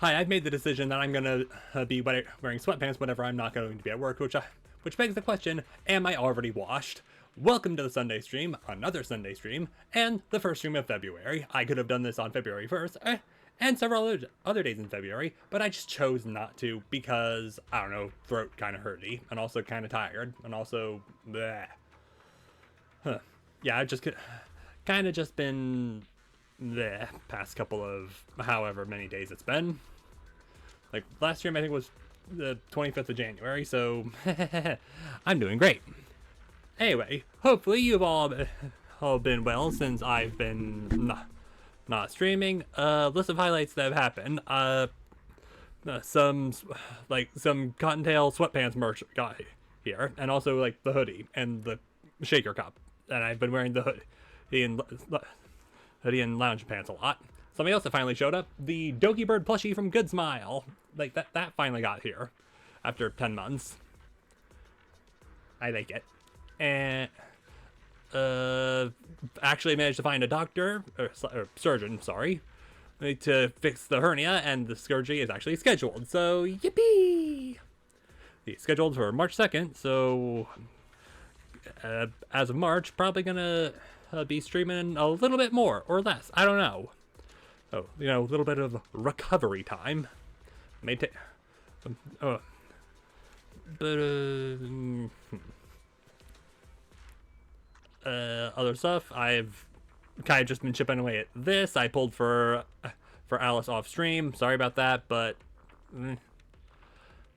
Hi, I've made the decision that I'm gonna be wearing sweatpants whenever I'm not going to be at work, which begs the question, am I already washed? Welcome to the Sunday stream, another Sunday stream, and the first stream of February. I could have done this on February 1st, and several other days in February, but I just chose not to because, I don't know, throat kind of hurty, and also kind of tired, and also, bleh. Yeah, I've just kind of just been the past couple of however many days it's been. Like last stream I think was the 25th of January, so I'm doing great. Anyway, hopefully you've all been well since I've been not streaming. List of highlights that have happened. Some cottontail sweatpants merch got here, and also like the hoodie and the shaker cup. And I've been wearing the hoodie and lounge pants a lot. Something else that finally showed up, the Doki Bird plushie from Good Smile. Like that finally got here after 10 months. I like it. And actually managed to find a doctor or surgeon, sorry, to fix the hernia, and the surgery is actually scheduled. So yippee! It's scheduled for March 2nd, so as of March, probably gonna be streaming a little bit more or less. I don't know. Oh, you know, a little bit of recovery time. May take. Other stuff. I've kind of just been chipping away at this. I pulled for Alice off stream. Sorry about that, but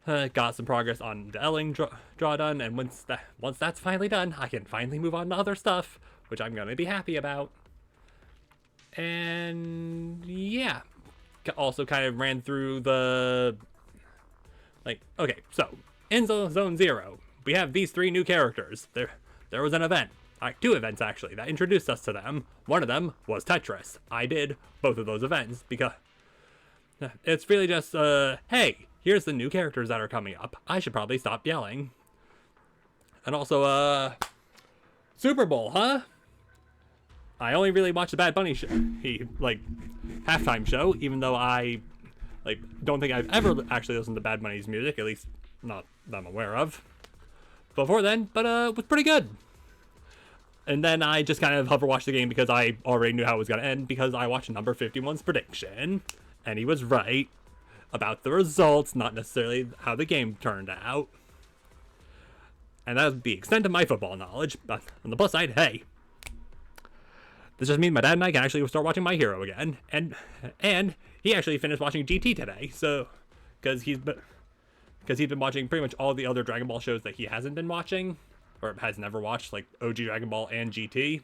got some progress on the Elling draw done, and once that's finally done, I can finally move on to other stuff, which I'm gonna be happy about. And yeah, also kind of ran through the okay, so in Zone 0, we have these 3 new characters. There was an event, 2 events actually, that introduced us to them. One of them was Tetris. I did both of those events because it's really just hey, here's the new characters that are coming up. I should probably stop yelling. And also Super Bowl, huh? I only really watched the Bad Bunny halftime show, even though I don't think I've ever actually listened to Bad Bunny's music, at least not that I'm aware of before then, but it was pretty good. And then I just kind of hover watched the game because I already knew how it was gonna end, because I watched number 51's prediction, and he was right about the results, not necessarily how the game turned out. And that's the extent of my football knowledge. But on the plus side, hey, this just means my dad and I can actually start watching My Hero again. And he actually finished watching GT today, so because he's been watching pretty much all the other Dragon Ball shows that he hasn't been watching, or has never watched, like OG Dragon Ball and GT.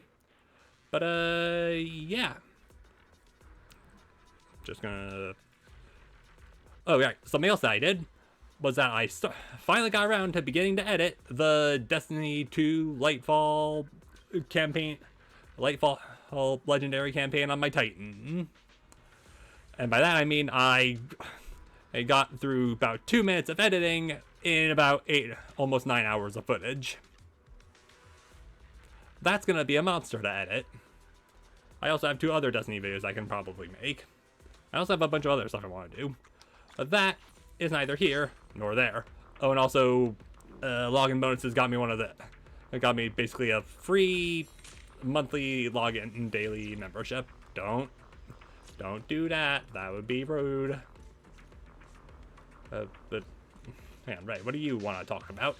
But yeah, just gonna. Oh yeah, something else that I did was that I finally got around to beginning to edit the Destiny 2 Lightfall campaign, Lightfall Legendary campaign on my Titan. And by that I mean I got through about 2 minutes of editing in about 8, almost 9 hours of footage. That's gonna be a monster to edit. I also have 2 other Destiny videos I can probably make. I also have a bunch of other stuff I want to do. But that is neither here nor there. Oh, and also, login bonuses got me it got me basically a free monthly login and daily membership. Don't do that. That would be rude. But, hang on, right, what do you want to talk about?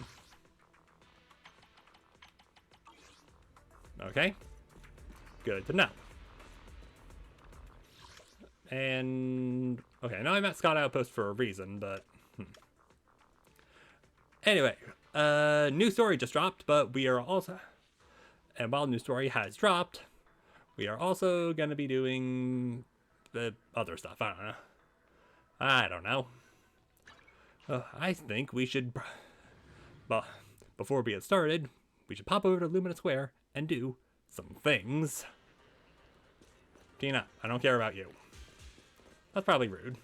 Okay. Good to know. And okay, I know I'm at Scott Outpost for a reason, but anyway, new story just dropped, but we are also, and while new story has dropped, we are also gonna be doing the other stuff. I don't know. I think we should, well, before we get started, we should pop over to Lumina Square and do some things. Tina, I don't care about you. That's probably rude.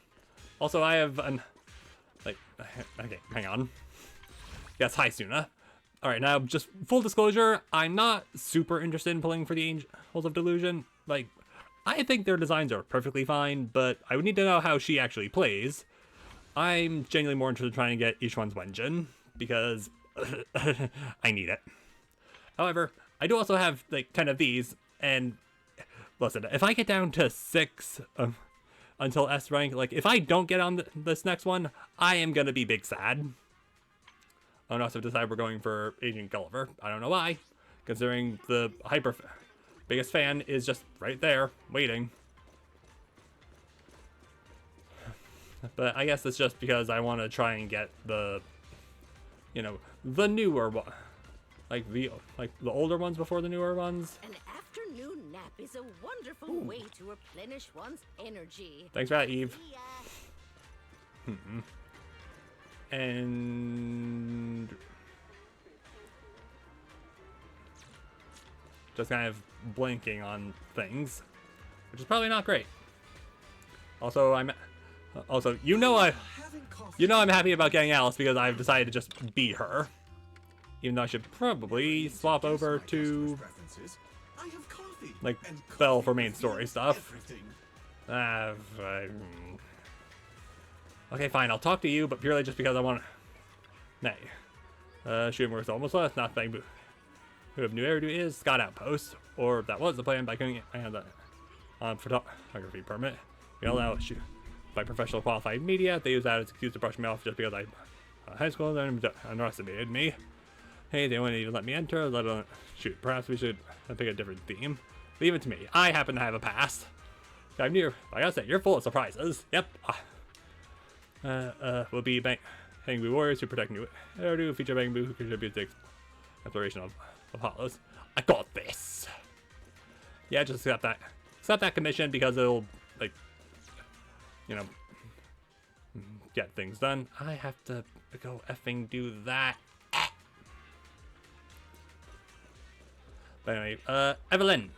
Also, I have okay, hang on. Yes, hi, Suna. Alright, now, just full disclosure, I'm not super interested in pulling for the Angels of Delusion. Like, I think their designs are perfectly fine, but I would need to know how she actually plays. I'm genuinely more interested in trying to get each one's Wenjin, because I need it. However, I do also have like 10 of these, and listen, if I get down to 6 until S rank, like if I don't get on this next one, I am gonna be big sad. I also decide we're going for Agent Gulliver. I don't know why, considering the biggest fan is just right there, waiting. But I guess it's just because I want to try and get the, the newer one, like the older ones before the newer ones. An afternoon nap is a wonderful way to replenish one's energy. Thanks for that, Eve. And just kind of blinking on things, which is probably not great. Also, I'm happy about getting Alice because I've decided to just be her. Even though I should probably swap over to like Belle for main story stuff. Okay, fine, I'll talk to you, but purely just because I want to. Nay. Shooting works almost less, not thank who have new Eridu is Scott Outpost, or that was the plan by going on photography permit. We allow shoot by professional qualified media. They use that as an excuse to brush me off just because I high school underestimated me. Hey, they won't even let me enter, let alone shoot. Perhaps we should pick a different theme. Leave it to me. I happen to have a pass. I'm new. Like I said, you're full of surprises. Yep. Will be Hangbu Warriors who protect new Eridu, feature Hangbu who contributes to the exploration of Apollos. I got this. Yeah, just accept that commission because it'll like, get things done. I have to go effing do that. But anyway, Evelyn.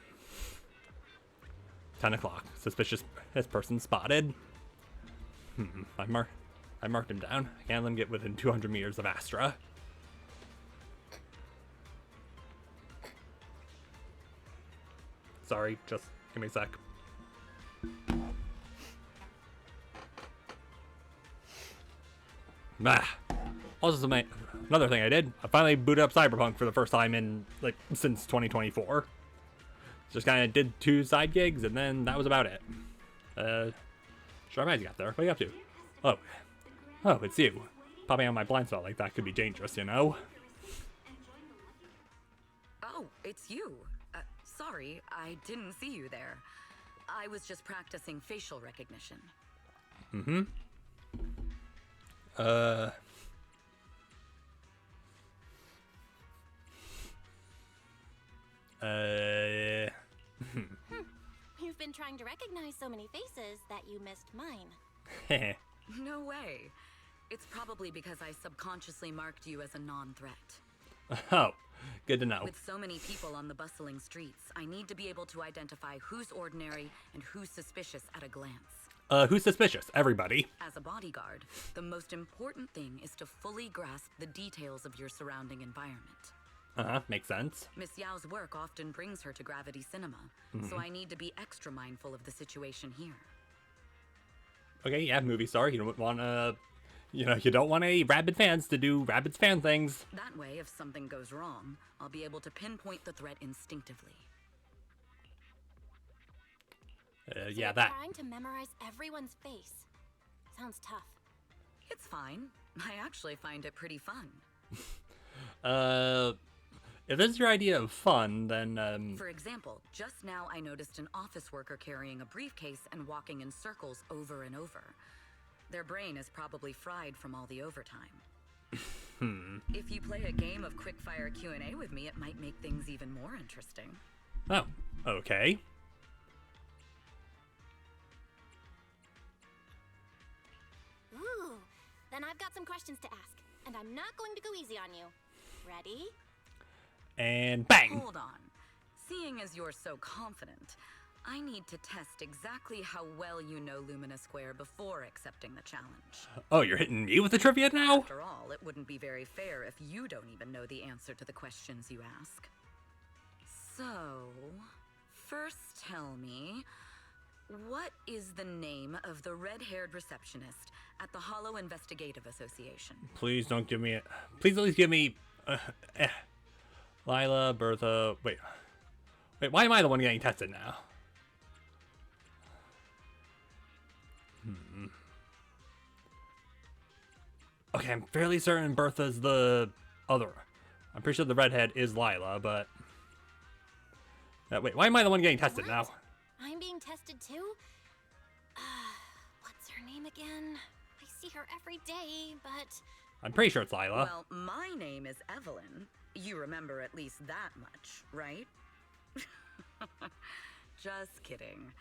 10 o'clock. Suspicious person spotted. I marked him down. I can't let him get within 200 meters of Astra. Sorry, just give me a sec. Also, another thing I did, I finally booted up Cyberpunk for the first time in, since 2024. Just kind of did 2 side gigs, and then that was about it. Sure, I'm glad you got there. What are you up to? Oh, it's you. Popping out my blind spot like that could be dangerous, you know? Oh, it's you. Sorry, I didn't see you there. I was just practicing facial recognition. You've been trying to recognize so many faces that you missed mine. No way. It's probably because I subconsciously marked you as a non-threat. Oh, good to know. With so many people on the bustling streets, I need to be able to identify who's ordinary and who's suspicious at a glance. Who's suspicious? Everybody. As a bodyguard, the most important thing is to fully grasp the details of your surrounding environment. Makes sense. Miss Yao's work often brings her to Gravity Cinema, so I need to be extra mindful of the situation here. Okay, yeah, movie star. You don't want you don't want any rabid fans to do rabid fan things. That way, if something goes wrong, I'll be able to pinpoint the threat instinctively. So that. Trying to memorize everyone's face. Sounds tough. It's fine. I actually find it pretty fun. If this is your idea of fun, then, For example, just now I noticed an office worker carrying a briefcase and walking in circles over and over. Their brain is probably fried from all the overtime. If you play a game of quickfire Q&A with me, it might make things even more interesting. Oh, okay. Ooh, then I've got some questions to ask, and I'm not going to go easy on you. Ready? And bang! Hold on. Seeing as you're so confident, I need to test exactly how well you know Lumina Square before accepting the challenge. Oh, you're hitting me with the trivia now? After all, it wouldn't be very fair if you don't even know the answer to the questions you ask. So, first tell me, What is the name of the red-haired receptionist at the Hollow Investigative Association? Please don't give me it. Please at least give me Lila, Bertha. Wait, why am I the one getting tested now? Okay, I'm fairly certain Bertha's the other. I'm pretty sure the redhead is Lila, but wait, why am I the one getting tested now? I'm being tested too? What's her name again? I see her every day, but... I'm pretty sure it's Lila. Well, my name is Evelyn. You remember at least that much, right? Just kidding.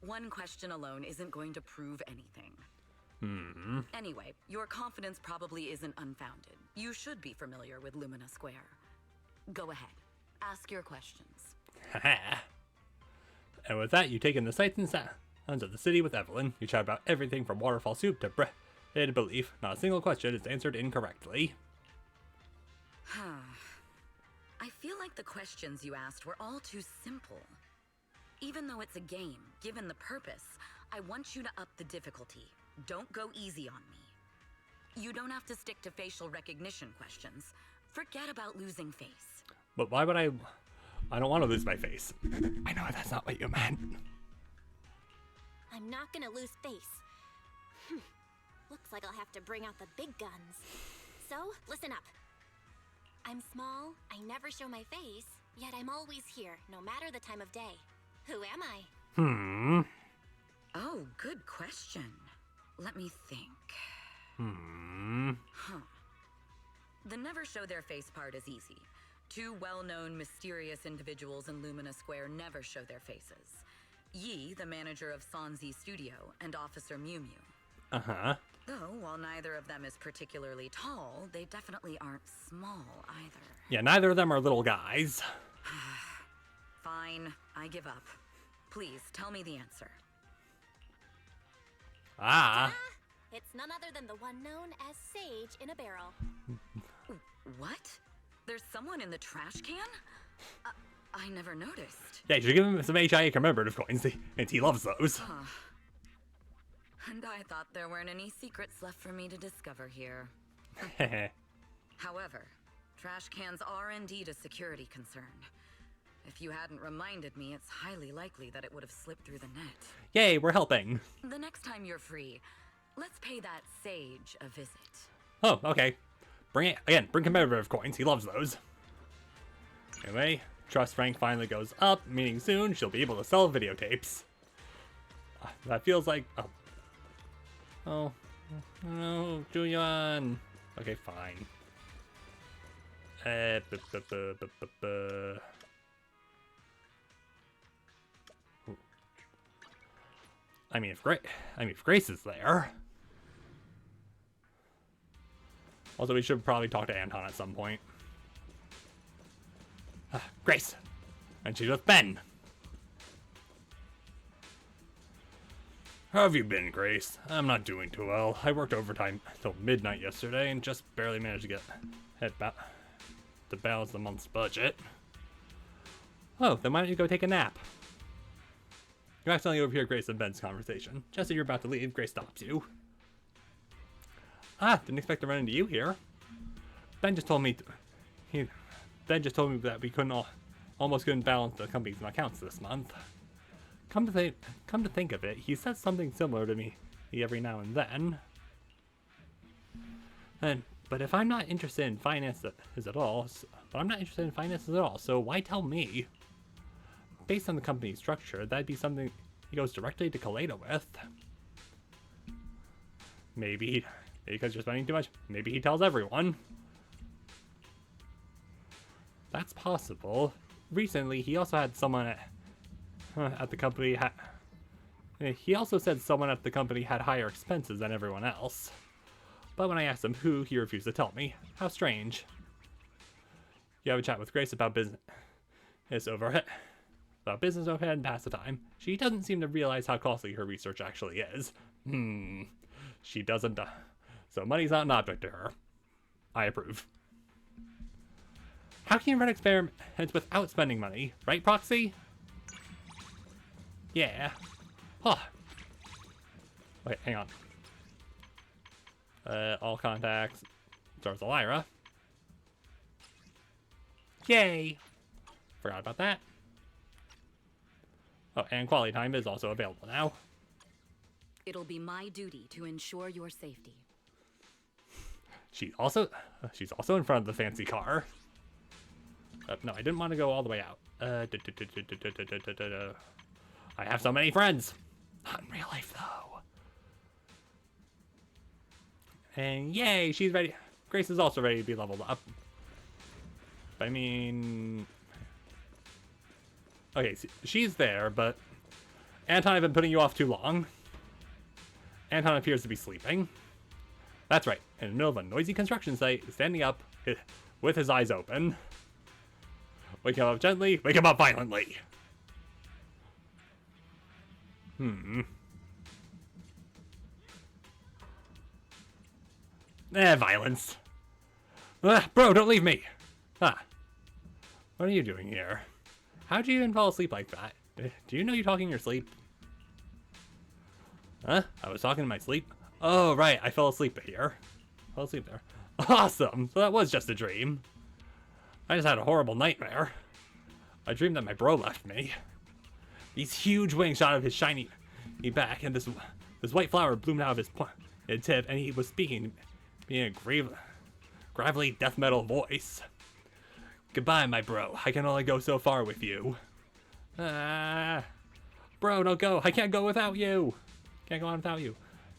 One question alone isn't going to prove anything. Anyway, your confidence probably isn't unfounded. You should be familiar with Lumina Square. Go ahead. Ask your questions. And with that, you take in the sights and sounds of the city with Evelyn. You chat about everything from waterfall soup to bread belief. Not a single question is answered incorrectly. I feel like the questions you asked were all too simple. Even though it's a game, given the purpose, I want you to up the difficulty. Don't go easy on me. You don't have to stick to facial recognition questions. Forget about losing face. But why would I don't want to lose my face. I know that's not what you meant. I'm not gonna lose face. Looks like I'll have to bring out the big guns. So, listen up. I'm small, I never show my face, yet I'm always here, no matter the time of day. Who am I? Oh, good question. Let me think. The never show their face part is easy. Two well-known mysterious individuals in Lumina Square never show their faces. Yi, the manager of Sanzi Studio, and Officer Mew Mew. Though, while neither of them is particularly tall, they definitely aren't small either. Yeah, neither of them are little guys. Fine, I give up. Please, tell me the answer. It's none other than the one known as Sage in a barrel. What? There's someone in the trash can? I never noticed. Yeah, you should give him some HIA commemorative coins, and he loves those. And I thought there weren't any secrets left for me to discover here. However, trash cans are indeed a security concern. If you hadn't reminded me, it's highly likely that it would have slipped through the net. Yay, we're helping. The next time you're free, let's pay that sage a visit. Oh, okay. Bring commemorative coins. He loves those. Anyway, trust rank finally goes up, meaning soon she'll be able to sell videotapes. That feels like... Oh, no, Julian. Okay, fine. I mean, if Grace is there. Also, we should probably talk to Anton at some point. Grace, and she's with Ben. How have you been, Grace? I'm not doing too well. I worked overtime till midnight yesterday and just barely managed to get to balance the month's budget. Oh, then why don't you go take a nap? You accidentally overhear Grace and Ben's conversation. Just as you're about to leave, Grace stops you. Didn't expect to run into you here. Ben just told me that we almost couldn't balance the company's accounts this month. Come to think of it, he says something similar to me every now and then. But I'm not interested in finances at all. So why tell me? Based on the company's structure, that'd be something he goes directly to Kaleido with. Maybe because you're spending too much. Maybe he tells everyone. That's possible. Recently, he also had someone at the company he also said someone at the company had higher expenses than everyone else. But when I asked him who, he refused to tell me. How strange. You have a chat with Grace about business overhead and pass the time. She doesn't seem to realize how costly her research actually is. She doesn't. So money's not an object to her. I approve. How can you run experiments without spending money? Right, Proxy? Yeah. Huh. Wait, hang on. All contacts. Starts Lyra. Yay! Forgot about that. Oh, and quality time is also available now. It'll be my duty to ensure your safety. She's also in front of the fancy car. No, I didn't want to go all the way out. I have so many friends. Not in real life, though. And yay, she's ready. Grace is also ready to be leveled up. I mean... Okay, she's there, but... Anton, I've been putting you off too long. Anton appears to be sleeping. That's right, in the middle of a noisy construction site, standing up, with his eyes open. Wake him up gently, wake him up violently. Violence. Bro, don't leave me. What are you doing here? How'd you even fall asleep like that? Do you know you're talking in your sleep? I was talking in my sleep? Oh, right, I fell asleep here. Fell asleep there. Awesome, so that was just a dream. I just had a horrible nightmare. I dreamed that my bro left me. These huge wings shot out of his shiny back, and this white flower bloomed out of his tip, and he was speaking in a gravelly death metal voice. Goodbye, my bro. I can only go so far with you. Bro, don't go. I can't go without you. Can't go on without you.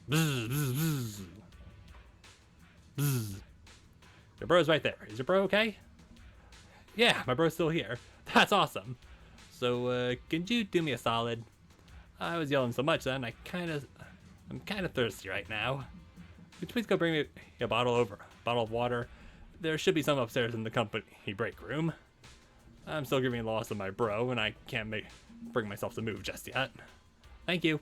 Bzz, bzz, bzz. Bzz. Your bro's right there. Is your bro okay? Yeah, my bro's still here. That's awesome. So, could you do me a solid? I was yelling so much then, I'm kind of thirsty right now. Could you please go bring me a bottle of water? There should be some upstairs in the company break room. I'm still grieving the loss of my bro, and I can't bring myself to move just yet. Thank you.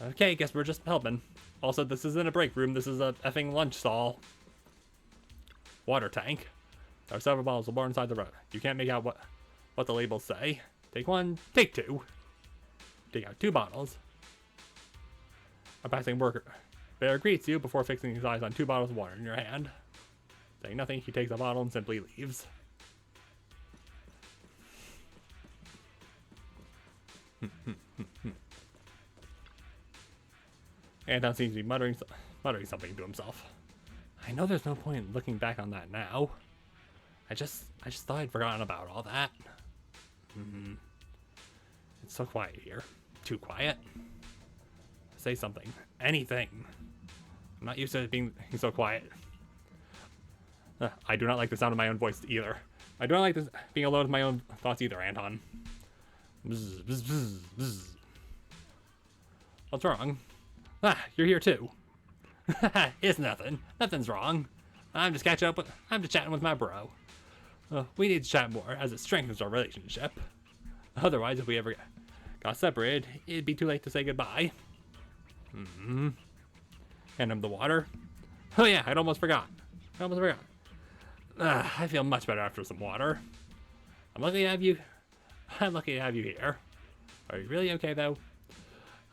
Okay, guess we're just helping. Also, this isn't a break room, this is a effing lunch stall. Water tank. There are several bottles of water inside the road. You can't make out what the labels say. Take one, take two. Take out 2 bottles. A passing worker there greets you before fixing his eyes on 2 bottles of water in your hand. Saying nothing, he takes a bottle and simply leaves. Anton seems to be muttering something to himself. I know there's no point in looking back on that now. I just thought I'd forgotten about all that. It's so quiet here. Too quiet. Say something. Anything. I'm not used to it being so quiet. I do not like the sound of my own voice either. I do not like this being alone with my own thoughts either, Anton. Bzz, bzz, bzz, bzz. What's wrong? You're here too. It's nothing. Nothing's wrong. I'm just chatting with my bro. We need to chat more, as it strengthens our relationship. Otherwise, if we ever got separated, it'd be too late to say goodbye. Hand him the water. Oh yeah, I'd almost forgot. I feel much better after some water. I'm lucky to have you here. Are you really okay though?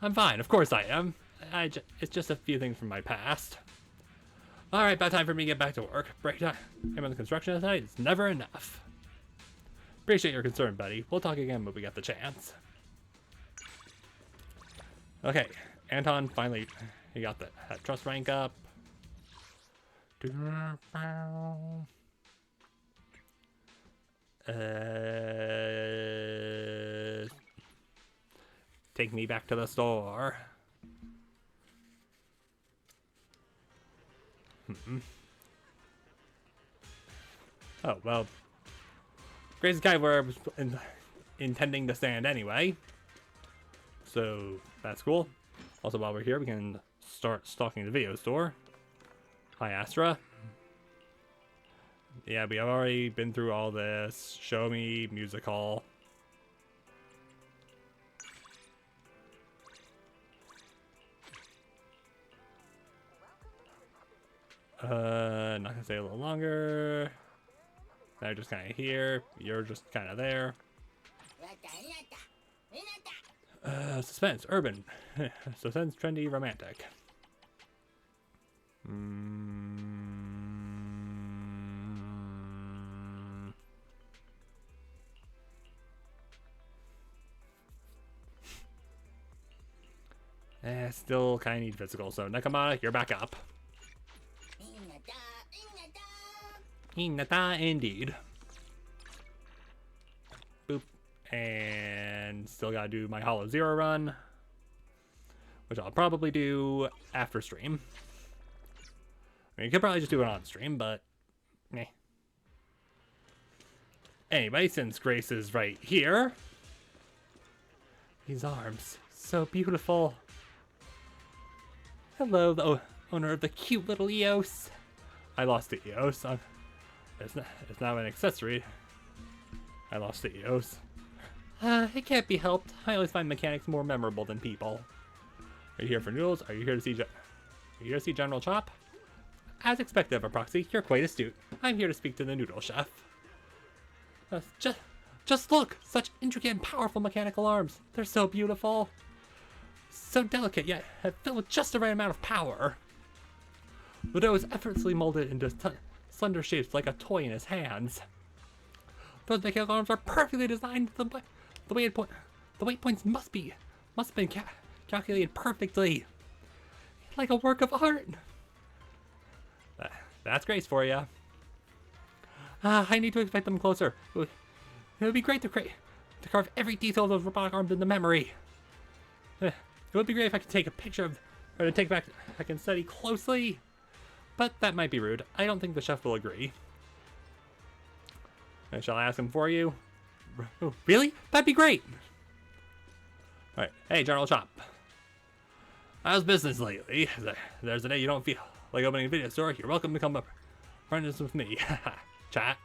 I'm fine, of course I am. It's just a few things from my past. Alright, about time for me to get back to work. Break time on the construction site is never enough. Appreciate your concern, buddy. We'll talk again when we get the chance. Okay, Anton finally, he got that trust rank up. Take me back to the store. Oh, well. Grace is kind of where I was intending to stand anyway. So, that's cool. Also, while we're here, we can start stalking the video store. Hi, Astra. Yeah, we have already been through all this. Show me, music hall. Not gonna stay a little longer. They're just kind of here. You're just kind of there. Suspense, urban. Suspense, trendy, romantic. Still kind of need physical, so Nakamata, you're back up. Hinata, indeed. Boop. And still gotta do my Hollow Zero run, which I'll probably do after stream. I mean, you could probably just do it on stream, but meh. Anyway, since Grace is right here, these arms, so beautiful. Hello, the owner of the cute little Eos. I lost the Eos. It's now an accessory. I lost the Eos. It can't be helped. I always find mechanics more memorable than people. Are you here for noodles? Are you here to see General Chop? As expected of a proxy, you're quite astute. I'm here to speak to the noodle chef. Just look! Such intricate and powerful mechanical arms. They're so beautiful. So delicate, yet filled with just the right amount of power. The dough is effortlessly molded into slender shapes like a toy in his hands. Those mechanical arms are perfectly designed. The weight points must have been calculated perfectly, like a work of art. That's Grace for you. I need to inspect them closer. It would be great to carve every detail of those robotic arms into memory. It would be great if I could take a picture of, or to take back. I can study closely, but that might be rude. I don't think the chef will agree. Shall I ask him for you? Oh, really? That'd be great. All right. Hey, General Chop. How's business lately? There's a day you don't feel like opening a video store. You're welcome to come up, run this with me. Chat.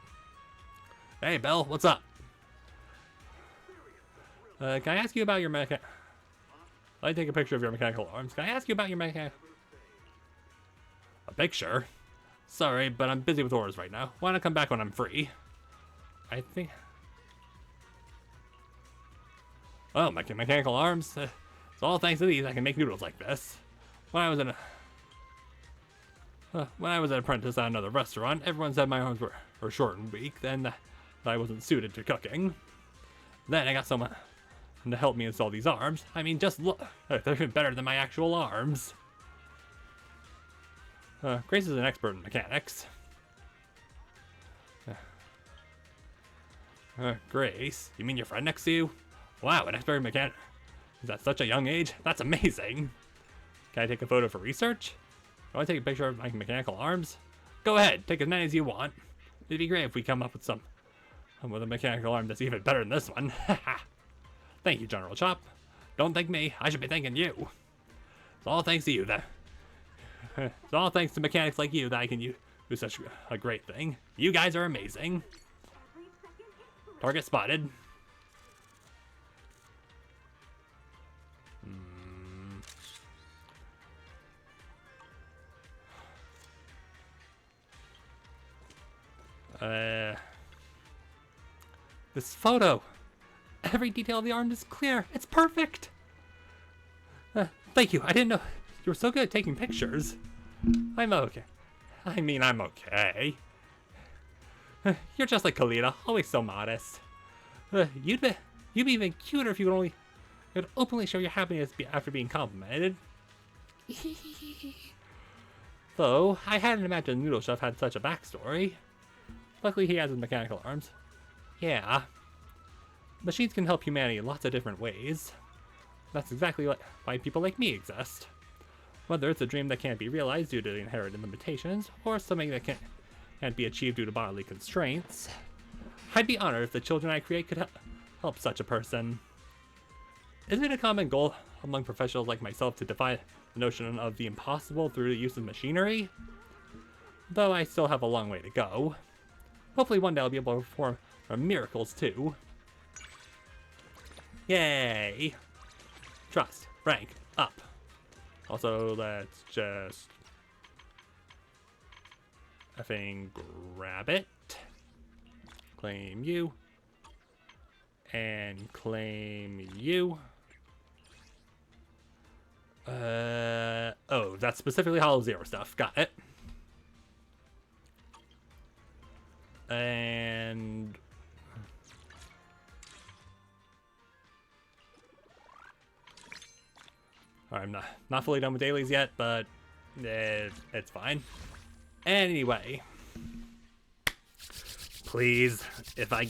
Hey, Belle, what's up? Can I ask you about your I'd like to take a picture of your mechanical arms. Can I ask you about your A picture? Sorry, but I'm busy with orders right now. Why not come back when I'm free? I think... Oh, my mechanical arms. It's all thanks to these I can make noodles like this. When I was an apprentice at another restaurant, everyone said my arms were short and weak, then that I wasn't suited to cooking. Then I got someone to help me install these arms. I mean, just look. They're even better than my actual arms. Grace is an expert in mechanics. Grace? You mean your friend next to you? Wow, an expert mechanic. Is at such a young age? That's amazing. Can I take a photo for research? Do I take a picture of my mechanical arms? Go ahead, take as many as you want. It'd be great if we come up with with a mechanical arm that's even better than this one. Thank you, General Chop. Don't thank me, I should be thanking you. It's all thanks to you that... It's all thanks to mechanics like you that I can do such a great thing. You guys are amazing. Target spotted. This photo. Every detail of the arm is clear. It's perfect. Thank you. I didn't know you were so good at taking pictures. I'm okay. I mean, I'm okay. You're just like Kalita, always so modest. You'd be even cuter if you could openly show your happiness after being complimented. Though, I hadn't imagined Noodle Chef had such a backstory. Luckily, he has his mechanical arms. Yeah. Machines can help humanity in lots of different ways. That's exactly why people like me exist. Whether it's a dream that can't be realized due to the inherited limitations, or something that can't be achieved due to bodily constraints, I'd be honored if the children I create could help such a person. Isn't it a common goal among professionals like myself to defy the notion of the impossible through the use of machinery? Though I still have a long way to go. Hopefully one day I'll be able to perform miracles too. Yay! Trust. Rank. Up. Also, let's just... effing grab it. Claim you. And claim you. Oh, that's specifically Hollow Zero stuff. Got it. And I'm not fully done with dailies yet, but it's fine. Anyway, please, if I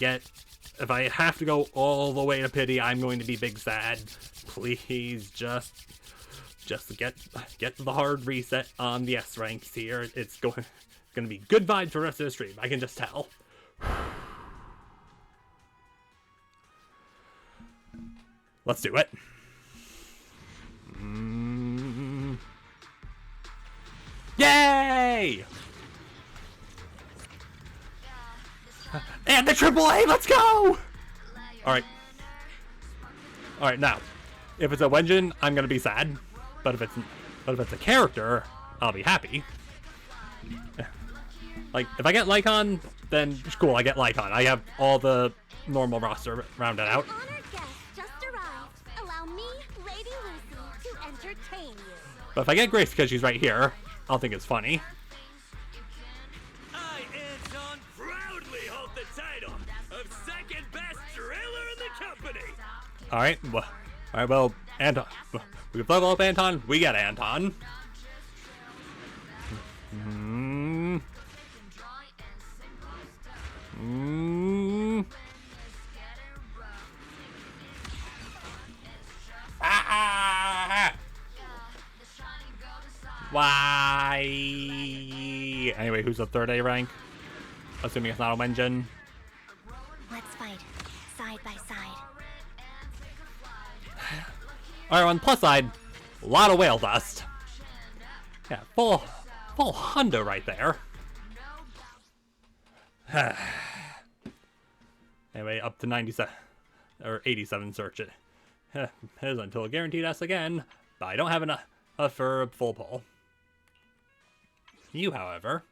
have to go all the way to pity, I'm going to be big sad. Please, just get the hard reset on the S ranks here. It's gonna be good vibes for the rest of the stream. I can just tell. Let's do it. Yay! And the AAA, let's go! Alright, now, if it's a Wenjin, I'm gonna be sad. But if it's a character, I'll be happy. Like, if I get Lycon, then cool, I get Lycon. I have all the normal roster rounded out. Honored guest just arrived. Allow me, Lady Lucy, to entertain you. But if I get Grace because she's right here, I'll think it's funny. I, Anton, proudly hold the title of second best driller in the company. Alright, well, Anton. We've leveled up Anton, we get Anton. Why? Anyway, who's the third A rank? Assuming it's not a Wenjin. Let's fight, side by side. Alright, on the plus side, a lot of whale dust. Yeah, full hundo right there. Anyway, up to 97 or 87 search it. Is until guaranteed S again, but I don't have enough for a full pull. You, however.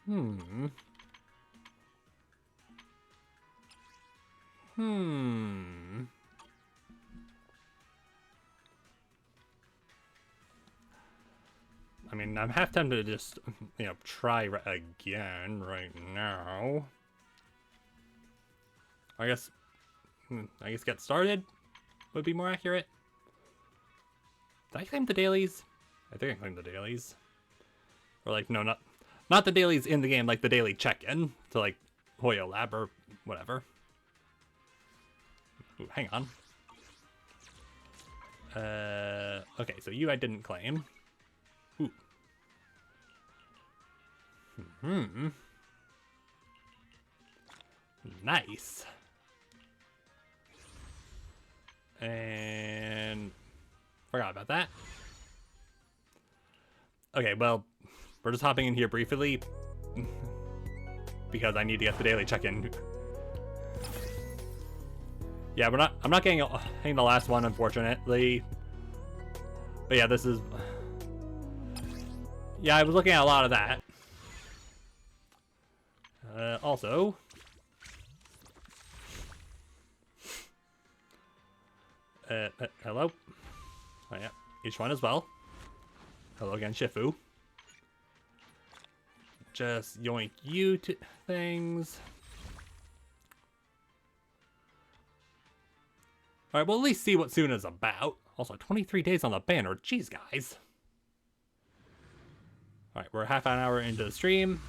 I mean, I'm half tempted to just, try again right now. I guess get started would be more accurate. Did I claim the dailies? I think I claimed the dailies. Or like, no, not the dailies in the game, like the daily check-in to like Hoyo Lab or whatever. Ooh, hang on. Okay, so you I didn't claim. Ooh. Nice. And forgot about that. Okay, well, we're just hopping in here briefly because I need to get the daily check-in. Yeah, I'm not getting the last one, unfortunately. But yeah, this is... Yeah, I was looking at a lot of that. Also... hello? Oh yeah, each one as well. Hello again, Shifu. Just yoink you to things. Alright, we'll at least see what Suna's about. Also, 23 days on the banner. Jeez, guys. Alright, we're half an hour into the stream.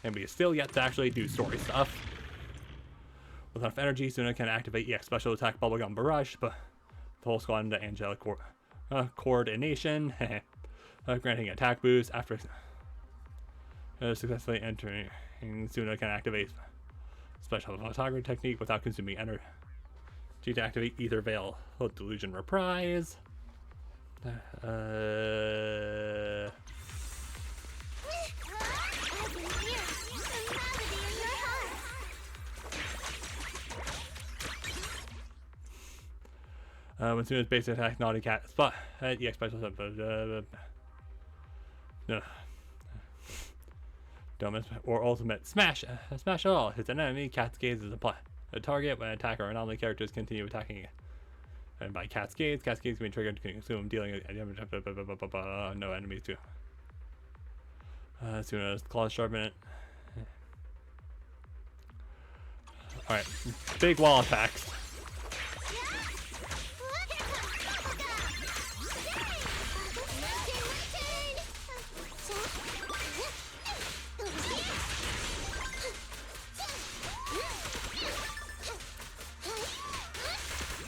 And we still yet to actually do story stuff. With enough energy, Suna can activate EX Special Attack Bubblegum Barrage, but the whole squad into Angelic Coordination, granting attack boost after successfully entering. Suna can activate Special Photography Technique without consuming energy to activate either Veil or Delusion Reprise. When Suna's basic attack, Naughty Cat spot at EX Special Domus or Ultimate Smash. Smash all. Hits an enemy. Cat's gaze is a target when attacker or anomaly characters continue attacking And by cascades can be triggered to consume, dealing no enemies too. As soon as claws sharpen it. Alright, big wall attacks.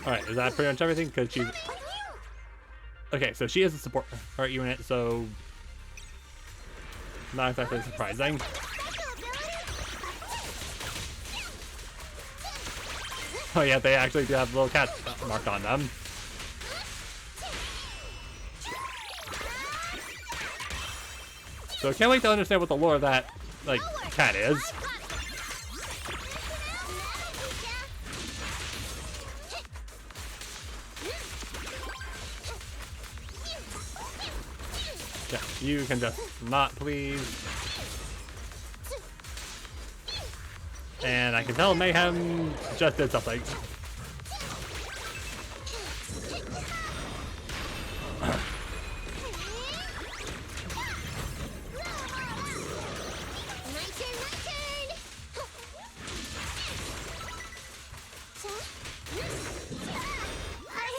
Alright, is that pretty much everything? Because she's... Okay, so she is a support unit, so... Not exactly surprising. Oh yeah, they actually do have little cats marked on them. So I can't wait to understand what the lore of that, like, cat is. Yeah, you can just not, please. And I can tell Mayhem just did something.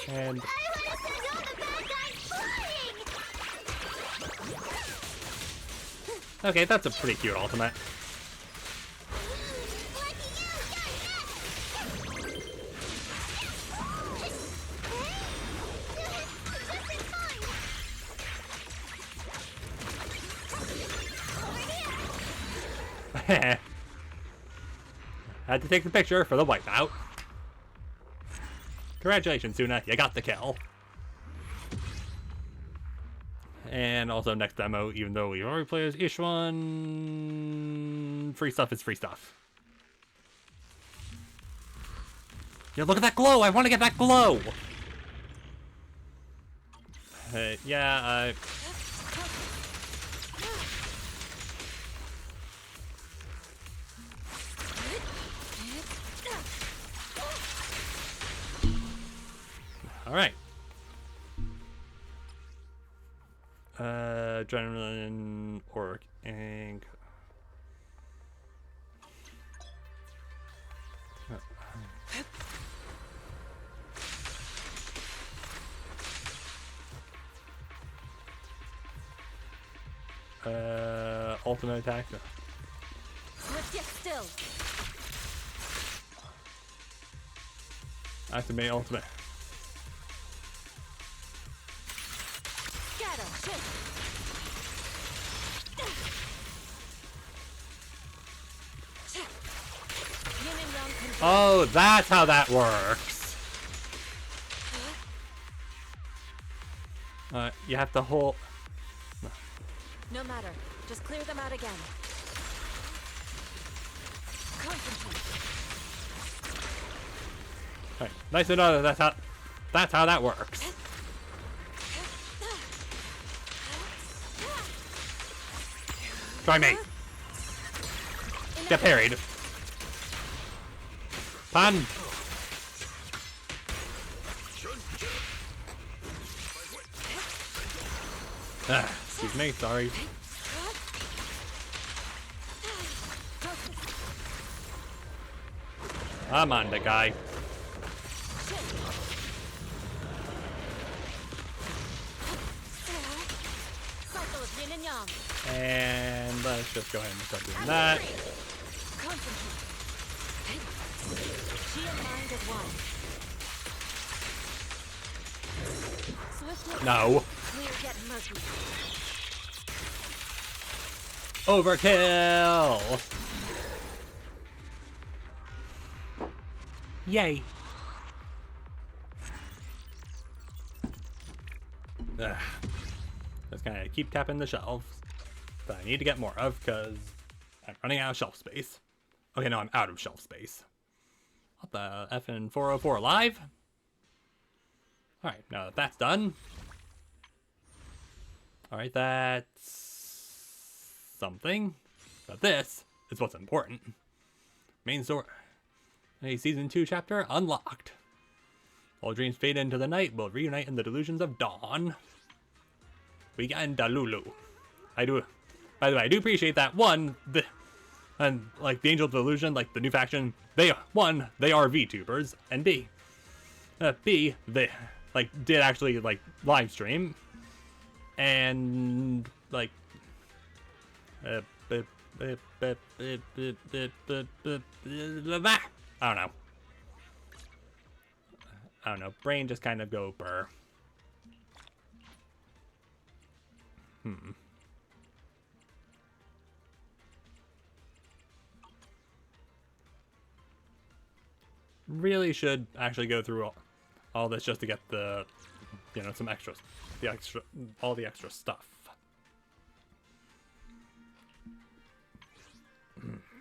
And okay, that's a pretty cute ultimate. Had to take the picture for the wipeout. Congratulations, Suna, you got the kill. And also next demo, even though we already played as Ishwan, free stuff is free stuff. Yeah, look at that glow! I want to get that glow! Yeah, Alright. Adrenaline, Orc, Ink. Ultimate attack. Swift yet still. Activate ultimate. Oh, that's how that works. You have to hold. No matter. Just clear them out again. Concentrate. Right. Nice to know that that's how that works. Try me. Get parried. Pan. Excuse me, sorry. I'm on the guy. And let's just go ahead and start doing that. No. Overkill! Yay. Just gonna keep tapping the shelves that I need to get more of because I'm running out of shelf space. Okay, no, I'm out of shelf space. What the effing 404 live? Alright, now that that's done. Alright, that's something. But this is what's important. Main story. A season 2 chapter unlocked. All dreams fade into the night. We'll reunite in the delusions of dawn. We got in Dalulu. I do. By the way, I do appreciate that. One, and like the Angel Delusion, like the new faction, they are VTubers, and B, they like did actually like live stream, and like I don't know. Brain just kind of go burr. Really should actually go through all this just to get the, you know, some extras, all the extra stuff.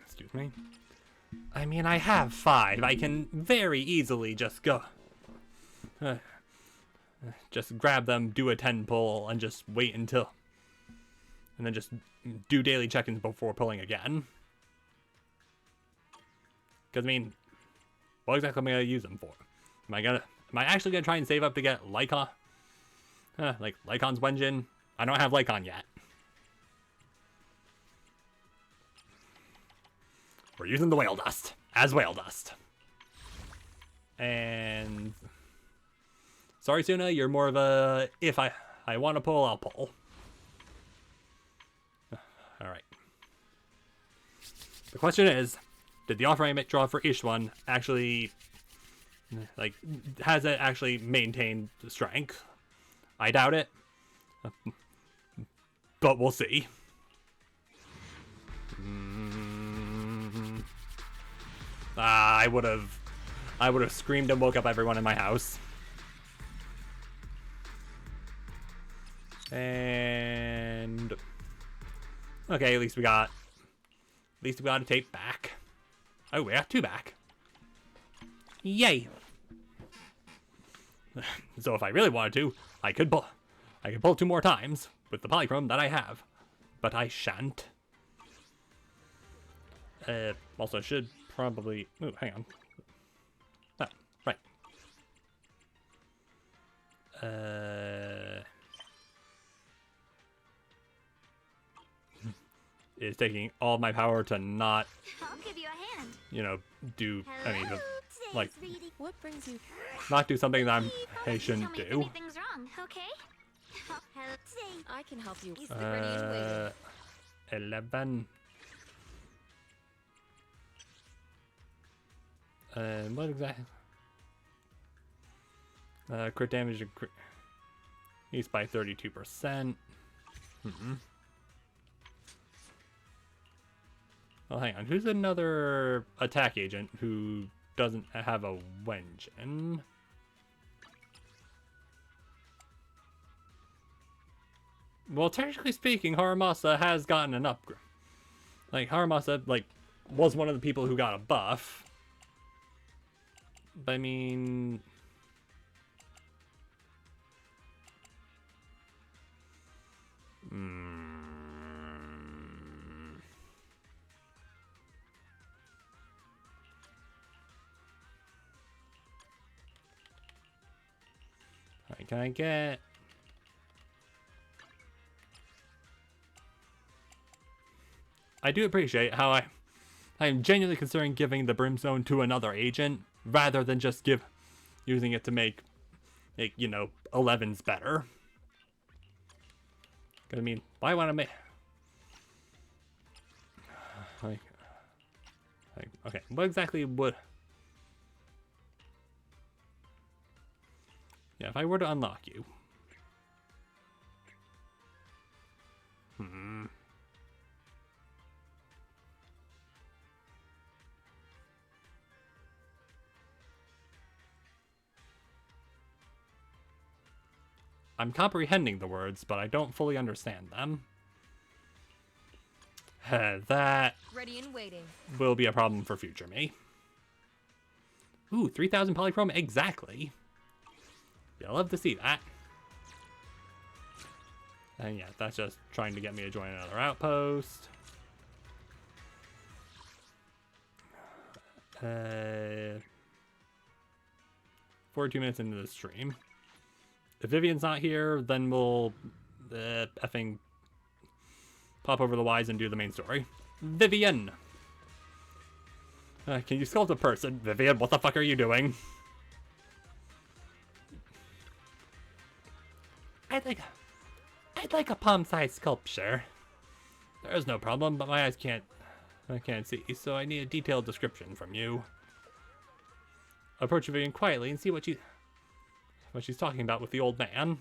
Excuse me. I mean, I have 5. I can very easily just go. Just grab them, do a 10 pull, and just wait until. And then just do daily check-ins before pulling again. Because, I mean, what exactly am I going to use them for? Am I actually going to try and save up to get Lycon? Like, Lycon's Wenjin? I don't have Lycon yet. We're using the Whale Dust as Whale Dust. And sorry, Suna, you're more of a if I want to pull, I'll pull. All right. The question is, did the offer I draw for Ishwan actually, like, has it actually maintained the strength? I doubt it, but we'll see. I would have screamed and woke up everyone in my house. And okay, at least we got a tape back. Oh, we got 2 back. Yay! So if I really wanted to, I could pull 2 more times with the polychrome that I have, but I shan't. Also should probably. Oh, hang on. Oh, right. It's taking all my power to not. I'll give you a hand. You know, do any of like. What brings you? Not do something that I shouldn't do. Anything's wrong, okay? I can help you. 11. What exactly? Crit damage increased by 32%. Oh, hang on. Who's another attack agent who doesn't have a Wenjin? Well, technically speaking, Haramasa has gotten an upgrade. Like, Haramasa, like, was one of the people who got a buff. But, I mean... Alright, can I get... I do appreciate how I am genuinely considering giving the Brimstone to another agent rather than just using it to make you know, 11s better. I mean, why want to make like okay, what exactly would if I were to unlock you? I'm comprehending the words, but I don't fully understand them. That Ready and waiting. will be a problem for future me. Ooh, 3,000 polychrome exactly. Yeah, I'll love to see that. And yeah, that's just trying to get me to join another outpost. 42 minutes into the stream. If Vivian's not here, then we'll effing pop over the Ys and do the main story. Vivian! Can you sculpt a person? Vivian, what the fuck are you doing? I'd like a palm-sized sculpture. There is no problem, but my eyes I can't see, so I need a detailed description from you. Approach Vivian quietly and see what she's talking about with the old man.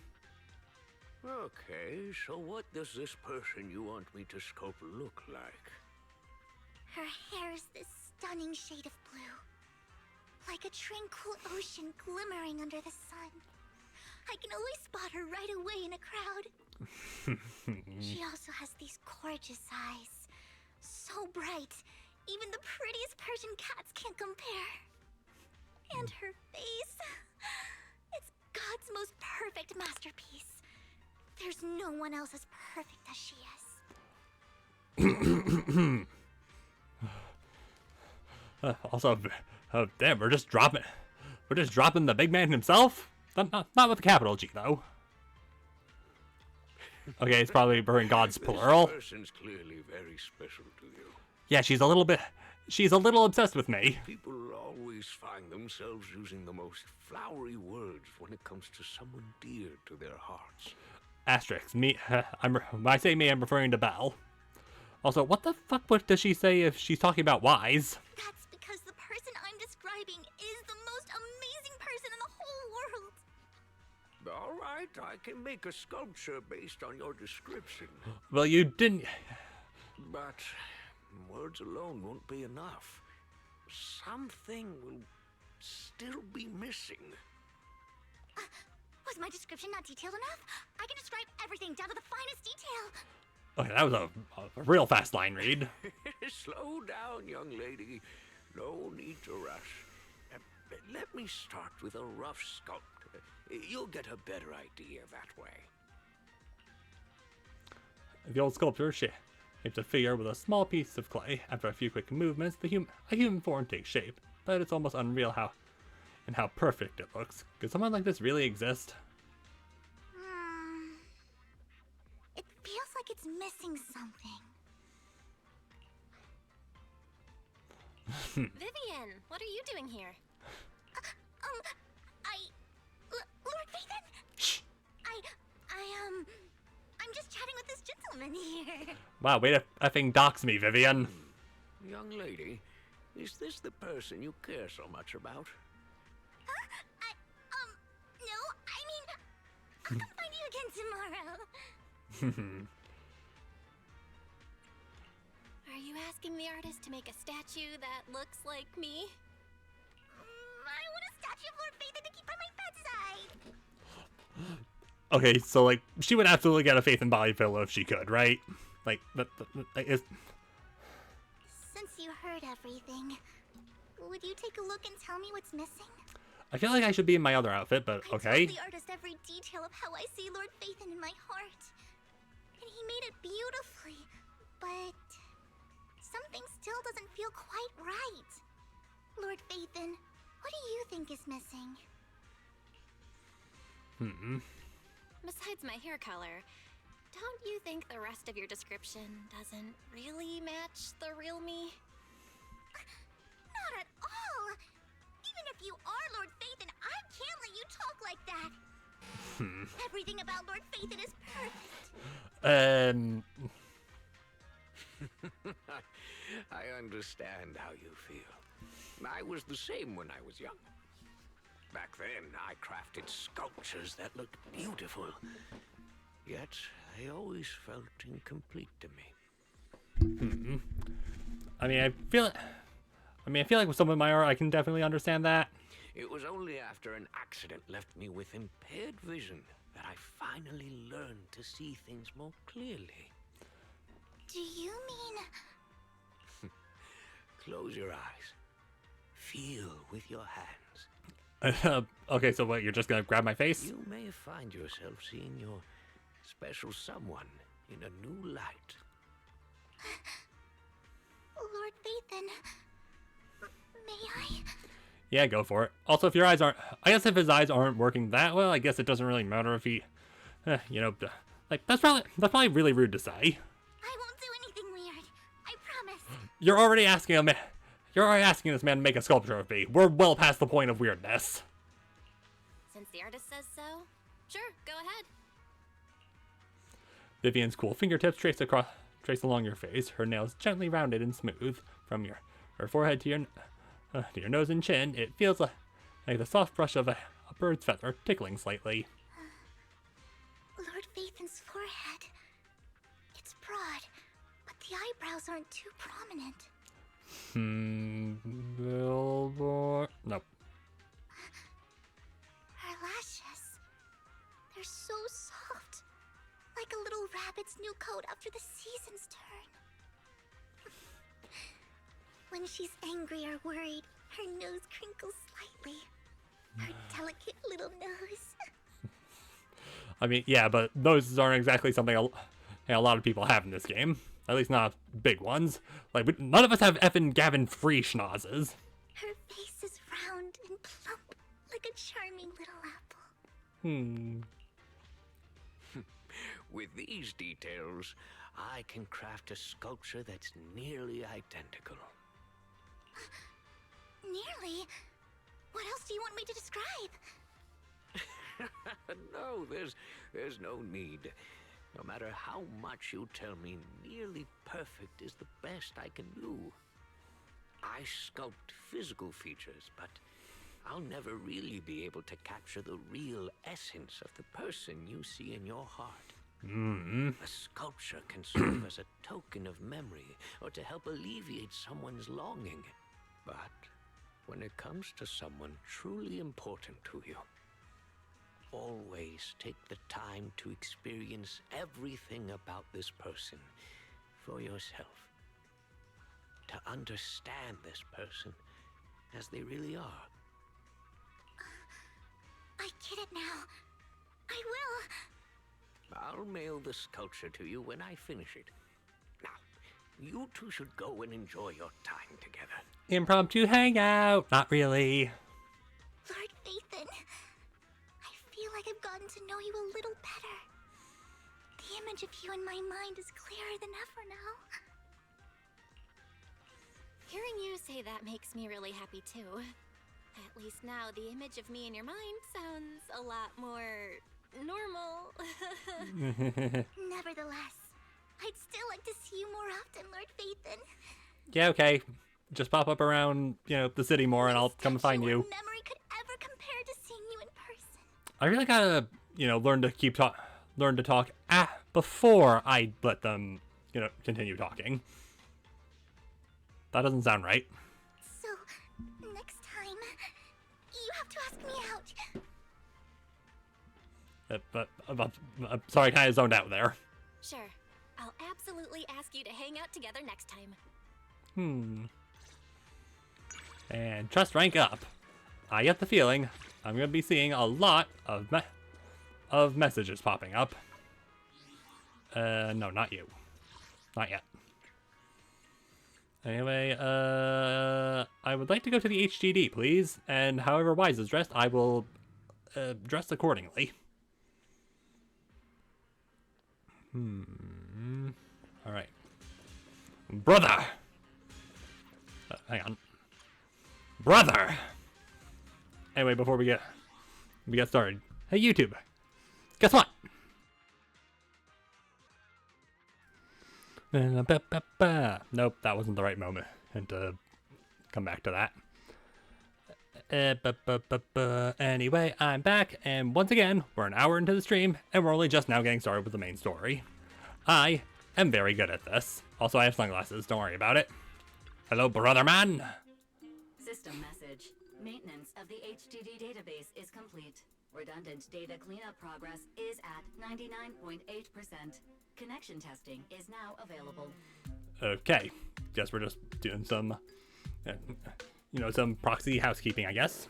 Okay, so what does this person you want me to sculpt look like? Her hair's this stunning shade of blue. Like a tranquil ocean glimmering under the sun. I can always spot her right away in a crowd. She also has these gorgeous eyes. So bright, even the prettiest Persian cats can't compare. And her face. It's God's most perfect masterpiece. There's no one else as perfect as she is. Also, damn, we're just dropping the big man himself? Not with a capital G, though. Okay, it's probably referring God's plural. This person's clearly very special to you. Yeah, she's a little obsessed with me. People always find themselves using the most flowery words when it comes to someone dear to their hearts. Asterisk, me, when I say me, I'm referring to Belle. Also, what the fuck does she say if she's talking about Wise? That's because the person I'm describing is the most amazing person in the whole world. All right, I can make a sculpture based on your description. Well, you didn't... But words alone won't be enough. Something will still be missing. Was my description not detailed enough? I can describe everything down to the finest detail. Okay, that was a real fast line read. Slow down, young lady. No need to rush. Let me start with a rough sculpt. You'll get a better idea that way. The old sculptor shaped a figure with a small piece of clay. After a few quick movements, a human form takes shape, but it's almost unreal how perfect it looks. Could someone like this really exist? It feels like it's missing something. Vivian, what are you doing here? Lord Phaethon? Shh. I'm just chatting with this gentleman here. Wow, way to effing dox me, Vivian. Young lady, is this the person you care so much about? No, I mean, I'll come find you again tomorrow. Are you asking the artist to make a statue that looks like me? I want a statue of Lord Phaethon to keep by my bedside. Okay, so like she would absolutely get a Faith and Body pillow if she could, right? Like that is. Since you heard everything, would you take a look and tell me what's missing? I feel like I should be in my other outfit, but okay. I told the artist every detail of how I see Lord Phaethon in my heart. And he made it beautifully, but something still doesn't feel quite right. Lord Phaethon, what do you think is missing? Besides my hair color, don't you think the rest of your description doesn't really match the real me? Not at all! Even if you are Lord Phaethon, I can't let you talk like that! Everything about Lord Phaethon is perfect! I understand how you feel. I was the same when I was young. Back then, I crafted sculptures that looked beautiful. Yet, they always felt incomplete to me. I feel like with some of my art, I can definitely understand that. It was only after an accident left me with impaired vision that I finally learned to see things more clearly. Do you mean... Close your eyes. Feel with your hands. Okay, so what, you're just gonna grab my face? You may find yourself seeing your special someone in a new light. Lord Phaethon, may I? Yeah, go for it. Also, if your eyes aren't... I guess if his eyes aren't working that well, I guess it doesn't really matter if he... you know, like, that's probably really rude to say. I won't do anything weird. I promise. You're already asking this man to make a sculpture of me. We're well past the point of weirdness. Since the artist says so, sure, go ahead. Vivian's cool fingertips trace along your face, her nails gently rounded and smooth. From her forehead to your nose and chin, it feels like the soft brush of a bird's feather tickling slightly. Lord Phaethon's forehead. It's broad, but the eyebrows aren't too prominent. Billboard. Nope. Her lashes. They're so soft. Like a little rabbit's new coat after the seasons turn. When she's angry or worried, her nose crinkles slightly. Her delicate little nose. I mean, yeah, but those aren't exactly something a lot of people have in this game. At least not big ones. Like, none of us have effing Gavin free schnozzes. Her face is round and plump, like a charming little apple. With these details, I can craft a sculpture that's nearly identical. Nearly? What else do you want me to describe? No, there's no need. No matter how much you tell me, nearly perfect is the best I can do. I sculpt physical features, but I'll never really be able to capture the real essence of the person you see in your heart. A sculpture can serve as a token of memory or to help alleviate someone's longing. But when it comes to someone truly important to you, always take the time to experience everything about this person for yourself. To understand this person as they really are. I get it now. I will. I'll mail the sculpture to you when I finish it. Now, you two should go and enjoy your time together. Impromptu hangout. Not really. Lord Phaethon, I feel like I've gotten to know you a little better. The image of you in my mind is clearer than ever now. Hearing you say that makes me really happy too. At least now the image of me in your mind sounds a lot more normal. Nevertheless, I'd still like to see you more often, Lord Phaethon. Yeah, okay. Just pop up around, you know, the city more and I'll come find you. Memory could ever compare to seeing you in person. I really gotta, you know, learn to talk before I let them, you know, continue talking. That doesn't sound right. So, next time, you have to ask me out. I'm sorry, I kind of zoned out there. Sure. I'll absolutely ask you to hang out together next time. And trust rank up. I get the feeling I'm going to be seeing a lot of messages popping up. No, not you. Not yet. Anyway, I would like to go to the HGD, please. And however Wise is dressed, I will dress accordingly. Alright. Brother! Hang on. Brother! Anyway, before we get started. Hey, YouTube! Guess what? Nope, that wasn't the right moment. And to come back to that. Anyway, I'm back, and once again, we're an hour into the stream, and we're only just now getting started with the main story. I am very good at this. Also, I have sunglasses, don't worry about it. Hello, brother man! System message. Maintenance of the HDD database is complete. Redundant data cleanup progress is at 99.8%. Connection testing is now available. Okay, guess we're just doing some, you know, some proxy housekeeping, I guess.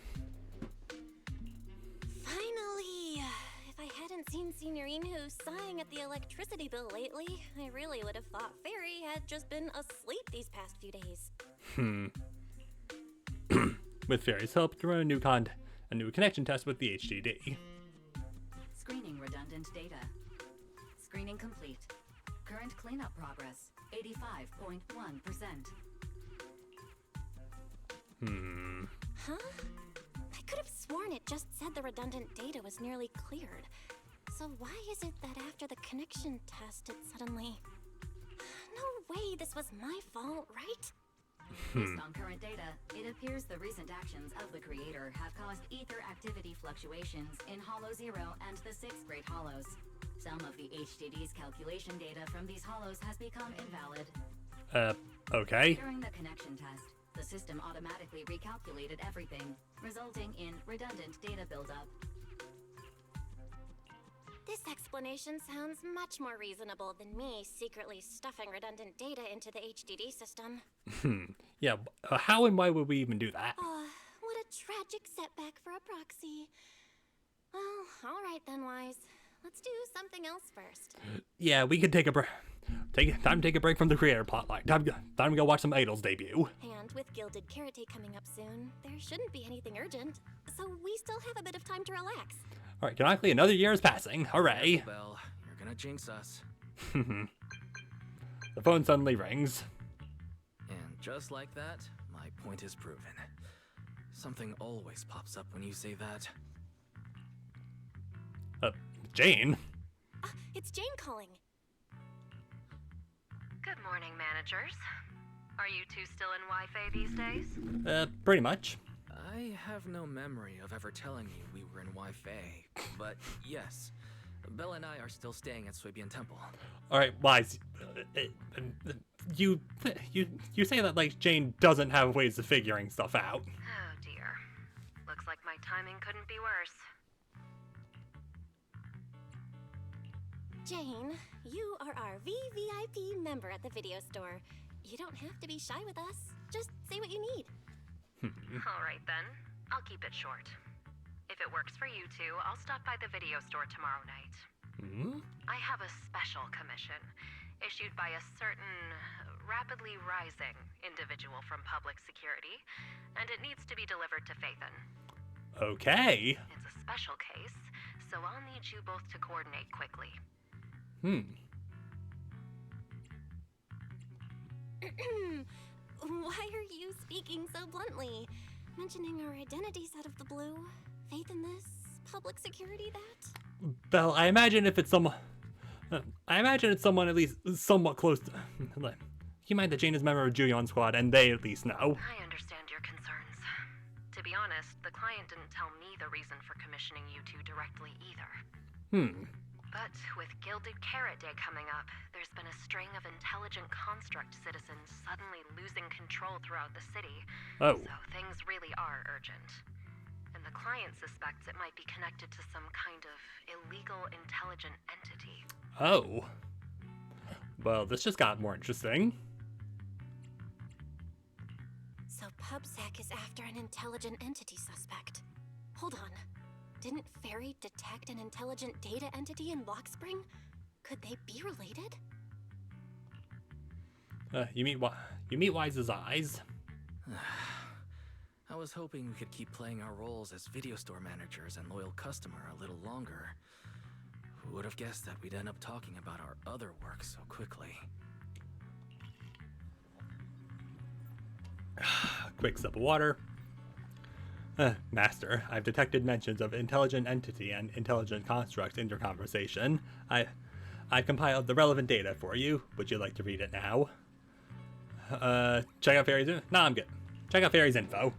Finally! If I hadn't seen Signorine sighing at the electricity bill lately, I really would have thought Fairy had just been asleep these past few days. With Fairy's help, to run a new connection test with the HDD. Screening redundant data. Screening complete. Current cleanup progress, 85.1%. Huh? I could have sworn it just said the redundant data was nearly cleared. So why is it that after the connection test it suddenly... No way this was my fault, right? Based on current data, it appears the recent actions of the creator have caused ether activity fluctuations in Hollow 0 and the 6th grade Hollows. Some of the HDD's calculation data from these Hollows has become invalid. Okay. During the connection test, the system automatically recalculated everything, resulting in redundant data buildup. This explanation sounds much more reasonable than me secretly stuffing redundant data into the HDD system. Yeah, how and why would we even do that? Oh, what a tragic setback for a proxy. Well, alright then, Wise. Let's do something else first. Yeah, we could take a break. Time to take a break from the creator plotline. Time to go watch some Idols debut. And with Gilded Carrot Day coming up soon, there shouldn't be anything urgent. So we still have a bit of time to relax. Alright, canonically another year is passing. Hooray! Belle, you're gonna jinx us. The phone suddenly rings. And just like that, my point is proven. Something always pops up when you say that. Jane? It's Jane calling. Good morning, managers. Are you two still in Wi-Fi these days? Pretty much. I have no memory of ever telling you we were in Wi-Fi, but yes, Belle and I are still staying at Swabian Temple. Alright, Wise. You say that like Jane doesn't have ways of figuring stuff out. Oh dear. Looks like my timing couldn't be worse. Jane, you are our VVIP member at the video store. You don't have to be shy with us. Just say what you need. Alright then. I'll keep it short. If it works for you two, I'll stop by the video store tomorrow night. I have a special commission, issued by a certain rapidly rising individual from public security, and it needs to be delivered to Phaethon. Okay. It's a special case, so I'll need you both to coordinate quickly. Why are you speaking so bluntly? Mentioning our identities out of the blue? Faith in this? Public security that? Belle, I imagine if it's someone... I imagine it's someone at least somewhat close to... You mind that Jane is a member of Juyeon Squad, and they at least know. I understand your concerns. To be honest, the client didn't tell me the reason for commissioning you two directly either. But with Gilded Carrot Day coming up, there's been a string of intelligent construct citizens suddenly losing control throughout the city. Oh. So things really are urgent. And the client suspects it might be connected to some kind of illegal intelligent entity. Oh. Well, this just got more interesting. So PubSec is after an intelligent entity suspect. Hold on. Didn't Fairy detect an intelligent data entity in Block Spring? Could they be related? You meet Wise's eyes. I was hoping we could keep playing our roles as video store managers and loyal customer a little longer. Who would have guessed that we'd end up talking about our other work so quickly? Quick sip of water. Master, I've detected mentions of intelligent entity and intelligent construct in your conversation. I compiled the relevant data for you. Would you like to read it now? Check out Fairy's... No, I'm good. Check out Fairy's info.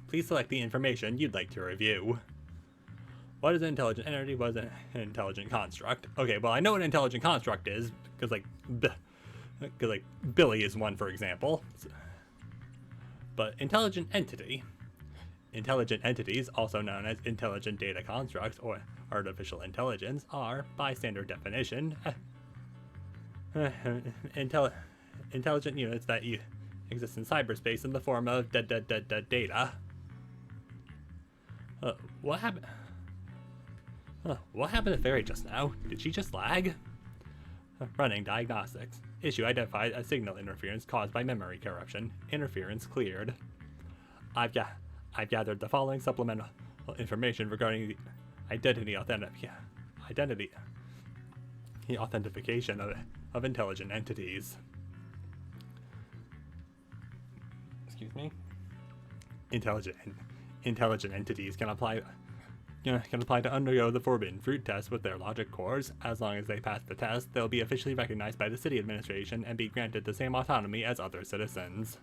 Please select the information you'd like to review. What is an intelligent entity? What is an intelligent construct? Okay, well, I know what an intelligent construct is, because, like, Billy is one, for example. But intelligent entity... Intelligent entities, also known as intelligent data constructs or artificial intelligence, are, by standard definition, intelligent units that exist in cyberspace in the form of data. What happened? What happened to Fairy just now? Did she just lag? Running diagnostics. Issue identified as signal interference caused by memory corruption. Interference cleared. I've gathered the following supplemental information regarding the authentication of intelligent entities. Excuse me. Intelligent entities can apply to undergo the forbidden fruit test with their logic cores. As long as they pass the test, they'll be officially recognized by the city administration and be granted the same autonomy as other citizens.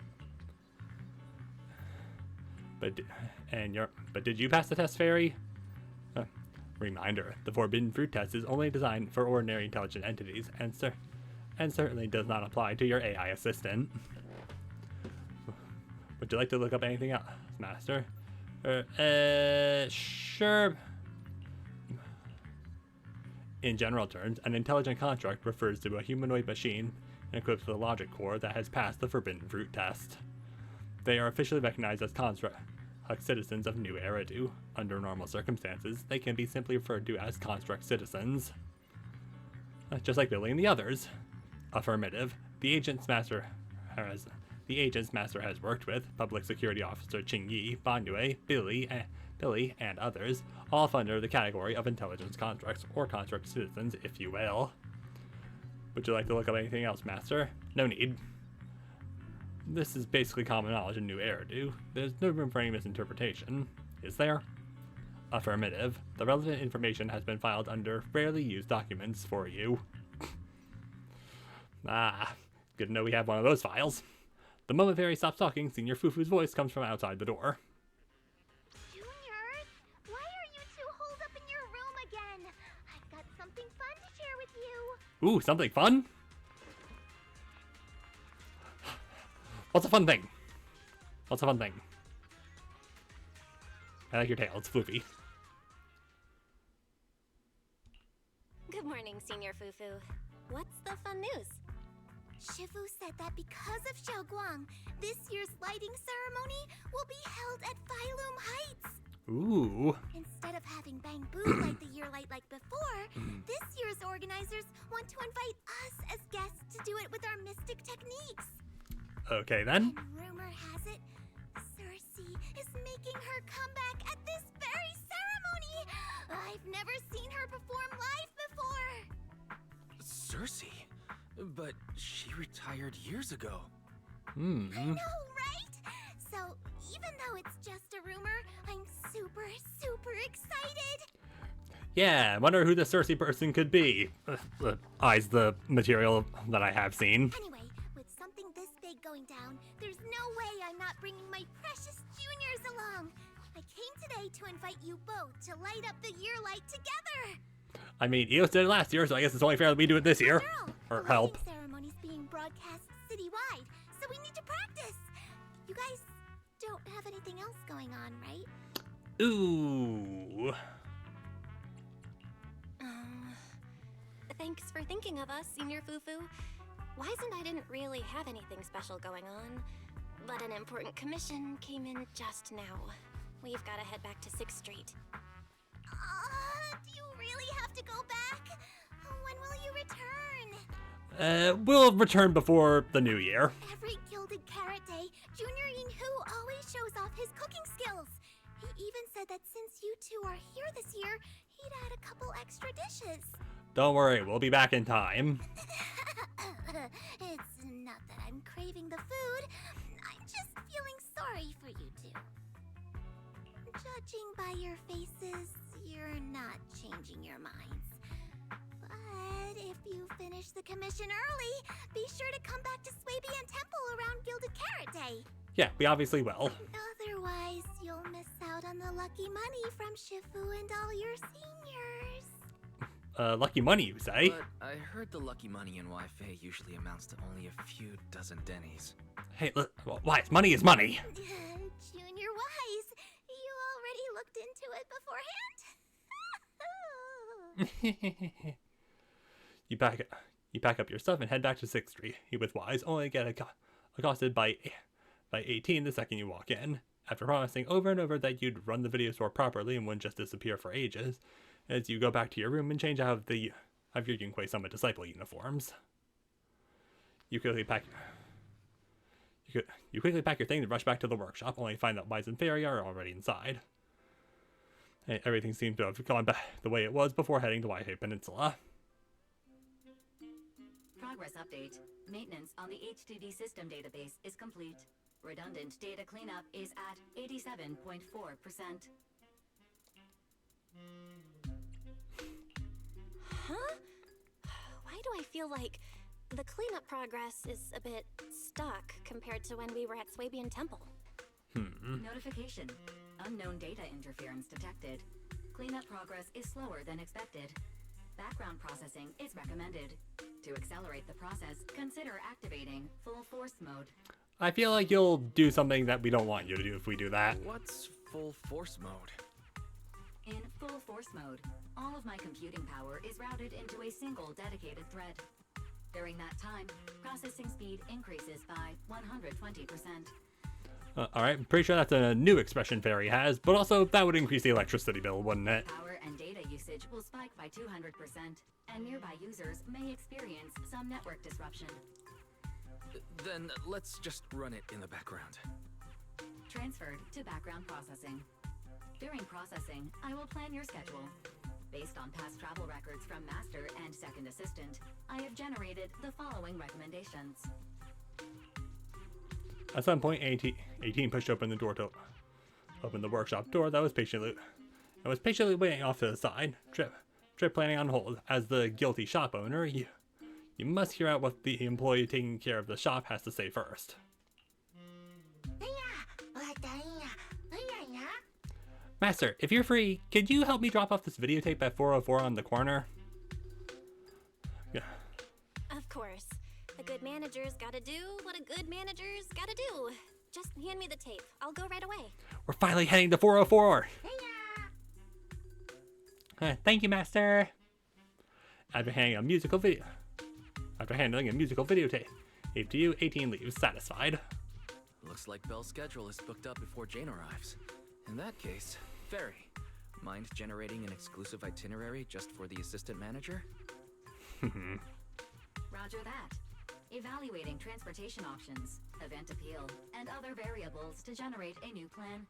But did you pass the test, Fairy? Reminder: the forbidden fruit test is only designed for ordinary intelligent entities, and certainly does not apply to your AI assistant. Would you like to look up anything else, Master? Sure. In general terms, an intelligent construct refers to a humanoid machine equipped with a logic core that has passed the forbidden fruit test. They are officially recognized as construct citizens of New Eridu. Under normal circumstances, they can be simply referred to as construct citizens. Just like Billy and the others. Affirmative. The agent's master has worked with, Public Security Officer Qingyi, Banyue, Billy, and others, all fall under the category of intelligence constructs, or construct citizens, if you will. Would you like to look up anything else, Master? No need. This is basically common knowledge in New Eridu. There's no room for any misinterpretation, is there? Affirmative. The relevant information has been filed under rarely used documents for you. Good to know we have one of those files. The moment Fairy stops talking, Senior Fufu's voice comes from outside the door. Juniors, why are you two holed up in your room again? I've got something fun to share with you. Ooh, something fun? What's a fun thing? What's a fun thing? I like your tail, it's floofy. Good morning, Senior Fufu. What's the fun news? Shifu said that because of Xiaoguang, this year's lighting ceremony will be held at Phylum Heights. Ooh. Instead of having Bangbu light the year light like before, this year's organizers want to invite us as guests to do it with our mystic techniques. Okay then. And rumor has it, Cersei is making her comeback at this very ceremony. I've never seen her perform live before. Cersei? But she retired years ago. I know, right? So, even though it's just a rumor, I'm super, super excited. Yeah, I wonder who the Cersei person could be. Eyes the material that I have seen. Anyway, with something this big going down, there's no way I'm not bringing my precious juniors along. I came today to invite you both to light up the year light together. I mean, Eos did it last year, so I guess it's only fair that we do it this year. After all, Or help. The ceremony's being broadcast citywide, so we need to practice. You guys don't have anything else going on, right? Ooh. Thanks for thinking of us, Senior Fufu. Wise and I didn't really have anything special going on, but an important commission came in just now. We've got to head back to 6th Street. Do you really have to go back? When will you return? We'll return before the new year. Every Gilded Carrot Day, Junior Yinhu always shows off his cooking skills. He even said that since you two are here this year, he'd add a couple extra dishes. Don't worry, we'll be back in time. It's not that I'm craving the food. I'm just feeling sorry for you two. Judging by your faces, you're not changing your minds. But if you finish the commission early, be sure to come back to Swabian Temple around Gilded Carrot Day. Yeah, we obviously will. Otherwise, you'll miss out on the lucky money from Shifu and all your seniors. Lucky money, you say? But I heard the lucky money in Wi-Fi usually amounts to only a few dozen dennies. Hey, look, Wise, money is money. Junior Wise, you already looked into it beforehand? You pack up your stuff and head back to 6th Street. You with Wise only get accosted by 18 the second you walk in. After promising over and over that you'd run the video store properly and wouldn't just disappear for ages, as you go back to your room and change out of your Yunquei Summit Disciple uniforms. You quickly pack You quickly pack your things and rush back to the workshop, only to find that Wise and Fairy are already inside. Hey, everything seems to have gone back the way it was before heading to Whitehaven Peninsula. Progress update. Maintenance on the HDD system database is complete. Redundant data cleanup is at 87.4%. Huh? Why do I feel like the cleanup progress is a bit stuck compared to when we were at Swabian Temple? Notification. Unknown data interference detected. Cleanup progress is slower than expected. Background processing is recommended. To accelerate the process, consider activating full force mode. I feel like you'll do something that we don't want you to do if we do that. What's full force mode? In full force mode, all of my computing power is routed into a single dedicated thread. During that time, processing speed increases by 120%. Alright, I'm pretty sure that's a new expression Fairy has, but also that would increase the electricity bill, wouldn't it? Power and data usage will spike by 200%, and nearby users may experience some network disruption. Then let's just run it in the background. Transferred to background processing. During processing, I will plan your schedule. Based on past travel records from Master and Second Assistant, I have generated the following recommendations. At some point, 18 pushed open the door to open the workshop door that was patiently waiting off to the side. Trip planning on hold. As the guilty shop owner, you must hear out what the employee taking care of the shop has to say first. Master, if you're free, could you help me drop off this videotape at 404 on the corner? Yeah. Of course. A good manager's gotta do what a good manager's gotta do. Just hand me the tape. I'll go right away. We're finally heading to 404. Thank you, Master. After handling a musical videotape, to you, 18 leaves, satisfied. Looks like Belle's schedule is booked up before Jane arrives. In that case, Fairy, mind generating an exclusive itinerary just for the assistant manager? Roger that. Evaluating transportation options, event appeal, and other variables to generate a new plan.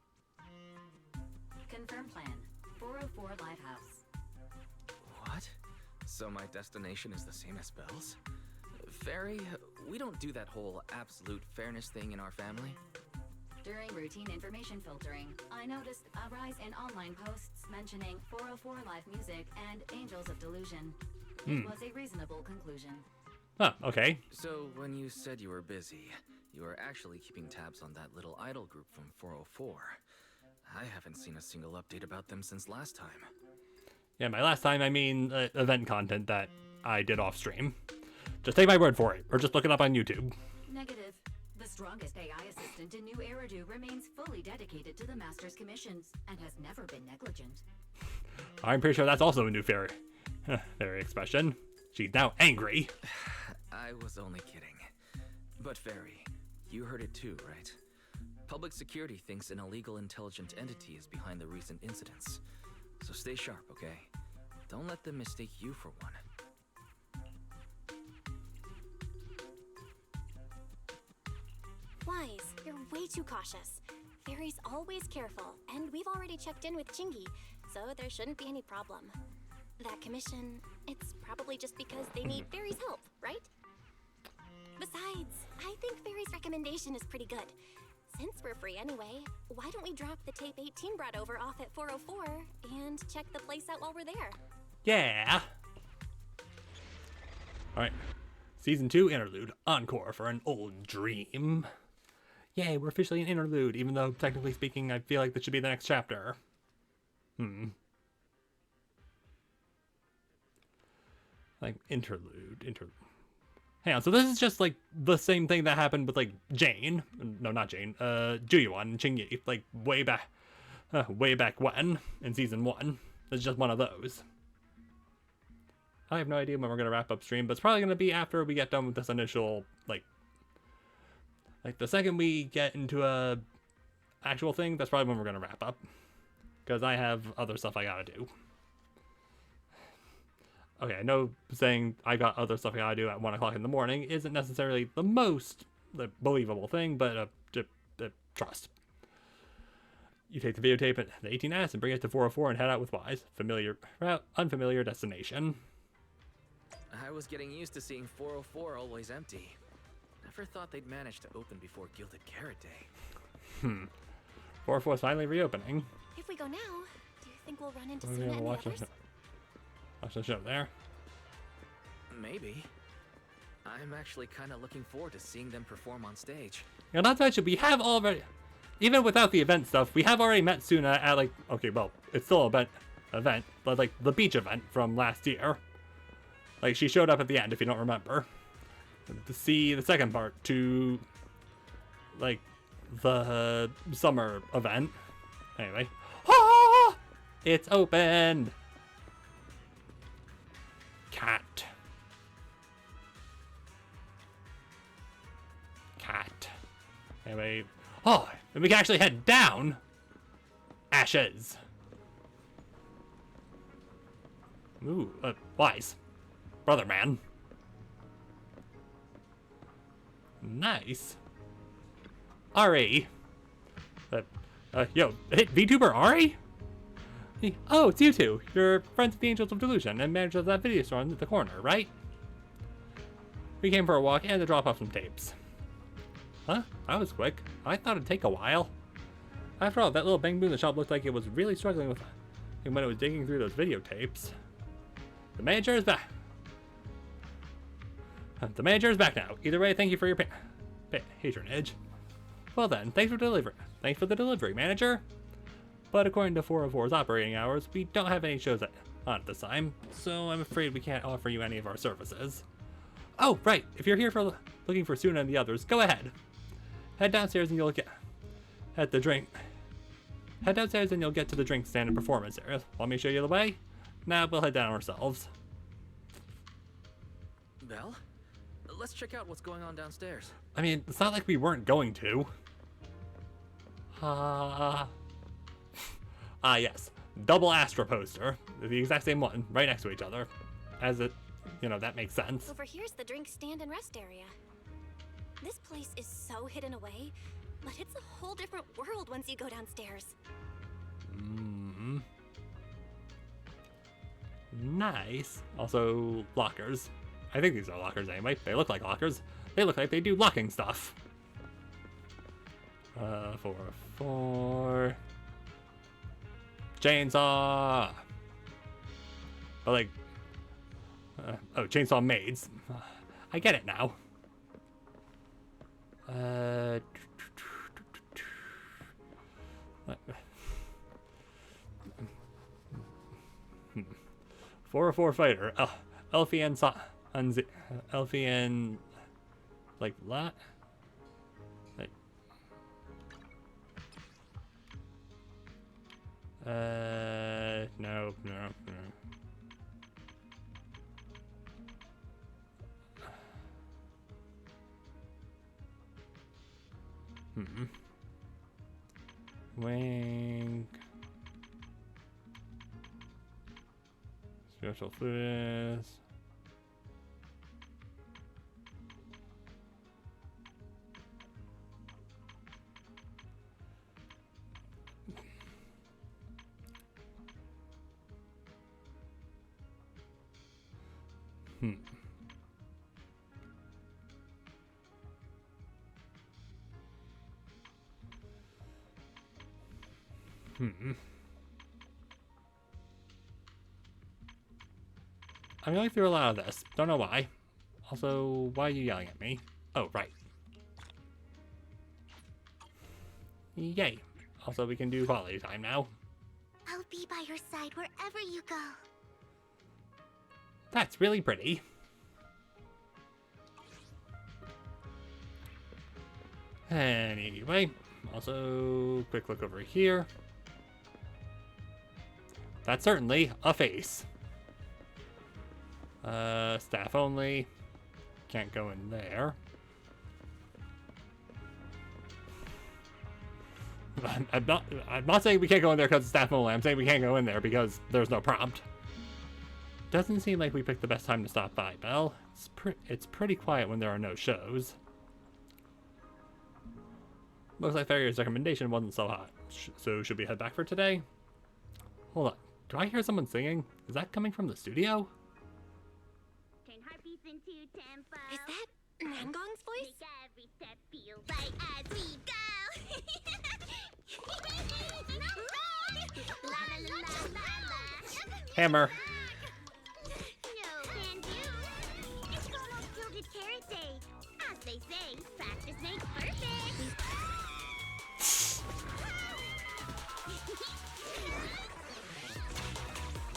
Confirm plan. 404 Livehouse. What? So my destination is the same as Belle's? Fairy, we don't do that whole absolute fairness thing in our family. During routine information filtering, I noticed a rise in online posts mentioning 404 live music and Angels of Delusion. It was a reasonable conclusion. Oh, okay. So when you said you were busy, you were actually keeping tabs on that little idol group from 404. I haven't seen a single update about them since last time. Yeah, by last time I mean event content that I did off stream. Just take my word for it, or just look it up on YouTube. Negative. The strongest AI assistant in New Eridu remains fully dedicated to the Master's commissions and has never been negligent. I'm pretty sure that's also a new Fairy expression. She's now angry. I was only kidding. But Fairy, you heard it too, right? Public security thinks an illegal intelligent entity is behind the recent incidents. So stay sharp, okay? Don't let them mistake you for one. Wise, you're way too cautious. Fairy's always careful, and we've already checked in with Chingy, so there shouldn't be any problem. That commission, it's probably just because they need Fairy's help, right? Besides, I think Fairy's recommendation is pretty good. Since we're free anyway, why don't we drop the tape 18 brought over off at 404 and check the place out while we're there? Yeah. Alright. Season 2 Interlude. Encore for an old dream. Yay, we're officially in Interlude, even though, technically speaking, I feel like this should be the next chapter. Like, Interlude. Hang on, so this is just, like, the same thing that happened with, like, Jane. No, not Jane. Juyuan and Qingyi. Like, way back when, in Season 1. It's just one of those. I have no idea when we're going to wrap up stream, but it's probably going to be after we get done with this initial, like the second we get into a actual thing, that's probably when we're going to wrap up. Because I have other stuff I gotta do. Okay, I know saying I got other stuff I gotta do at 1 o'clock in the morning isn't necessarily the most the believable thing, but trust. You take the videotape at the 18S and bring it to 404 and head out with Wise. Unfamiliar destination. I was getting used to seeing 404 always empty. Never thought they'd manage to open before Gilded Carrot Day. 404 is finally reopening. If we go now, do you think we'll run into We're Suna gonna and the watch others? the show there. Maybe. I'm actually kind of looking forward to seeing them perform on stage. You know, not to mention, we have already, even without the event stuff, we have already met Suna at, like, okay, well, it's still an event, but, like, the beach event from last year. Like, she showed up at the end, if you don't remember. To see the second part to, like, the summer event. Anyway. Ah! It's open! Cat. Anyway. Oh, and we can actually head down. Ashes. Ooh, Wise. Brother man. Nice. Ari. Yo, hey, VTuber Ari? Oh, it's you two. You're friends of the Angels of Delusion and manager of that video store in the corner, right? We came for a walk and to drop off some tapes. Huh? That was quick. I thought it'd take a while. After all, that little bang boom in the shop looked like it was really struggling with when it was digging through those videotapes. The manager is back. The manager is back now. Either way, thank you for your patronage. Well then, thanks for the delivery, manager. But according to 404's operating hours, we don't have any shows on at this time, so I'm afraid we can't offer you any of our services. Oh, right. If you're here for looking for Suna and the others, go ahead. Head downstairs and you'll get at the drink. Head downstairs and you'll get to the drink stand and performance area. Want me to show you the way? Nah, we'll head down ourselves. Belle? Let's check out what's going on downstairs. I mean, it's not like we weren't going to. Yes. Double Astra poster. The exact same one, right next to each other. As it, that makes sense. Over here's the drink stand and rest area. This place is so hidden away, but it's a whole different world once you go downstairs. Nice. Also, lockers. I think these are lockers anyway. They look like lockers. They look like they do locking stuff. 404. Chainsaw. But like, chainsaw maids. I get it now. 404 fighter. Elfian Elfian, like what? Like, no. Wing. Special fluids. I'm going through a lot of this. Don't know why. Also, why are you yelling at me? Oh, right. Yay. Also, we can do quality time now. I'll be by your side wherever you go. That's really pretty. Anyway, also, quick look over here. That's certainly a face. Staff only. Can't go in there. I'm not saying we can't go in there because it's staff only. I'm saying we can't go in there because there's no prompt. Doesn't seem like we picked the best time to stop by, Belle. It's pretty quiet when there are no shows. Looks like Fairy's recommendation wasn't so hot. So should we head back for today? Hold on. Do I hear someone singing? Is that coming from the studio? Turn heartbeats into tempo. Is that Nangong's voice? Make every step feel right as we go. La, la, la, la, la, la. Hammer. No can do. It's almost Gilded Carrot Day. As they say, practice makes perfect.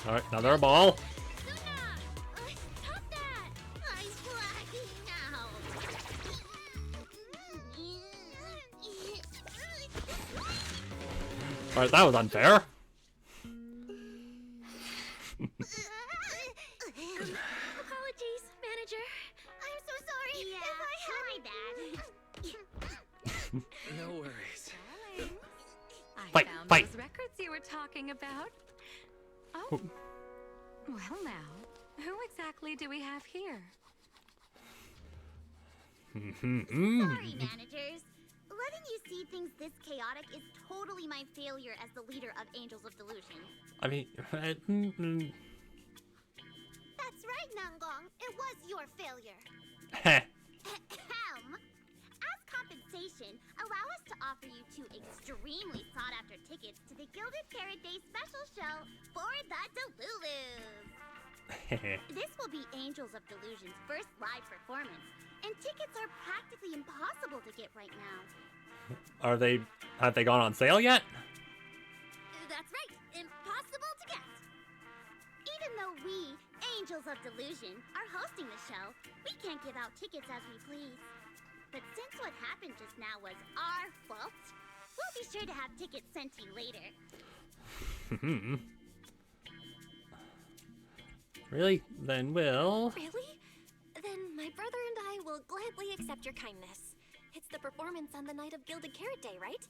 Alright, another ball. Stop that! I'm blacking out. Alright, that was unfair. Apologies, manager. I'm so sorry. Yeah, If I had My bad. No worries. I Fight, found fight. those records you were talking about. Oh. Well now, who exactly do we have here? Sorry, managers. Letting you see things this chaotic is totally my failure as the leader of Angels of Delusion. I mean, That's right, Nangong. It was your failure. heh. Ahem. As compensation, allow us to offer you 2 extremely sought-after tickets to the Gilded Carrot Day special show for the Delulus. This will be Angels of Delusion's first live performance, and tickets are practically impossible to get right now. Have they gone on sale yet? That's right, impossible to get. Even though we, Angels of Delusion, are hosting the show, we can't give out tickets as we please. But since what happened just now was our fault, we'll be sure to have tickets sent to you later. Really? Then we'll... Really? Then my brother and I will gladly accept your kindness. It's the performance on the night of Gilded Carrot Day, right?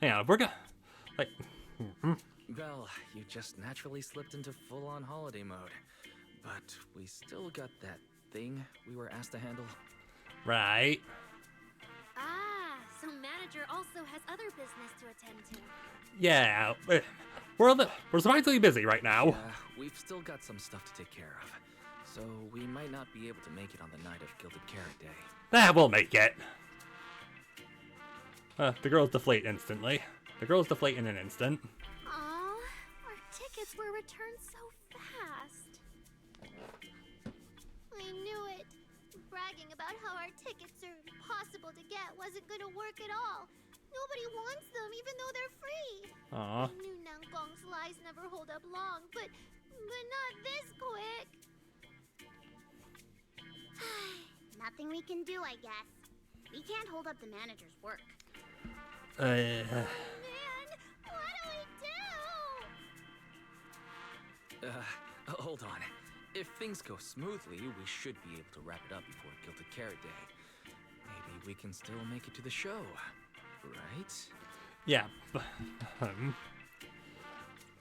Yeah, we're gonna... Like... Well, you just naturally slipped into full-on holiday mode. But we still got that thing we were asked to handle. Right. Ah, so manager also has other business to attend to. Yeah, we're surprisingly busy right now. Yeah, we've still got some stuff to take care of. So we might not be able to make it on the night of Gilded Carrot Day. We'll make it. The girls deflate instantly. The girls deflate in an instant. Aw, our tickets were returned so fast. I knew it. Bragging about how our tickets are impossible to get wasn't gonna work at all. Nobody wants them, even though they're free. Aw. I knew Nangong's lies never hold up long, but not this quick. Nothing we can do, I guess. We can't hold up the manager's work. Man, what do we do? Hold on. If things go smoothly, we should be able to wrap it up before Gilded Carrot Day. Maybe we can still make it to the show, right? Yeah.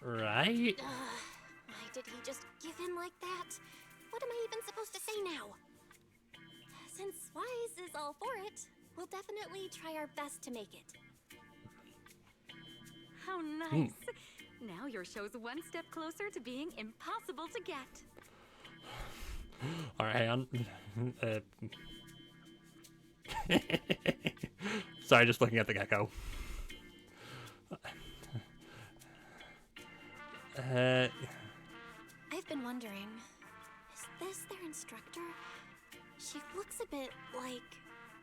Right? Why did he just give in like that? What am I even supposed to say now? Since Wise is all for it, we'll definitely try our best to make it. How nice. Now your show's one step closer to being impossible to get. Alright, hang on. Sorry, just looking at the gecko. I've been wondering, is this their instructor? She looks a bit like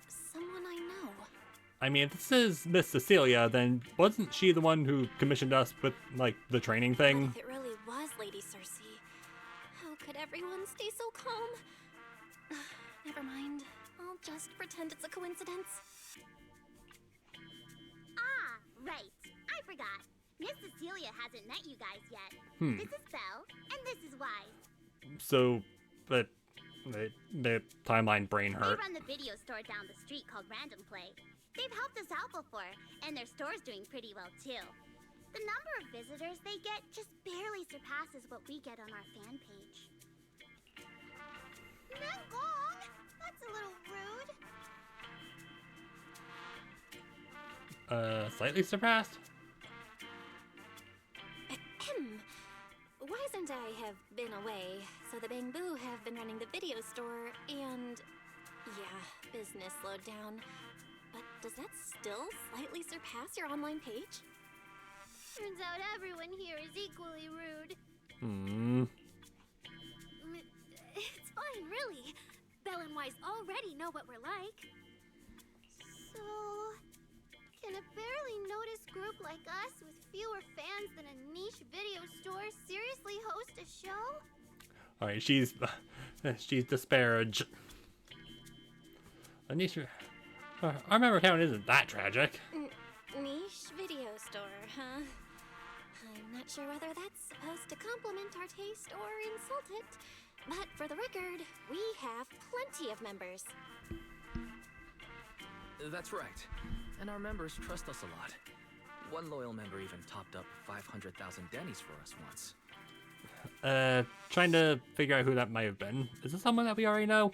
someone I know. I mean, if this is Miss Cecilia, then wasn't she the one who commissioned us with, like, the training thing? What if it really was Lady Cersei? How could everyone stay so calm? Never mind. I'll just pretend it's a coincidence. Ah, right. I forgot. Miss Cecilia hasn't met you guys yet. This is Belle, and this is Wise. So, but the timeline brain They hurt. run the video store down the street called Random Play. They've helped us out before, and their store's doing pretty well too. The number of visitors they get just barely surpasses what we get on our fan page. Nangong! That's a little rude. Slightly surpassed? Ahem. Wise and I have been away, so the Bamboo have been running the video store, and yeah, business slowed down. But does that still slightly surpass your online page? Turns out everyone here is equally rude. It's fine, really. Belle and Wise already know what we're like. So, can a barely noticed group like us with fewer fans than a niche video store seriously host a show? Alright, she's disparaged. Anisha, our member count isn't that tragic. Niche video store, huh? I'm not sure whether that's supposed to compliment our taste or insult it. But for the record, we have plenty of members. That's right. And our members trust us a lot. One loyal member even topped up 500,000 Denny's for us once. Trying to figure out who that might have been. Is this someone that we already know?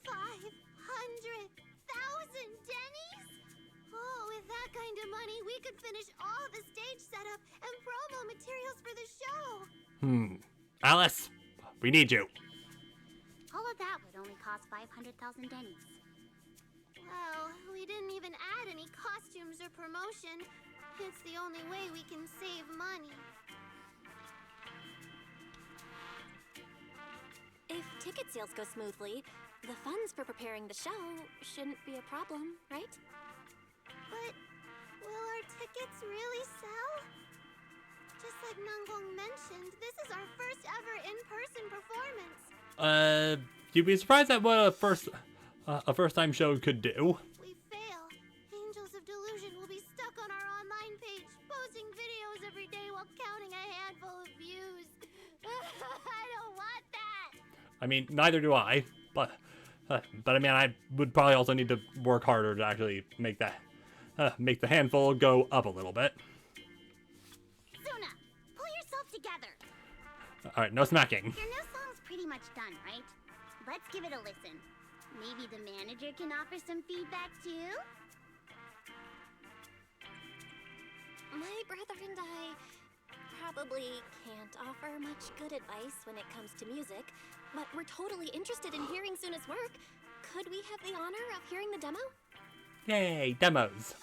500,000 Denny's? Oh, with that kind of money, we could finish all the stage setup and promo materials for the show. Alice, we need you. All of that would only cost 500,000 Denny's. Well, we didn't even add any costumes or promotion. It's the only way we can save money. If ticket sales go smoothly, the funds for preparing the show shouldn't be a problem, right? But will our tickets really sell? Just like Nanggong mentioned, this is our first ever in-person performance. You'd be surprised at what a first-time show could do. We fail. Angels of Delusion will be stuck on our online page, posting videos every day while counting a handful of views. I don't want that. I mean, neither do I. But I mean, I would probably also need to work harder to actually make the handful go up a little bit. Suna, pull yourself together. All right, no smacking. Your new song's pretty much done, right? Let's give it a listen. Maybe the manager can offer some feedback too? My brother and I probably can't offer much good advice when it comes to music, but we're totally interested in hearing Suna's work. Could we have the honor of hearing the demo? Yay, demos.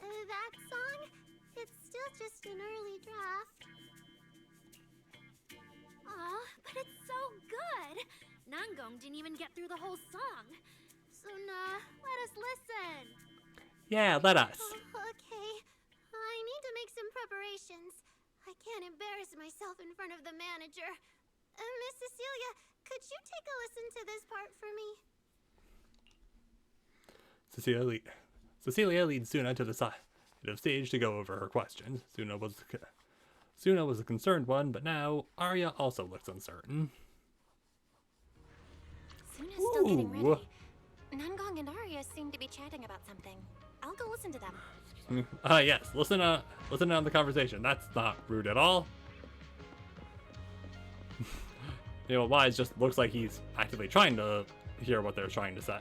That song? It's still just an early draft. Aw, but it's so good. Nanggong didn't even get through the whole song. Suna, let us listen. Yeah, let us. Okay. I need to make some preparations. I can't embarrass myself in front of the manager. Miss Cecilia, could you take a listen to this part for me? Cecilia leads Suna to the side of stage to go over her questions. Suna was a concerned one, but now Arya also looks uncertain. Suna's still getting ready. Nanggong and Arya seem to be chatting about something. I'll go listen to them. Yes, listen on the conversation. That's not rude at all. You know, Wise just looks like he's actively trying to hear what they're trying to say,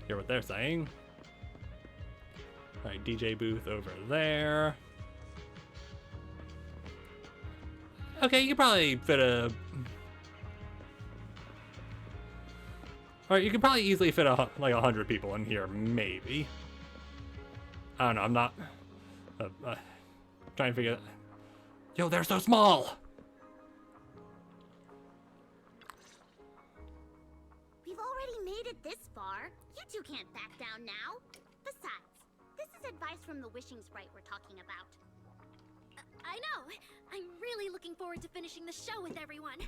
hear what they're saying. All right, DJ booth over there. Okay, you could probably fit a. All right, you could probably easily fit like 100 people in here, maybe. I don't know. I'm not trying to figure it. Yo, they're so small. We've already made it this far. You two can't back down now. Besides, this is advice from the wishing sprite we're talking about. I know. I'm really looking forward to finishing the show with everyone.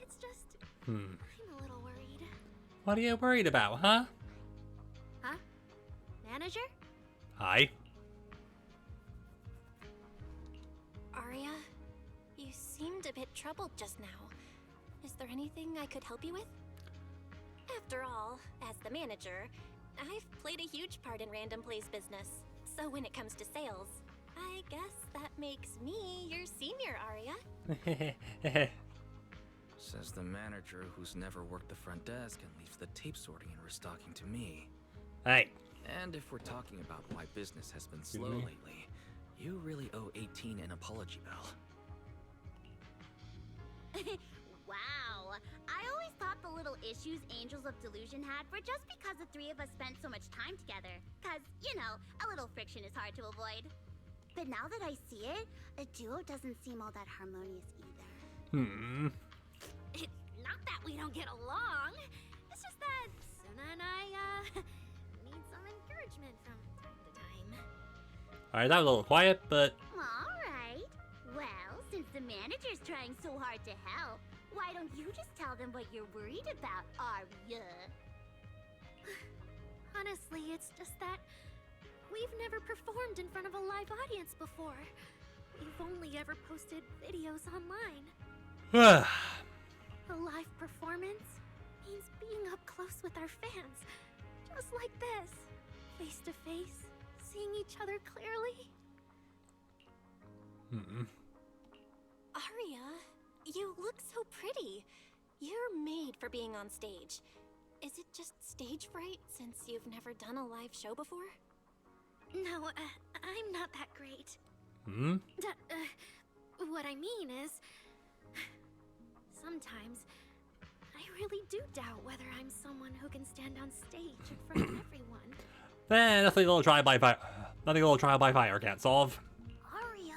It's just... I'm a little worried. What are you worried about, huh? Huh? Manager? Hi. Arya, you seemed a bit troubled just now. Is there anything I could help you with? After all, as the manager, I've played a huge part in Random Play's business. So when it comes to sales, I guess that makes me your senior, Arya. Says the manager who's never worked the front desk and leaves the tape sorting and restocking to me. Hey. And if we're talking about why business has been slow lately, you really owe 18 an apology bell. Wow. I always thought the little issues Angels of Delusion had were just because the three of us spent so much time together. Cause, you know, a little friction is hard to avoid. But now that I see it, a duo doesn't seem all that harmonious either. It's not that we don't get along. It's just that Suna and I, need some encouragement from time to time. Alright, that was a little quiet, but Alright. Well, since the manager's trying so hard to help, why don't you just tell them what you're worried about, Arya? Honestly, it's just that we've never performed in front of a live audience before. We've only ever posted videos online. A live performance means being up close with our fans. Just like this. Face to face, seeing each other clearly. Arya, you look so pretty. You're made for being on stage. Is it just stage fright since you've never done a live show before? No, I'm not that great. What I mean is, sometimes I really do doubt whether I'm someone who can stand on stage in front of everyone. nothing a little trial by fire. Nothing a little trial by fire can't solve. Aria!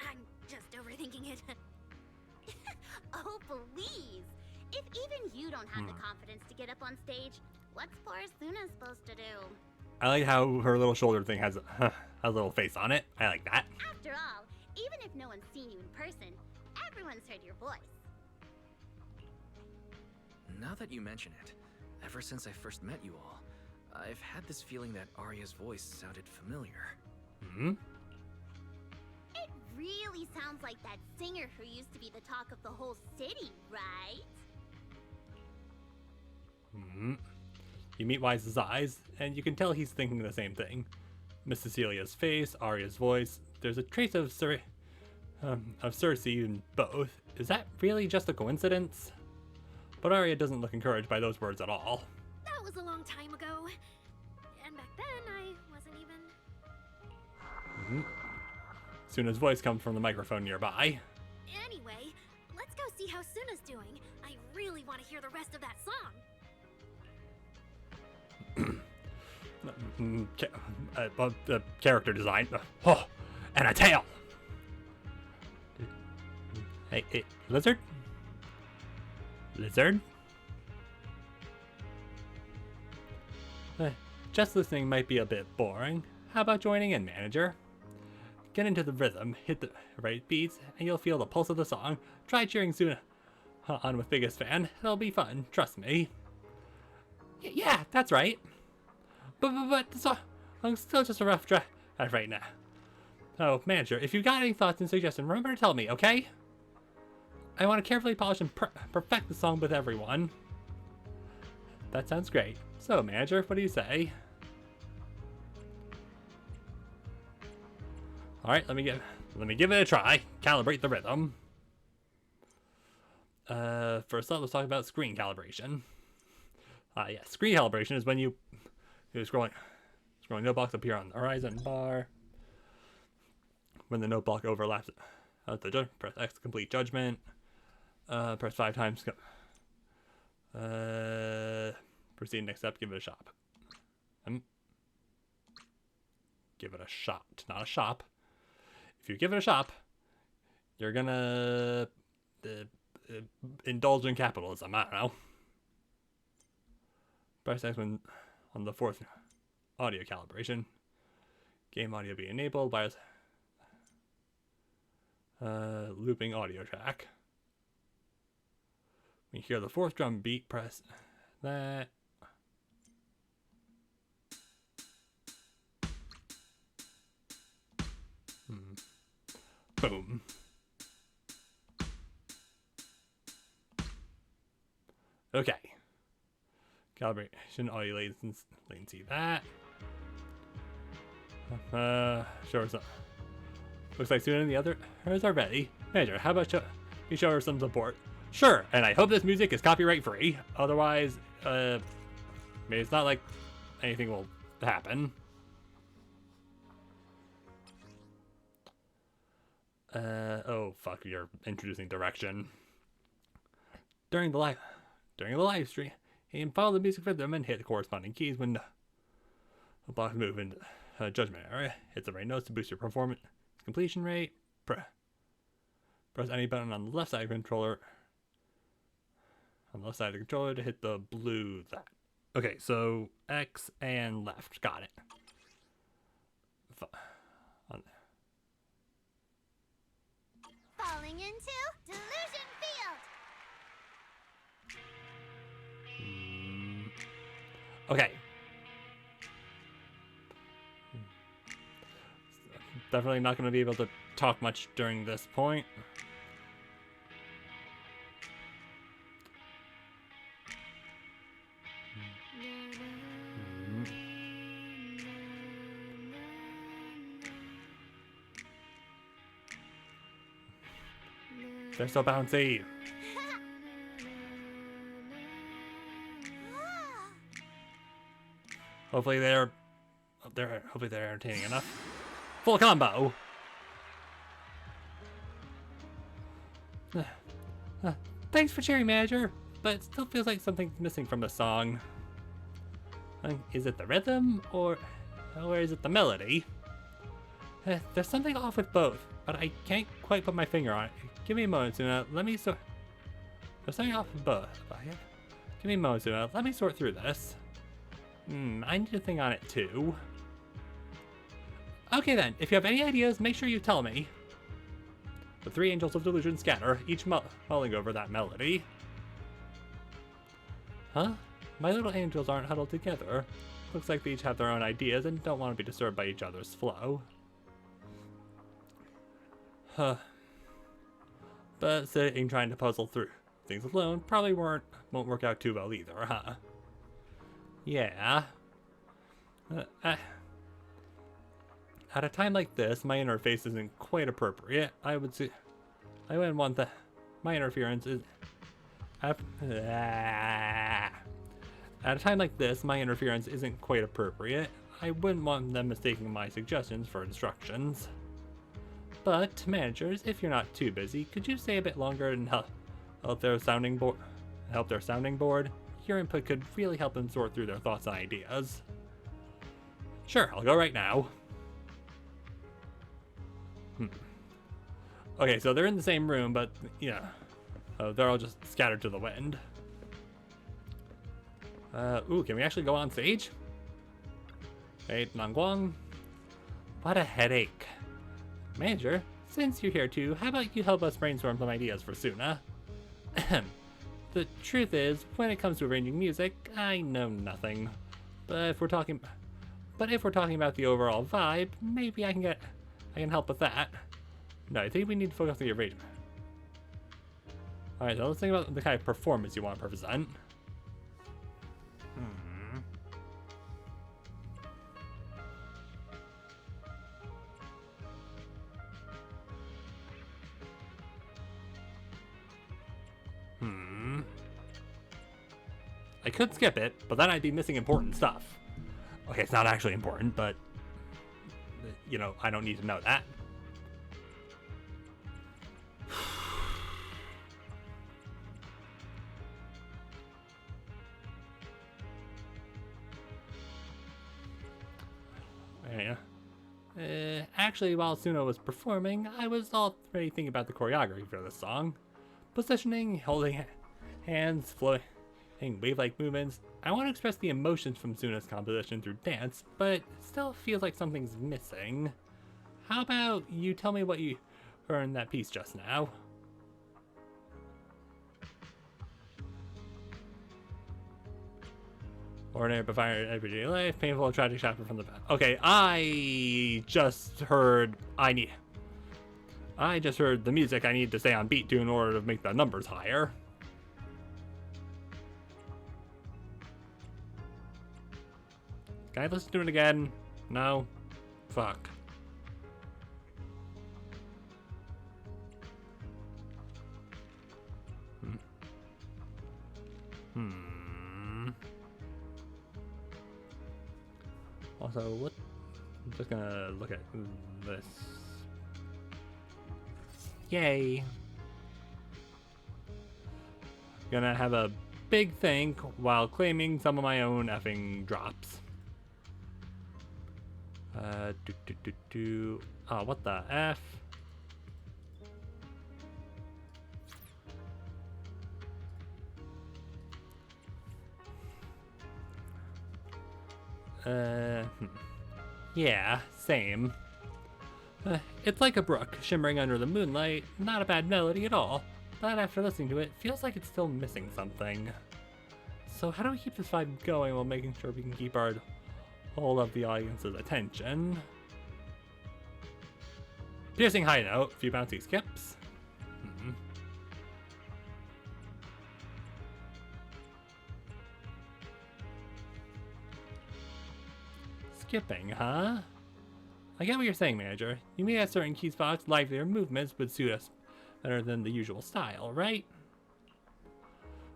I'm just overthinking it. Oh, please! If even you don't have the confidence to get up on stage, what's poor Suna supposed to do? I like how her little shoulder thing has a little face on it. I like that. After all, even if no one's seen you in person, everyone's heard your voice. Now that you mention it, ever since I first met you all, I've had this feeling that Arya's voice sounded familiar. It really sounds like that singer who used to be the talk of the whole city, right? You meet Wise's eyes, and you can tell he's thinking the same thing. Miss Cecilia's face, Arya's voice. There's a trace of Circe in both. Is that really just a coincidence? But Arya doesn't look encouraged by those words at all. That was a long time ago. And back then, I wasn't even... Suna's voice comes from the microphone nearby. Anyway, let's go see how Suna's doing. I really want to hear the rest of that song. Character design. Oh, and a tail. Hey, lizard? Lizard? Just listening might be a bit boring. How about joining in, manager? Get into the rhythm, hit the right beats, and you'll feel the pulse of the song. Try cheering Suna on with Biggest Fan. It'll be fun, trust me. Yeah, that's right. But the song's still just a rough draft right now. Oh, manager, if you've got any thoughts and suggestions, remember to tell me, okay? I want to carefully polish and perfect the song with everyone. That sounds great. So, manager, what do you say? All right, let me give it a try. Calibrate the rhythm. First up, let's talk about screen calibration. Yeah, screen calibration is when you're scrolling note blocks appear on the horizon bar. When the note block overlaps press X to complete judgment. Press 5 times. Proceed next step. Give it a shot. Give it a shot, not a shop. If you give it a shop, you're gonna indulge in capitalism. I don't know. Press X when on the fourth audio calibration. Game audio be enabled by looping audio track. When you hear the fourth drum beat, press that. Boom. Okay. Calibration audio latency that. Sure. Looks like Suna and the others are ready. Manager, how about you show her some support? Sure, and I hope this music is copyright free. Otherwise, mean, it's not like anything will happen. Oh fuck, you're introducing direction. During the live stream, you can follow the music rhythm and hit the corresponding keys when a block move into judgment area. Hit the right notes to boost your performance completion rate. Press any button on the left side of the controller. On the left side of the controller to hit the blue that. Okay, so X and left. Got it. Falling into Delusion Field. Okay. Definitely not going to be able to talk much during this point. They're so bouncy. Hopefully they're entertaining enough. Full combo. Thanks for cheering, manager, but it still feels like something's missing from the song. Is it the rhythm or is it the melody? There's something off with both, but I can't quite put my finger on it. Give me a moment, Suna. Let me sort. There's something off with both. Give me a moment, Suna. Let me sort through this. I need to think on it too. Okay then, if you have any ideas, make sure you tell me. The three angels of Delusion scatter, each mulling over that melody. Huh? My little angels aren't huddled together. Looks like they each have their own ideas and don't want to be disturbed by each other's flow. Huh. But sitting trying to puzzle through things alone probably won't work out too well either, huh? Yeah. At a time like this, my interface isn't quite appropriate. I wouldn't want my interference is. At a time like this, my interference isn't quite appropriate. I wouldn't want them mistaking my suggestions for instructions. But managers, if you're not too busy, could you stay a bit longer and help their sounding board? Your input could really help them sort through their thoughts and ideas. Sure, I'll go right now. Okay, so they're in the same room, but yeah, they're all just scattered to the wind. Ooh, can we actually go on stage? Hey, Nangguang. What a headache. Manager, since you're here too, how about you help us brainstorm some ideas for Suna? The truth is, when it comes to arranging music, I know nothing. But if we're talking about the overall vibe, maybe I can help with that. No, I think we need to focus on the arrangement. Alright, so let's think about the kind of performance you want to present. I could skip it, but then I'd be missing important stuff. Okay, it's not actually important, but you know, I don't need to know that. Yeah. Actually, while Suna was performing, I was already thinking about the choreography for this song. Positioning, holding hands, flowing wave-like movements. I want to express the emotions from Suna's composition through dance, but it still feels like something's missing. How about you tell me what you heard in that piece just now? Ordinary but fire everyday life, painful and tragic chapter from the past. Okay, I just heard the music I need to stay on beat to in order to make the numbers higher. Can I listen to it again? No? Fuck. Also, what? I'm just gonna look at this. Yay! Gonna have a big think while claiming some of my own effing drops. Oh, what the F? Yeah, same. It's like a brook shimmering under the moonlight. Not a bad melody at all, but after listening to it, feels like it's still missing something. So how do we keep this vibe going while making sure we can keep our hold of the audience's attention? Piercing high note, few bouncy skips. Skipping, huh? I get what you're saying, manager. You may have certain key spots, livelier movements would suit us better than the usual style, right?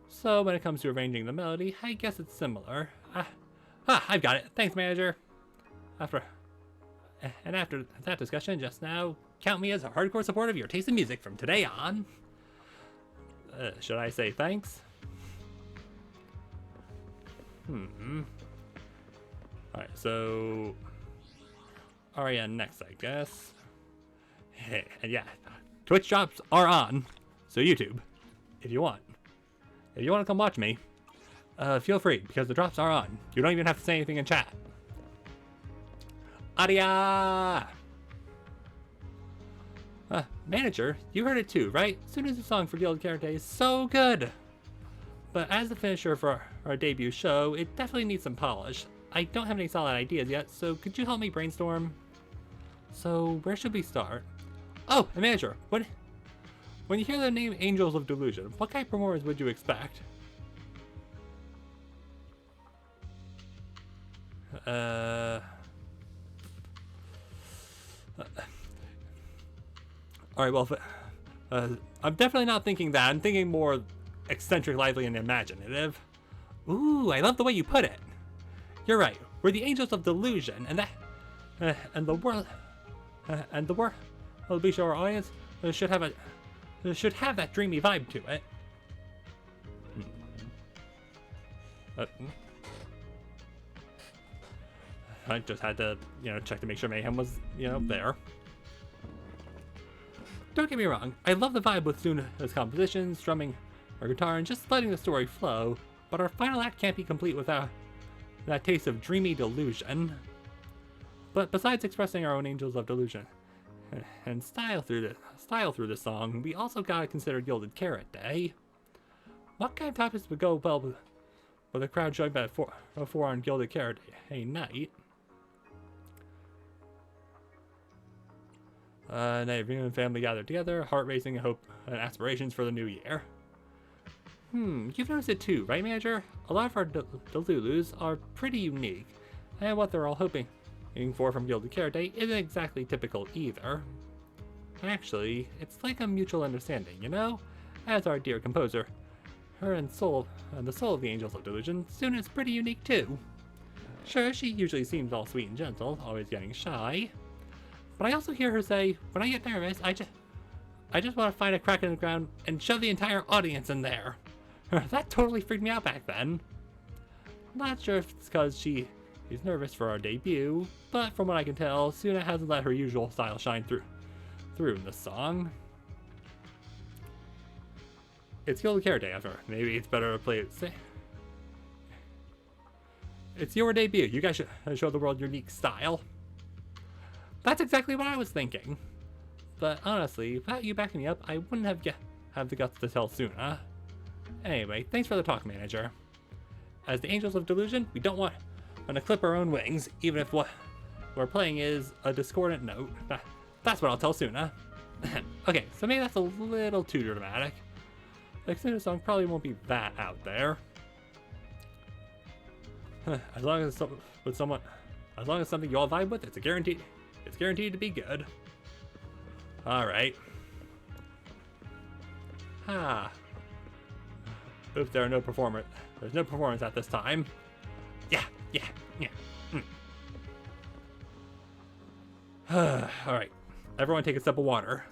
So when it comes to arranging the melody, I guess it's similar. I've got it. Thanks, manager. After that discussion just now, count me as a hardcore supporter of your taste in music from today on. Should I say thanks? Alright, so Aria next, I guess. Hey, and yeah, Twitch drops are on, so YouTube, if you want to come watch me, feel free, because the drops are on. You don't even have to say anything in chat. Aria! Manager, you heard it too, right? As soon as the song for Guild Karate is so good. But as the finisher for our debut show, it definitely needs some polish. I don't have any solid ideas yet, so could you help me brainstorm? So, where should we start? Oh, and manager, when you hear the name Angels of Delusion, what kind of performers would you expect? Alright, well, I'm definitely not thinking that. I'm thinking more eccentric, lively, and imaginative. Ooh, I love the way you put it. You're right. We're the Angels of Delusion, and the world will be sure our audience should have that dreamy vibe to it. I just had to, check to make sure Mayhem was, there. Don't get me wrong. I love the vibe with Suna's compositions, strumming our guitar, and just letting the story flow. But our final act can't be complete without that taste of dreamy delusion. But besides expressing our own Angels of Delusion and style through the song, we also gotta consider Gilded Carrot Day. What kind of topics would go well with a crowd showing up at 4 on Gilded Carrot Day night? Night of reunion, family gathered together, heart racing, hope and aspirations for the new year. You've noticed it too, right, manager? A lot of our Delulus are pretty unique, and what they're all hoping for from Gilded Carrot Day isn't exactly typical either. Actually, it's like a mutual understanding, As our dear composer, her and the soul of the Angels of Delusion, Suna's pretty unique too. Sure, she usually seems all sweet and gentle, always getting shy. But I also hear her say, when I get nervous, I just want to find a crack in the ground and shove the entire audience in there. That totally freaked me out back then. Not sure if it's because she is nervous for our debut, but from what I can tell, Suna hasn't let her usual style shine through in the song. It's Gilded Carrot Day after. Maybe it's better to play it safe. It's your debut. You guys should show the world your unique style. That's exactly what I was thinking. But honestly, without you backing me up, I wouldn't have the guts to tell Suna. Anyway, thanks for the talk, manager. As the Angels of Delusion, we don't want to clip our own wings, even if what we're playing is a discordant note. That's what I'll tell Suna. Okay, so maybe that's a little too dramatic. Like, Suna's song probably won't be that out there. As long as it's something you all vibe with, it's guaranteed to be good. Alright. Oops, there's no performance at this time. Yeah. Alright. Everyone take a sip of water.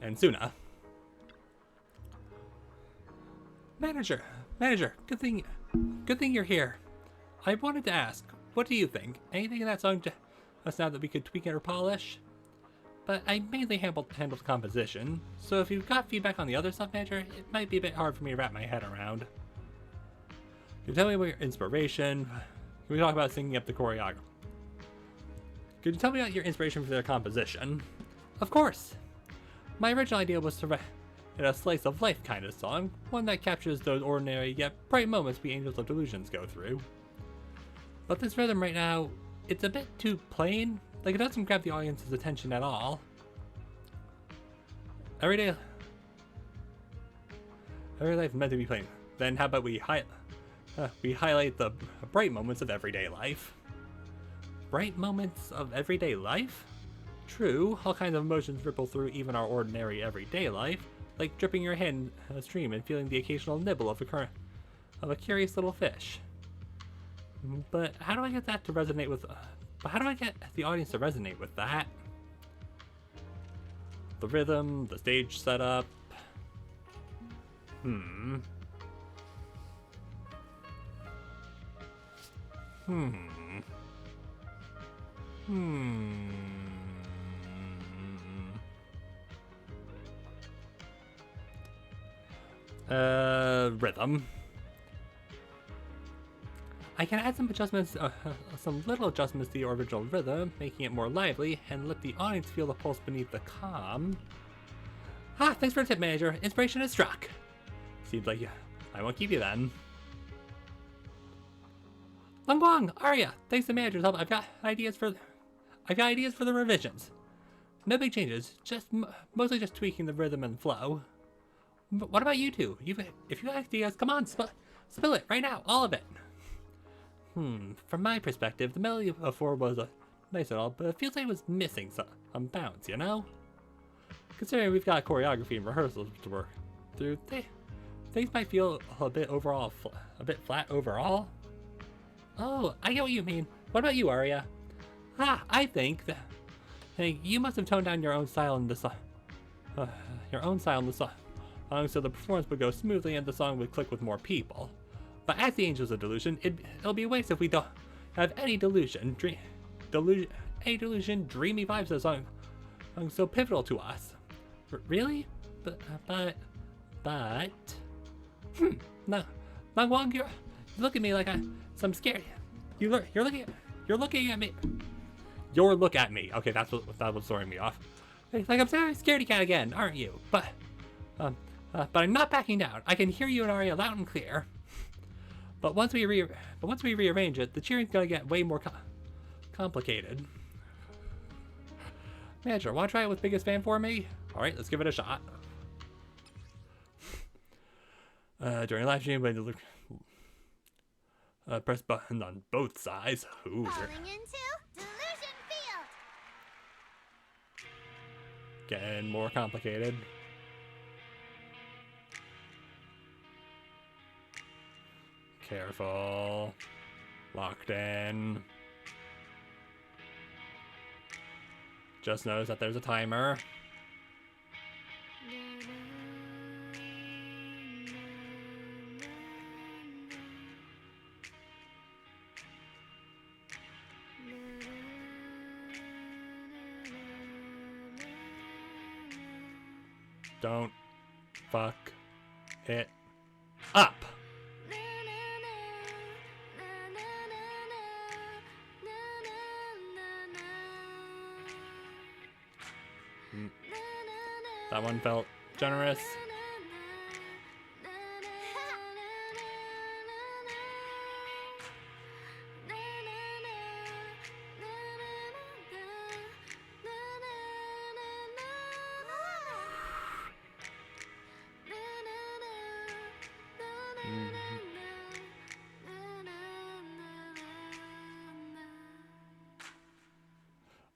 And Suna. Manager, good thing you're here. I wanted to ask, what do you think? Anything in that song to us now that we could tweak it or polish? But I mainly handled composition, so if you've got feedback on the other stuff, Manager, it might be a bit hard for me to wrap my head around. Can you tell me about your inspiration? Can we talk about singing up the choreography? Could you tell me about your inspiration for their composition? Of course! My original idea was to write a slice of life kind of song, one that captures those ordinary yet bright moments we Angels of Delusions go through. But this rhythm right now, it's a bit too plain, like it doesn't grab the audience's attention at all. Every life is meant to be plain. Then how about we highlight the bright moments of everyday life? Bright moments of everyday life? True, all kinds of emotions ripple through even our ordinary everyday life, like dripping your hand in a stream and feeling the occasional nibble of a curious little fish. But how do I get that to resonate with? But how do I get the audience to resonate with that? The rhythm, the stage setup. Rhythm. I can add some adjustments, some little adjustments to the original rhythm, making it more lively and let the audience feel the pulse beneath the calm. Ah, thanks for the tip, Manager. Inspiration is struck. Seems like I won't keep you then. Langwang, Arya, thanks to Manager's help, I've got ideas for the revisions. No big changes, mostly just tweaking the rhythm and flow. But what about you two? If you have ideas, come on, spill it right now, all of it. From my perspective, the melody of 4 was nice and all, but it feels like it was missing some bounce, you know? Considering we've got choreography and rehearsals to work through, things might feel a bit flat overall. Oh, I get what you mean. What about you, Arya? I think you must have toned down your own style in the song. So the performance would go smoothly and the song would click with more people. But as the Angels of Delusion, it'll be a waste if we don't have any delusion, dreamy vibes of the song so pivotal to us. Really? But no, Langwang, you look at me like I'm scared. You're looking at me. Your look at me. Okay, that was throwing me off. Like I'm scaredy cat again, aren't you? But I'm not backing down. I can hear you and Arya loud and clear. But once we rearrange it, the cheering's gonna get way more complicated. Manager, wanna try it with biggest fan for me? All right, let's give it a shot. During live stream, when you look, press button on both sides. Ooh, Falling into Delusion Field. Getting more complicated. Careful. Locked in. Just notice that there's a timer. Don't fuck it up. That one felt generous.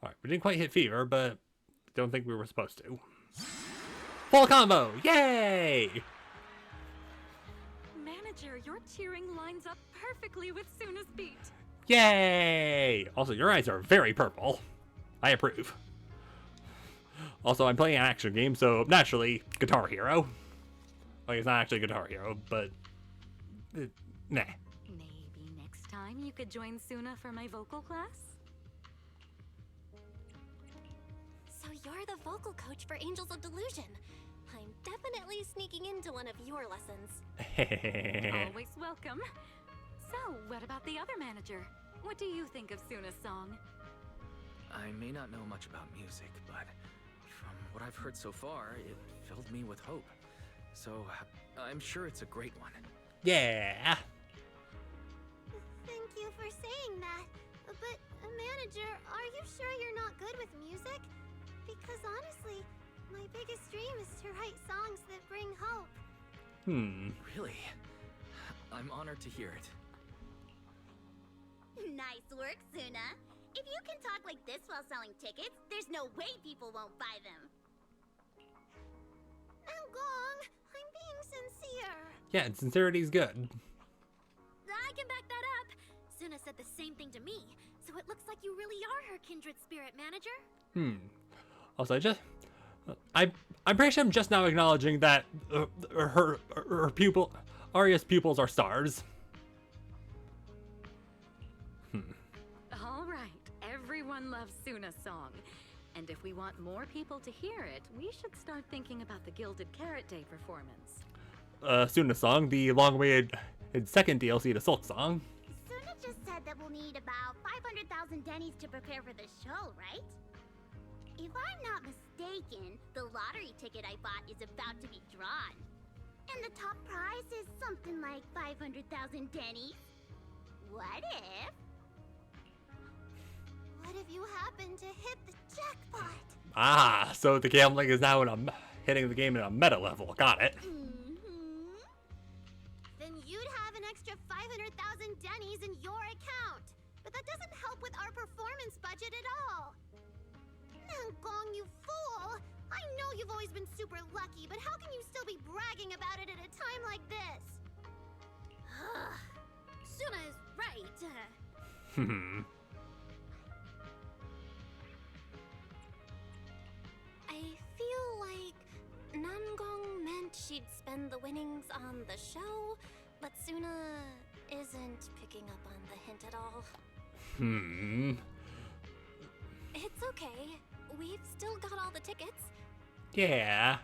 Alright, we didn't quite hit fever, but don't think we were supposed to. Full combo! Yay! manager, your cheering lines up perfectly with Suna's beat. Yay! Also, your eyes are very purple. I approve. Also, I'm playing an action game, so naturally, Guitar Hero. Like, it's not actually Guitar Hero, but... nah. Maybe next time you could join Suna for my vocal class? So you're the vocal coach for Angels of Delusion. I'm definitely sneaking into one of your lessons. Always welcome. So, what about the other manager? What do you think of Suna's song? I may not know much about music, but from what I've heard so far, it filled me with hope. So, I'm sure it's a great one. Yeah! Thank you for saying that. But, manager, are you sure you're not good with music? Because honestly, my biggest dream is to write songs that bring hope. Really? I'm honored to hear it. Nice work, Suna. If you can talk like this while selling tickets, there's no way people won't buy them. Gong, I'm being sincere. Yeah, and sincerity's good. I can back that up. Suna said the same thing to me, so it looks like you really are her kindred spirit, manager. Also, I'm pretty sure I'm just now acknowledging that her pupil, Arya's pupils are stars. All right, everyone loves Suna's song. And if we want more people to hear it, we should start thinking about the Gilded Carrot Day performance. Suna song, the long-awaited second DLC to Sulk song. Suna just said that we'll need about 500,000 dennies to prepare for the show, right? If I'm not mistaken, the lottery ticket I bought is about to be drawn. And the top prize is something like 500,000 dennies. What if? What if you happen to hit the jackpot? Ah, so the gambling is now hitting the game in a meta level. Got it. Then you'd have an extra 500,000 dennies in your account. But that doesn't help with our performance budget at all. Gong, you fool! I know you've always been super lucky, but how can you still be bragging about it at a time like this? Suna is right. I feel like Nangong meant she'd spend the winnings on the show, but Suna isn't picking up on the hint at all. It's okay. We've still got all the tickets. Yeah.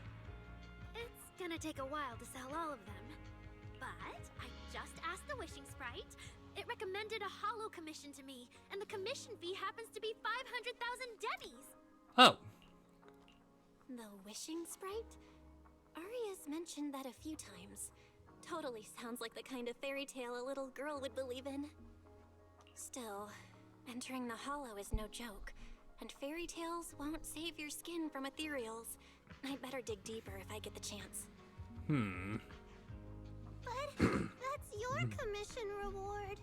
It's gonna take a while to sell all of them. But I just asked the Wishing Sprite. It recommended a holo commission to me, and the commission fee happens to be 500,000 dennies. Oh. The Wishing Sprite? Arya's mentioned that a few times. Totally sounds like the kind of fairy tale a little girl would believe in. Still, entering the hollow is no joke. And fairy tales won't save your skin from ethereals. I'd better dig deeper if I get the chance. But that's your commission reward.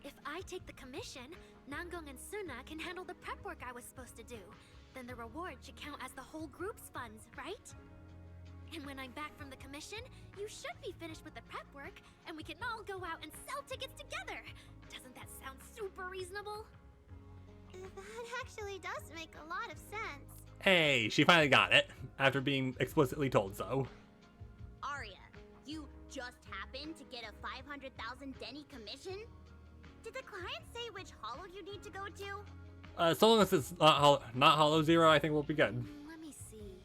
If I take the commission, Nangong and Suna can handle the prep work I was supposed to do. Then the reward should count as the whole group's funds, right? And when I'm back from the commission, you should be finished with the prep work, and we can all go out and sell tickets together. Doesn't that sound super reasonable? That actually does make a lot of sense. Hey, she finally got it, after being explicitly told so. Arya, you just happened to get a 500,000 denny commission? Did the client say which hollow you need to go to? So long as it's not Hollow Zero, I think we'll be good. Let me see.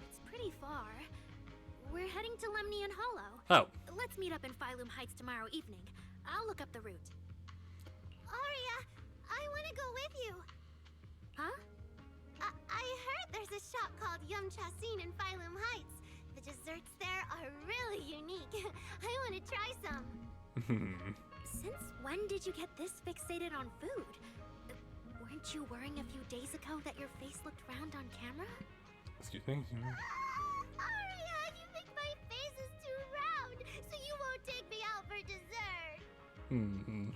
It's pretty far. We're heading to Lemnian Hollow. Oh. Let's meet up in Phylum Heights tomorrow evening. I'll look up the route. Arya, I want to go with you. Huh? I heard there's a shop called Yum Chasin in Phylum Heights. The desserts there are really unique. I want to try some. Since when did you get this fixated on food? Weren't you worrying a few days ago that your face looked round on camera? Excuse me? Arya, you think my face is too round, so you won't take me out for dessert. No.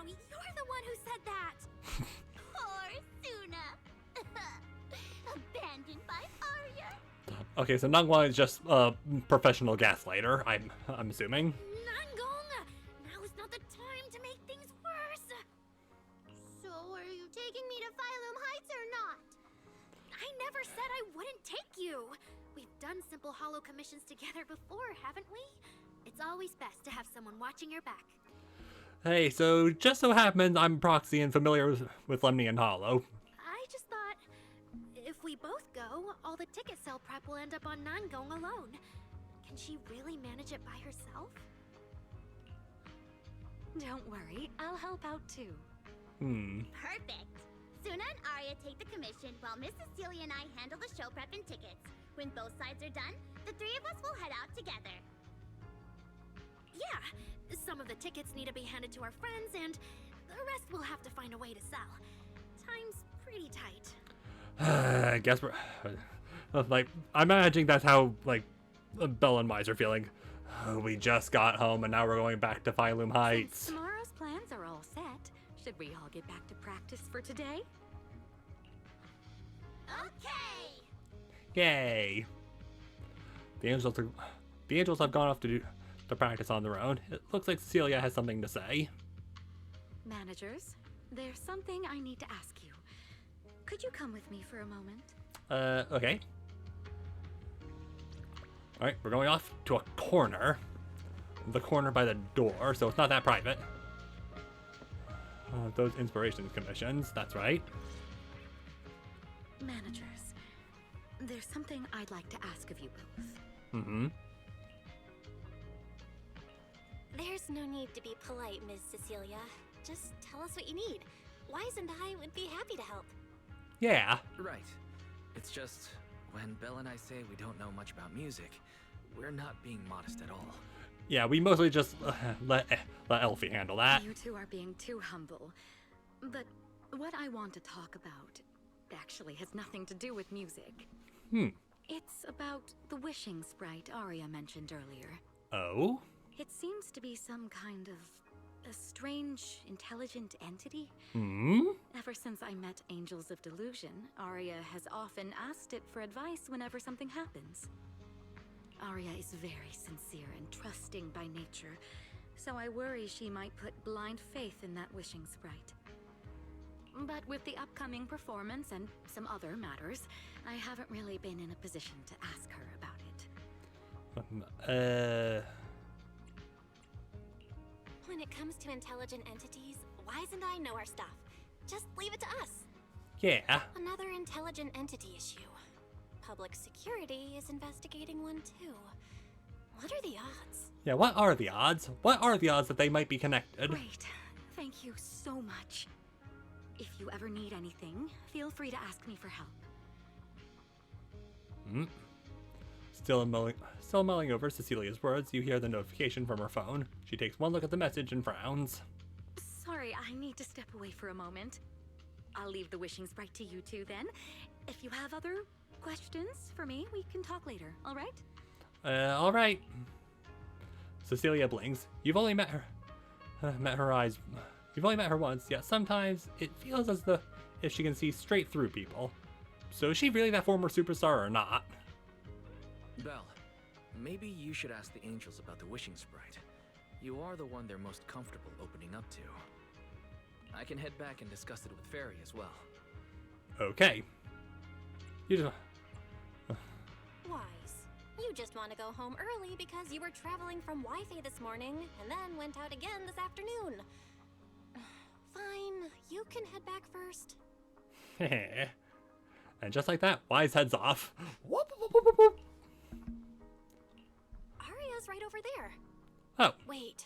You're the one who said that. Poor Suna. Abandoned by Arya. Okay, so Nangwang is just a professional gaslighter, I'm assuming. Nangong! Now is not the time to make things worse! So, are you taking me to Phylum Heights or not? I never said I wouldn't take you! We've done simple hollow commissions together before, haven't we? It's always best to have someone watching your back. Hey, so just so happens I'm Proxy and familiar with Lemny and Hollow. I just thought, if we both go, all the ticket sale prep will end up on Nangong alone. Can she really manage it by herself? Don't worry, I'll help out too. Perfect. Suna and Arya take the commission while Miss Cecilia and I handle the show prep and tickets. When both sides are done, the three of us will head out together. Yeah, some of the tickets need to be handed to our friends, and the rest we'll have to find a way to sell. Time's pretty tight. I guess we're... like, I'm imagining that's how, like, Belle and Mize are feeling. Oh, we just got home and now we're going back to Phylum Heights. Since tomorrow's plans are all set, should we all get back to practice for today? Okay! Yay! The angels have gone off to practice on their own. It looks like Cecilia has something to say. Managers, there's something I need to ask you. Could you come with me for a moment? Okay. Alright, we're going off to a corner. The corner by the door, so it's not that private. Those inspirations commissions, that's right. Managers, there's something I'd like to ask of you both. There's no need to be polite, Ms. Cecilia. Just tell us what you need. Wise and I would be happy to help. Yeah. Right. It's just, when Belle and I say we don't know much about music, we're not being modest at all. Yeah, we mostly just let Elfie handle that. You two are being too humble. But what I want to talk about actually has nothing to do with music. It's about the wishing sprite Arya mentioned earlier. Oh? It seems to be some kind of a strange, intelligent entity. Ever since I met Angels of Delusion, Arya has often asked it for advice whenever something happens. Arya is very sincere and trusting by nature, so I worry she might put blind faith in that wishing sprite. But with the upcoming performance and some other matters, I haven't really been in a position to ask her about it. When it comes to intelligent entities, Wise and I know our stuff. Just leave it to us. Yeah. Another intelligent entity issue. Public security is investigating one too. What are the odds? Yeah, what are the odds? What are the odds that they might be connected? Great. Thank you so much. If you ever need anything, feel free to ask me for help. Still mulling over Cecilia's words, you hear the notification from her phone. She takes one look at the message and frowns. Sorry, I need to step away for a moment. I'll leave the wishing sprite to you two then. If you have other questions for me, we can talk later, alright? Alright. Cecilia blinks. You've only met her eyes. You've only met her once, yet sometimes it feels as if she can see straight through people. So is she really that former superstar or not? Belle, maybe you should ask the angels about the wishing sprite. You are the one they're most comfortable opening up to. I can head back and discuss it with Fairy as well. Okay. You just... Wise. You just want to go home early because you were traveling from Wi-Fi this morning and then went out again this afternoon. Fine, you can head back first. And just like that, Wise heads off. Whoop, whoop, whoop, whoop, whoop. Arya's right over there. Oh. Wait,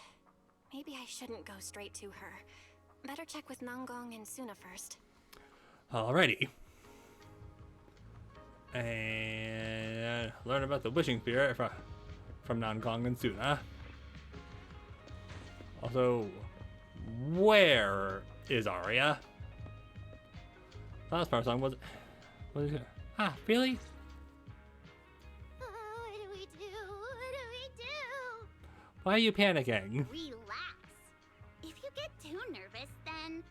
maybe I shouldn't go straight to her. Better check with Nangong and Suna first. Alrighty. And learn about the wishing spirit from Nangong and Suna. Also, where is Arya? Last part of the song was it? Ah, really? What do we do? What do we do? Why are you panicking? Relax. If you get too nervous, then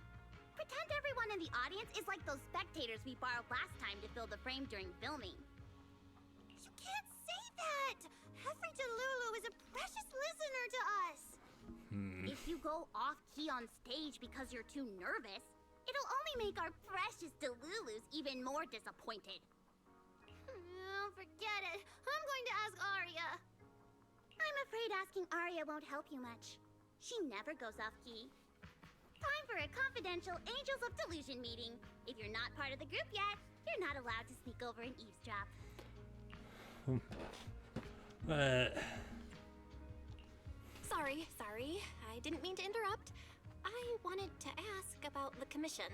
pretend everyone in the audience is like those spectators we borrowed last time to fill the frame during filming. You can't But every Delulu is a precious listener to us. If you go off-key on stage because you're too nervous, it'll only make our precious Delulus even more disappointed. Forget it. I'm going to ask Arya. I'm afraid asking Arya won't help you much. She never goes off-key. Time for a confidential Angels of Delusion meeting. If you're not part of the group yet, you're not allowed to sneak over and eavesdrop. Sorry. I didn't mean to interrupt. I wanted to ask about the commission.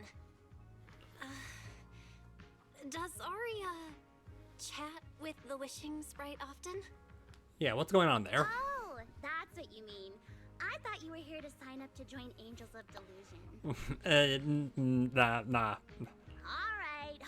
Does Arya chat with the Wishing Sprite often? Yeah, what's going on there? Oh, that's what you mean. I thought you were here to sign up to join Angels of Delusion. Nah. Alright.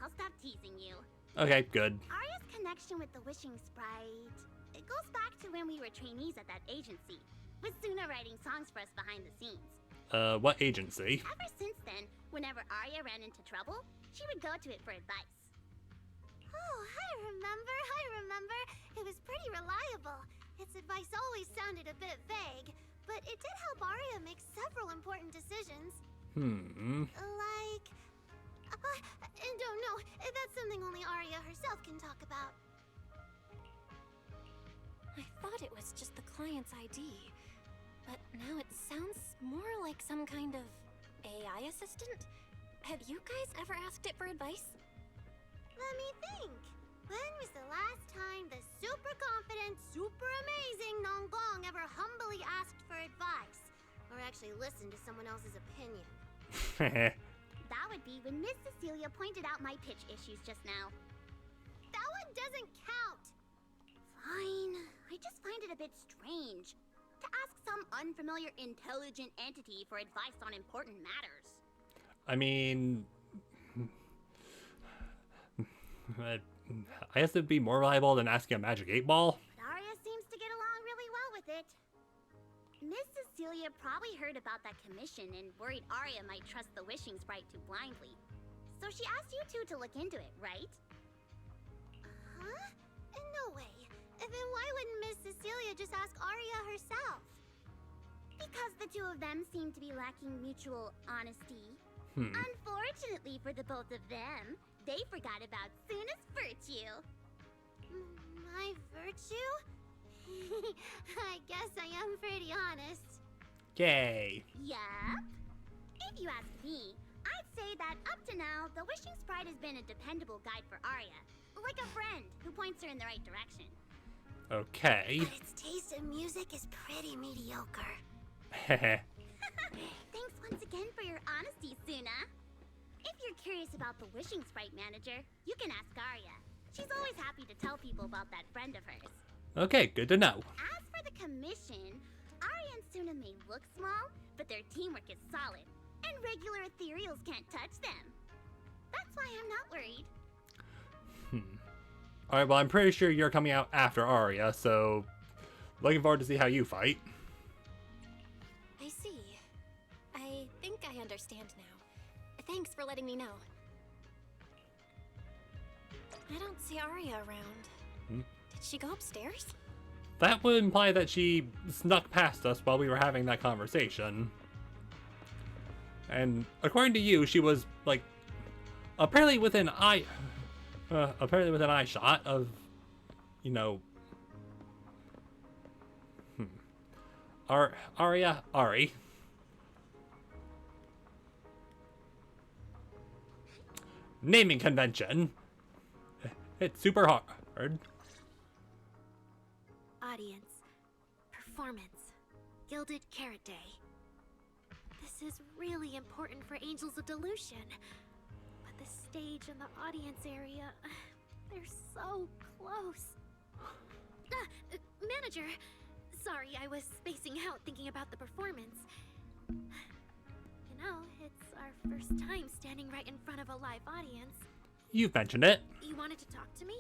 I'll stop teasing you. Okay, good. Arya's connection with the Wishing Sprite, it goes back to when we were trainees at that agency, with Suna writing songs for us behind the scenes. What agency? Ever since then, whenever Arya ran into trouble, she would go to it for advice. Oh, I remember. It was pretty reliable. Its advice always sounded a bit vague, but it did help Arya make several important decisions. Like... I don't know. That's something only Arya herself can talk about. I thought it was just the client's ID, but now it sounds more like some kind of AI assistant. Have you guys ever asked it for advice? Let me think. When was the last time the super confident, super amazing Nongong ever humbly asked for advice? Or actually listened to someone else's opinion? That would be when Miss Cecilia pointed out my pitch issues just now. That one doesn't count! Fine. I just find it a bit strange to ask some unfamiliar intelligent entity for advice on important matters. I mean... I guess it'd be more reliable than asking a magic 8-ball. But Arya seems to get along really well with it. Miss Cecilia probably heard about that commission and worried Arya might trust the Wishing Sprite too blindly. So she asked you two to look into it, right? Huh? No way. Then why wouldn't Miss Cecilia just ask Arya herself? Because the two of them seem to be lacking mutual honesty. Unfortunately for the both of them, they forgot about Suna's virtue. My virtue? I guess I am pretty honest. Yay. Yup. If you ask me, I'd say that up to now, the Wishing Sprite has been a dependable guide for Arya. Like a friend who points her in the right direction. Okay. But its taste in music is pretty mediocre. Thanks once again for your honesty, Suna. If you're curious about the Wishing Sprite manager, you can ask Arya. She's always happy to tell people about that friend of hers. Okay, good to know. As for the commission, Arya and Suna may look small, but their teamwork is solid, and regular ethereals can't touch them. That's why I'm not worried. Alright, well, I'm pretty sure you're coming out after Arya, so looking forward to see how you fight. I see. I think I understand now. Thanks for letting me know. I don't see Arya around. Did she go upstairs? That would imply that she snuck past us while we were having that conversation. And according to you, she was, like, apparently within eye shot of, you know, Ari. Naming convention. It's super hard. Audience. Performance. Gilded Carrot Day. This is really important for Angels of Delusion. But the stage and the audience area, they're so close. Manager! Sorry, I was spacing out thinking about the performance. You know, it's our first time standing right in front of a live audience. You've mentioned it. You wanted to talk to me?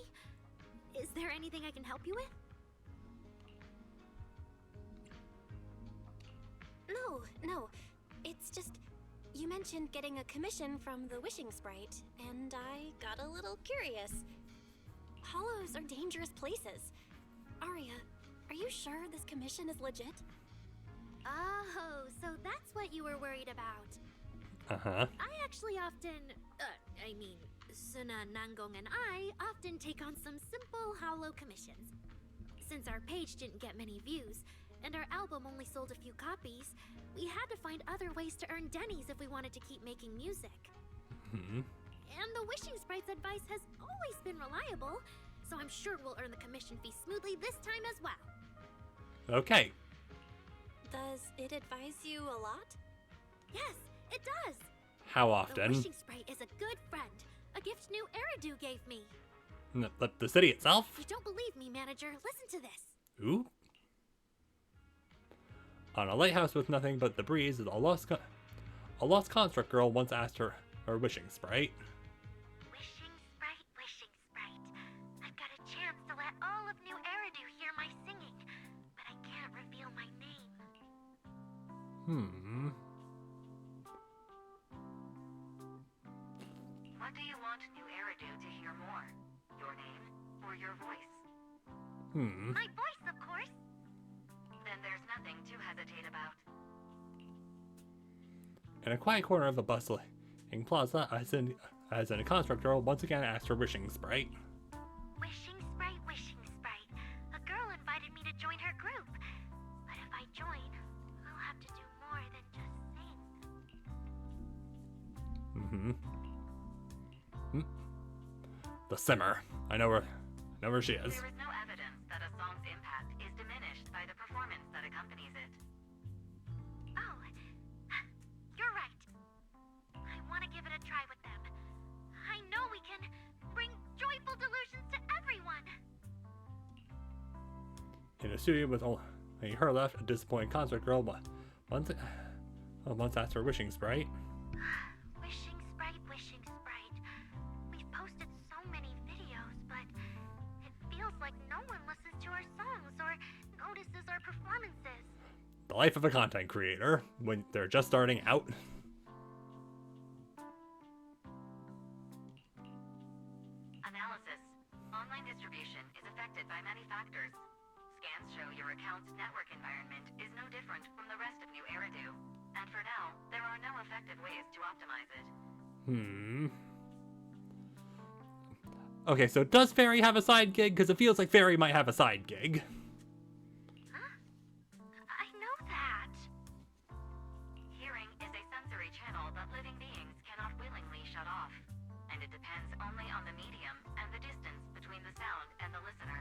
Is there anything I can help you with? No. It's just, you mentioned getting a commission from the Wishing Sprite, and I got a little curious. Hollows are dangerous places. Arya, are you sure this commission is legit? Oh, so that's what you were worried about. Uh-huh. I actually often, Suna, Nangong, and I often take on some simple hollow commissions. Since our page didn't get many views, and our album only sold a few copies, we had to find other ways to earn dennies if we wanted to keep making music. Hmm. And the Wishing Sprite's advice has always been reliable, so I'm sure we'll earn the commission fee smoothly this time as well. Okay. Does it advise you a lot? Yes, it does! How The often? Wishing Sprite is a good friend. A gift new Eridu gave me. The city itself? If you don't believe me, manager, listen to this. Ooh. On a lighthouse with nothing but the breeze, a lost construct girl once asked her wishing sprite. Wishing Sprite. I've got a chance to let all of New Eridu hear my singing, but I can't reveal my name. Hmm. What do you want New Eridu to hear more? Your name or your voice? Hmm. My voice, of course. Then there's nothing to hesitate about. In a quiet corner of a bustling plaza, as in a construct girl once again asked her wishing sprite. Wishing Sprite. A girl invited me to join her group. But if I join, I'll have to do more than just sing. Mm-hmm. The simmer. I know where she is. There is no evidence that a song's impact is diminished by the performance that accompanies it. Oh, you're right. I want to give it a try with them. I know we can bring joyful delusions to everyone. In a studio with only her left, a disappointed concert girl once asked her wishing sprite. Wishing Sprite. We've posted so many videos, but it feels like no one listens to our songs or notices our performances. The life of a content creator when they're just starting out. Analysis. Online distribution is affected by many factors. Scans show your account's network environment is no different from the rest of New Eridu. And for now, there are no effective ways to optimize it. Hmm. Okay, so does Fairy have a side gig? Because it feels like Fairy might have a side gig. Huh? I know that. Hearing is a sensory channel that living beings cannot willingly shut off. And it depends only on the medium and the distance between the sound and the listener.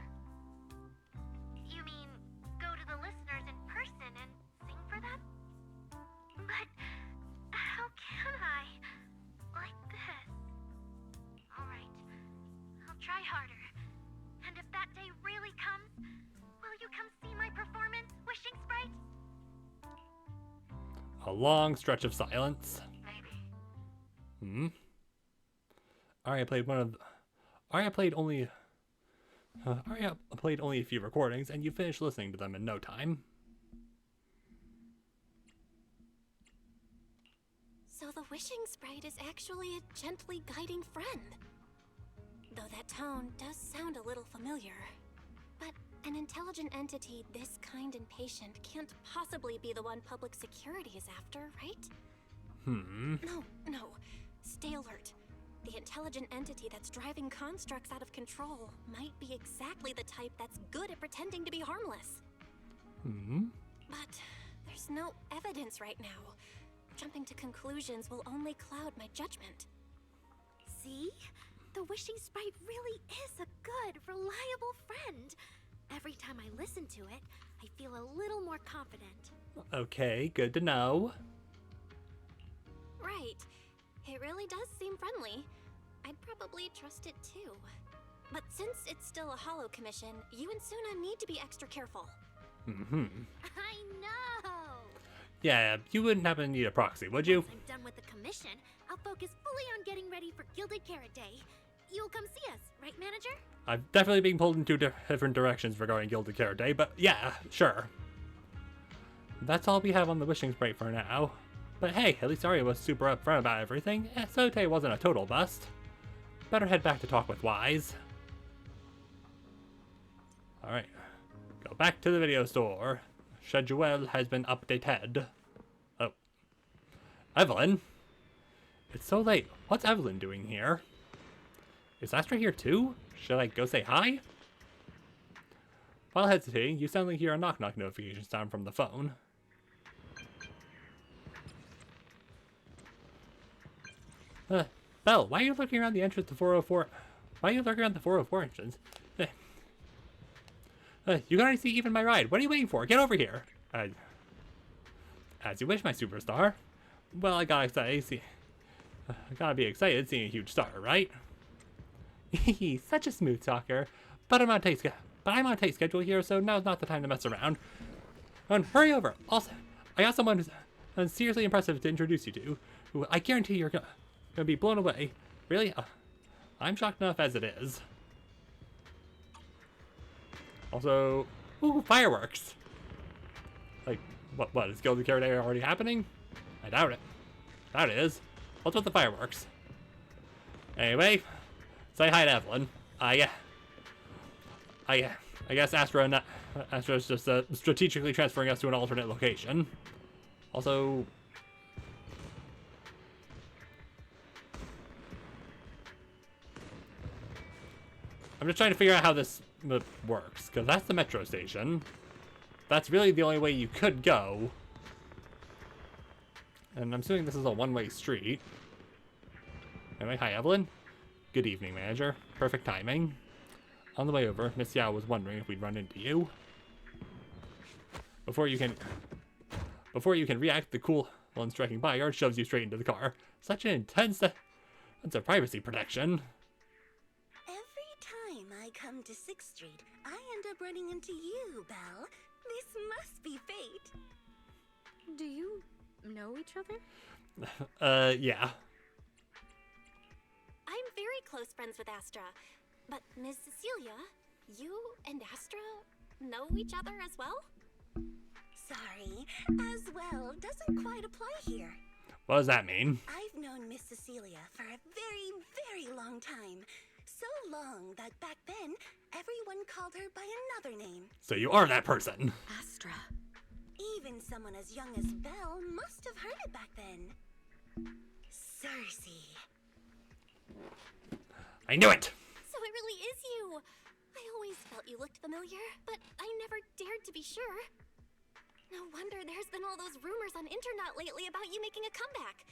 You mean go to the listeners in person and sing for them? But how can I? Like this. Alright. I'll try harder. And if that day really comes, will you come see my performance, Wishing Sprite? A long stretch of silence. Maybe. Hmm. Arya played only a few recordings, and you finished listening to them in no time. So the Wishing Sprite is actually a gently guiding friend. Though that tone does sound a little familiar. But an intelligent entity this kind and patient can't possibly be the one public security is after, right? Hmm. No. Stay alert. The intelligent entity that's driving constructs out of control might be exactly the type that's good at pretending to be harmless. Hmm. But there's no evidence right now. Jumping to conclusions will only cloud my judgment. See? The Wishing Sprite really is a good, reliable friend. Every time I listen to it, I feel a little more confident. Okay, good to know. Right. It really does seem friendly. I'd probably trust it too. But since it's still a hollow commission, you and Suna need to be extra careful. Mm-hmm. I know! Yeah, you wouldn't happen to need a proxy, would you? Once I'm done with the commission, I'll focus fully on getting ready for Gilded Carrot Day. You'll come see us, right, manager? I've definitely been pulled in two different directions regarding Gilded Carrot Day, but yeah, sure. That's all we have on the Wishing Sprite for now. But hey, at least Arya was super upfront about everything, so today wasn't a total bust. Better head back to talk with Wise. Alright. back to the video store. Schedule has been updated. Oh. Evelyn? It's so late. What's Evelyn doing here? Is Astra here too? Should I go say hi? While hesitating, you suddenly hear a knock-knock notification sound from the phone. Belle, why are you looking around the entrance to 404? Why are you looking around the 404 entrance? You gotta see even my ride. What are you waiting for? Get over here. As you wish, my superstar. Well, I gotta be excited seeing a huge star, right? He's such a smooth talker. But I'm on a tight schedule here, so now's not the time to mess around. And hurry over. Also, I got someone who's seriously impressive to introduce you to, who I guarantee you're gonna be blown away. Really? I'm shocked enough as it is. Also, ooh, fireworks. Like, what is Guild of Carrot Day already happening? I doubt it. That is. What's with the fireworks? Anyway, say hi to Evelyn. I guess Astra's just strategically transferring us to an alternate location. Also, I'm just trying to figure out how this works, because that's the metro station. That's really the only way you could go. And I'm assuming this is a one-way street. Anyway, hi Evelyn. Good evening, manager. Perfect timing. On the way over, Miss Yao was wondering if we'd run into you. Before you can react, the cool one striking by yard shoves you straight into the car. Such an intense sense of privacy protection. Every time I come to 6th Street, I end up running into you, Belle. This must be fate. Do you know each other? Yeah. I'm very close friends with Astra. But Ms. Cecilia, you and Astra know each other as well? Sorry, as well doesn't quite apply here. What does that mean? I've known Miss Cecilia for a very, very long time. So long that back then, everyone called her by another name. So you are that person. Astra. Even someone as young as Belle must have heard it back then. Cersei. I knew it! So it really is you! I always felt you looked familiar, but I never dared to be sure. No wonder there's been all those rumors on internet lately about you making a comeback.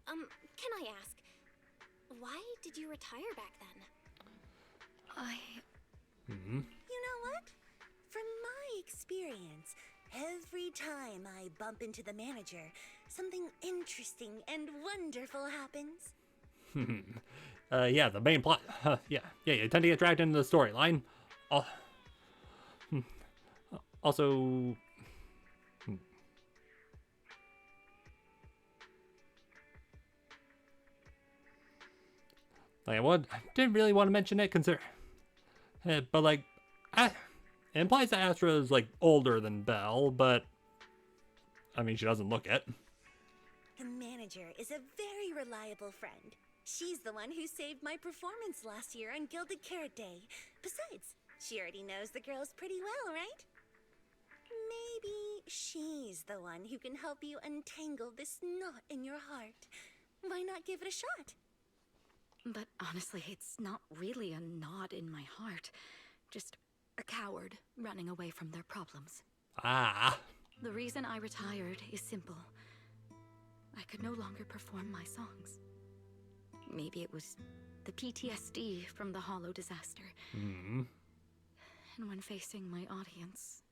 Can I ask, why did you retire back then? You know what? From my experience, every time I bump into the manager, something interesting and wonderful happens. Yeah, the main plot. Yeah, you tend to get dragged into the storyline. Also, I didn't really want to mention it, but like, it implies that Astra is like older than Belle, but I mean, she doesn't look it. The manager is a very reliable friend. She's the one who saved my performance last year on Gilded Carrot Day. Besides, she already knows the girls pretty well, right? Maybe she's the one who can help you untangle this knot in your heart. Why not give it a shot? But honestly, it's not really a knot in my heart. Just a coward running away from their problems. Ah. The reason I retired is simple. I could no longer perform my songs. Maybe it was the PTSD from the Hollow disaster. And when facing my audience,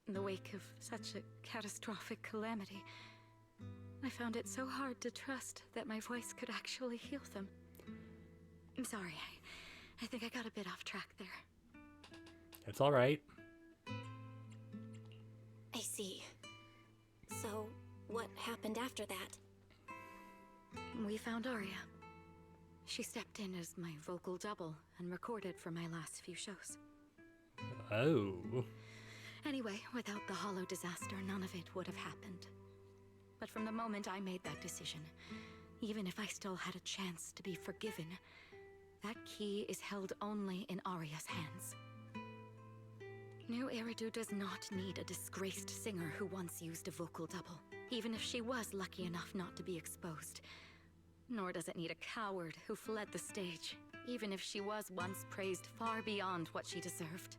in the wake of such a catastrophic calamity, I found it so hard to trust that my voice could actually heal them. I'm sorry, I think I got a bit off track there. It's alright. I see. So, what happened after that? We found Arya. She stepped in as my vocal double and recorded for my last few shows. Oh. Anyway, without the Hollow disaster, none of it would have happened. But from the moment I made that decision, even if I still had a chance to be forgiven, that key is held only in Arya's hands. New Eridu does not need a disgraced singer who once used a vocal double, even if she was lucky enough not to be exposed. Nor does it need a coward who fled the stage, even if she was once praised far beyond what she deserved.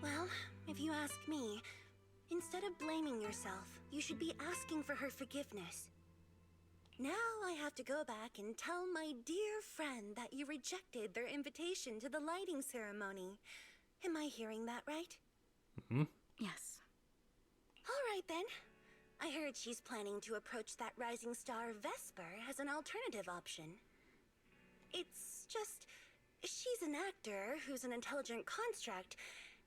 Well, if you ask me, instead of blaming yourself, you should be asking for her forgiveness. Now I have to go back and tell my dear friend that you rejected their invitation to the lighting ceremony. Am I hearing that right? Mm-hmm. Yes. All right then. I heard she's planning to approach that rising star Vesper as an alternative option. It's just, she's an actor who's an intelligent construct,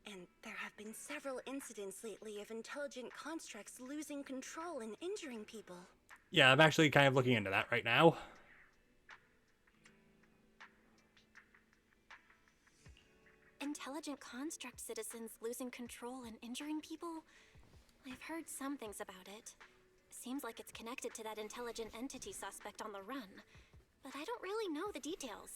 and there have been several incidents lately of intelligent constructs losing control and injuring people. Yeah, I'm actually kind of looking into that right now. Intelligent construct citizens losing control and injuring people? I've heard some things about it. Seems like it's connected to that intelligent entity suspect on the run, but I don't really know the details.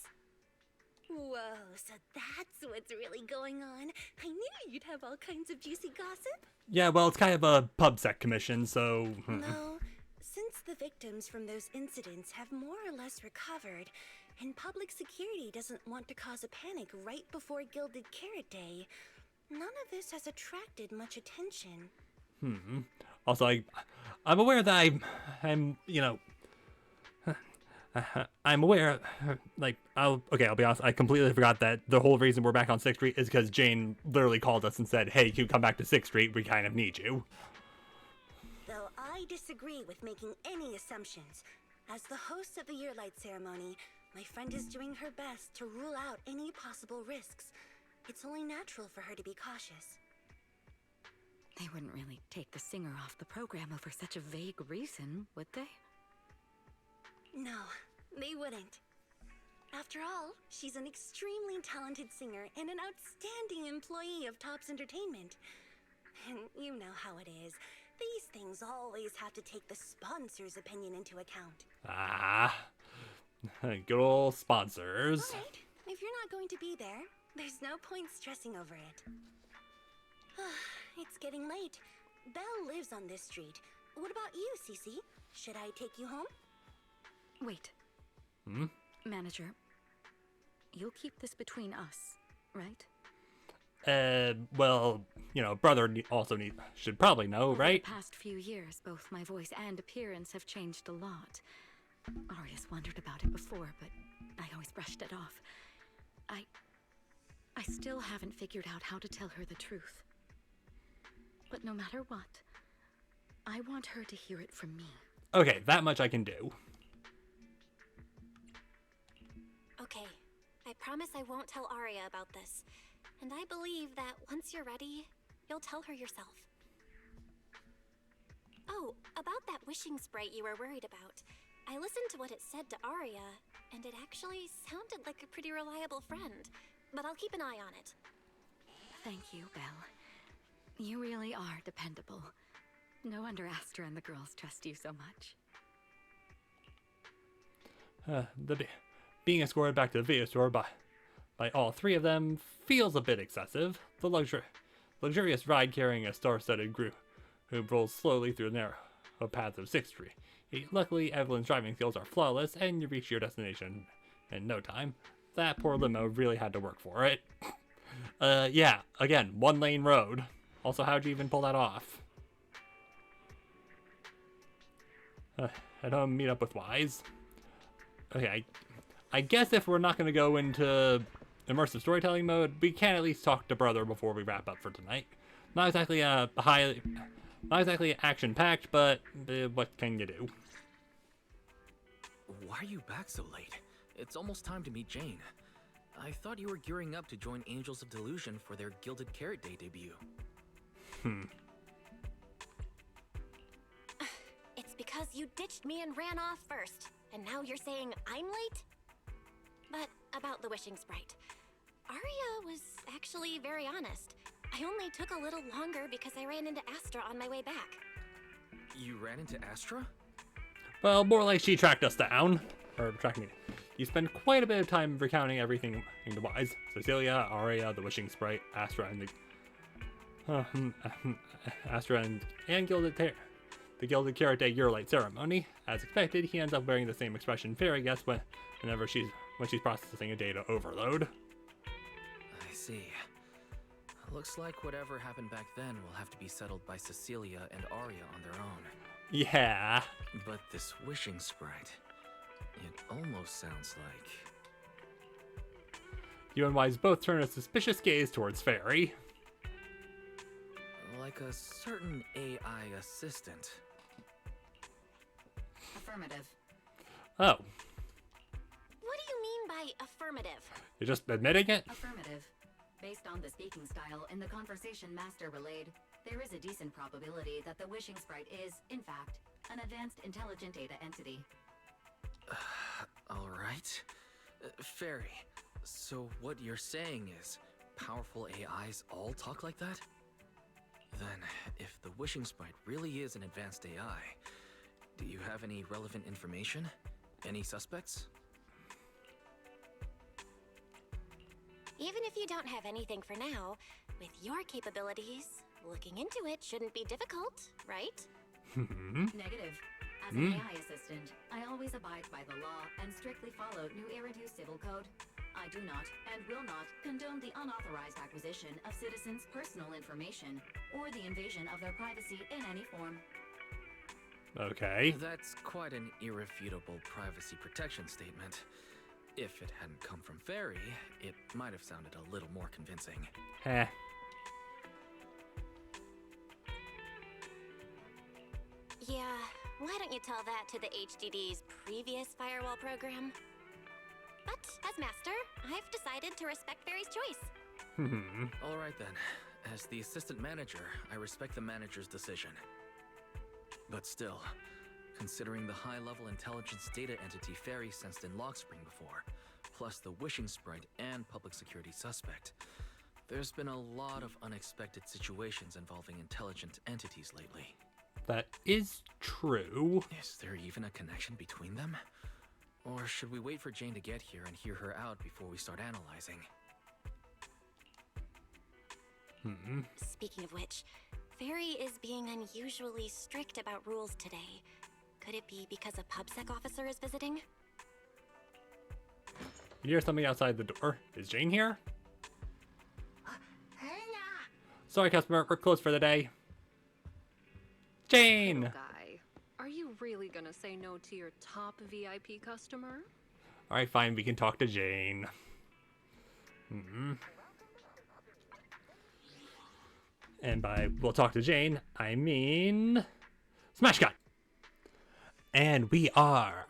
Whoa, so that's what's really going on. I knew you'd have all kinds of juicy gossip. Yeah, well, it's kind of a pubsec commission, so... No, since the victims from those incidents have more or less recovered, and public security doesn't want to cause a panic right before Gilded Carrot Day, none of this has attracted much attention. Also, I'm aware that I'm, you know... I'm aware, like, I'll be honest, I completely forgot that the whole reason we're back on 6th Street is because Jane literally called us and said, hey, can you come back to 6th Street? We kind of need you. Though I disagree with making any assumptions. As the host of the Yearlight ceremony, my friend is doing her best to rule out any possible risks. It's only natural for her to be cautious. They wouldn't really take the singer off the program over such a vague reason, would they? No, they wouldn't. After all, she's an extremely talented singer and an outstanding employee of Topps Entertainment. And you know how it is. These things always have to take the sponsor's opinion into account. Ah, good old sponsors. All right, if you're not going to be there, there's no point stressing over it. It's getting late. Belle lives on this street. What about you, Cece? Should I take you home? Wait. Manager, you'll keep this between us, right? Well, you know, brother should probably know, right? Over the past few years, both my voice and appearance have changed a lot. Aria's wondered about it before, but I always brushed it off. I still haven't figured out how to tell her the truth. But no matter what, I want her to hear it from me. Okay, that much I can do. Okay, I promise I won't tell Aria about this. And I believe that once you're ready, you'll tell her yourself. Oh, about that wishing sprite you were worried about. I listened to what it said to Aria, and it actually sounded like a pretty reliable friend. But I'll keep an eye on it. Thank you, Belle. You really are dependable. No wonder Astra and the girls trust you so much. Being escorted back to the video store by all three of them feels a bit excessive. The luxurious ride carrying a star-studded group who rolls slowly through the narrow paths of 6th Street. Luckily, Evelyn's driving skills are flawless, and you reach your destination in no time. That poor limo really had to work for it. Yeah, again, one-lane road. Also, how'd you even pull that off? Head home, meet up with Wise. Okay, I guess if we're not going to go into immersive storytelling mode, we can at least talk to Brother before we wrap up for tonight. Not exactly action-packed, but what can you do? Why are you back so late? It's almost time to meet Jane. I thought you were gearing up to join Angels of Delusion for their Gilded Carrot Day debut. It's because you ditched me and ran off first, and now you're saying I'm late? But about the wishing sprite, Aria was actually very honest. I only took a little longer because I ran into Astra on my way back. You ran into Astra? Well, more like she tracked us down. Or tracked me. You spend quite a bit of time recounting everything to Wise. Cecilia, Aria, the Wishing Sprite, Astra, and Astra and the Gilded Karate Year-Light ceremony. As expected, he ends up wearing the same expression Fairy gets when she's processing a data overload. I see. Looks like whatever happened back then will have to be settled by Cecilia and Arya on their own. Yeah. But this wishing sprite, it almost sounds like... You and Wise both turn a suspicious gaze towards Fairy. like a certain AI assistant. Affirmative. Oh. What do you mean by affirmative? You're just admitting it? Affirmative. Based on the speaking style in the conversation Master relayed, there is a decent probability that the wishing sprite is, in fact, an advanced intelligent data entity. All right. Fairy, so what you're saying is powerful AIs all talk like that? Then, if the wishing sprite really is an advanced AI, do you have any relevant information? Any suspects? Even if you don't have anything for now, with your capabilities, looking into it shouldn't be difficult, right? Negative. As an AI assistant, I always abide by the law and strictly follow New Eridu Civil Code. I do not and will not condone the unauthorized acquisition of citizens' personal information or the invasion of their privacy in any form. Okay. That's quite an irrefutable privacy protection statement. If it hadn't come from Fairy, it might have sounded a little more convincing. Heh. Yeah, why don't you tell that to the HDD's previous firewall program? But as master, I've decided to respect Fairy's choice. All right then. As the assistant manager, I respect the manager's decision. But still, considering the high-level intelligence data entity Fairy sensed in Lockspring before, plus the wishing sprite and public security suspect, there's been a lot of unexpected situations involving intelligent entities lately. That is true. Is there even a connection between them? Or should we wait for Jane to get here and hear her out before we start analyzing? Speaking of which, Fairy is being unusually strict about rules today. Could it be because a PubSec officer is visiting? You hear something outside the door. Is Jane here? Sorry, customer. We're closed for the day. Jane! Guy, are you really gonna say no to your top VIP customer? Alright, fine. We can talk to Jane. And by we'll talk to Jane, I mean... Smash cut! And we are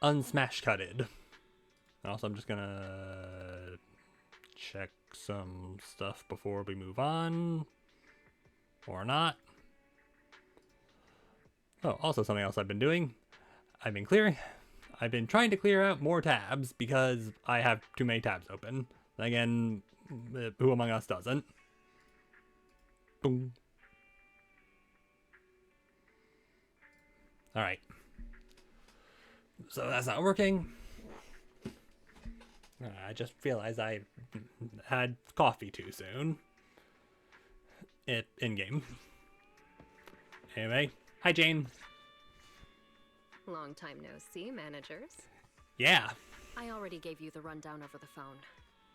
unsmash cutted. Also, I'm just gonna check some stuff before we move on. Or not. Oh, also something else I've been doing. I've been trying to clear out more tabs because I have too many tabs open. Again, who among us doesn't? Boom. Alright. So that's not working. I just realized I had coffee too soon. In-game. Anyway, hi Jane. Long time no see, managers. Yeah. I already gave you the rundown over the phone.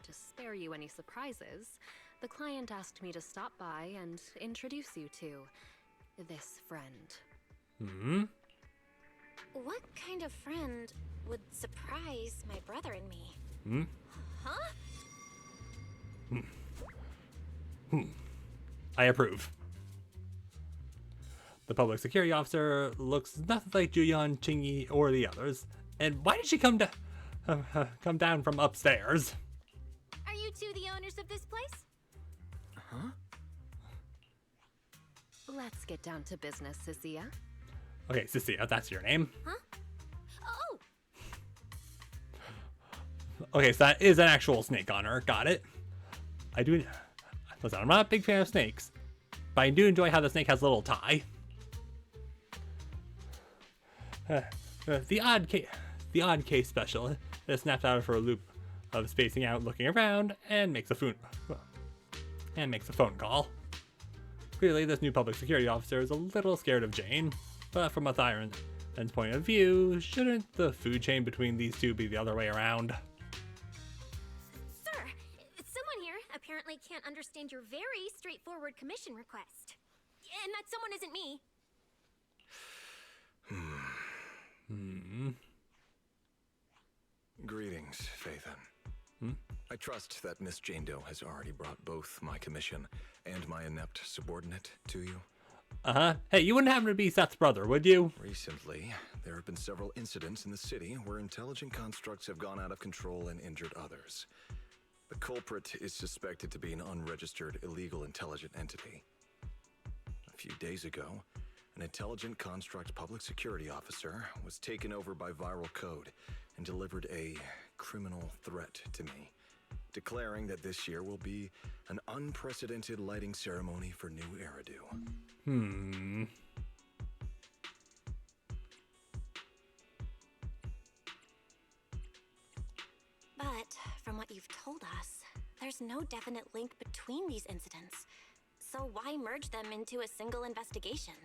To spare you any surprises, the client asked me to stop by and introduce you to this friend. What kind of friend would surprise my brother and me? Huh? I approve. The public security officer looks nothing like Juyeon, Chingy, or the others. And why did she come down from upstairs? Are you two the owners of this place? Huh? Let's get down to business, Cecilia. Okay, Cecilia, that's your name. Huh? Oh! Okay, so that is an actual snake on her. Got it. Listen, I'm not a big fan of snakes, but I do enjoy how the snake has a little tie. The odd case special snaps out of her loop of spacing out, looking around, and makes a phone call. Clearly, this new public security officer is a little scared of Jane, but from a Thyron's point of view, shouldn't the food chain between these two be the other way around? Sir, someone here apparently can't understand your very straightforward commission request. And that someone isn't me. Greetings, Phaethon. I trust that Miss Jane Doe has already brought both my commission and my inept subordinate to you. Hey, you wouldn't happen to be Seth's brother, would you? Recently, there have been several incidents in the city where intelligent constructs have gone out of control and injured others. The culprit is suspected to be an unregistered illegal intelligent entity. A few days ago, an intelligent construct public security officer was taken over by viral code and delivered a criminal threat to me, declaring that this year will be an unprecedented lighting ceremony for new Eridu. But from what you've told us, there's no definite link between these incidents. So why merge them into a single investigation?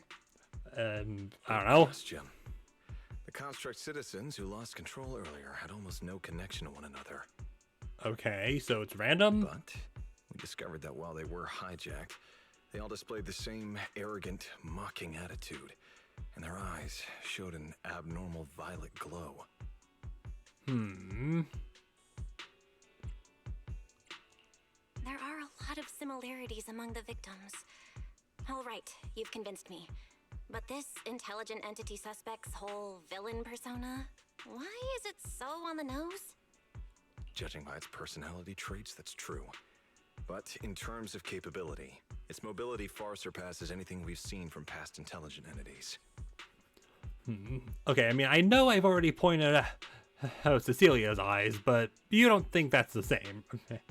I don't know. Question. The construct citizens who lost control earlier had almost no connection to one another. Okay, so it's random? But we discovered that while they were hijacked, they all displayed the same arrogant, mocking attitude, and their eyes showed an abnormal violet glow. There are a lot of similarities among the victims. All right, you've convinced me. But this intelligent entity suspect's whole villain persona, why is it so on the nose? Judging by its personality traits, that's true. But in terms of capability, its mobility far surpasses anything we've seen from past intelligent entities. Okay, I mean, I know I've already pointed out Cecilia's eyes, but you don't think that's the same. Okay.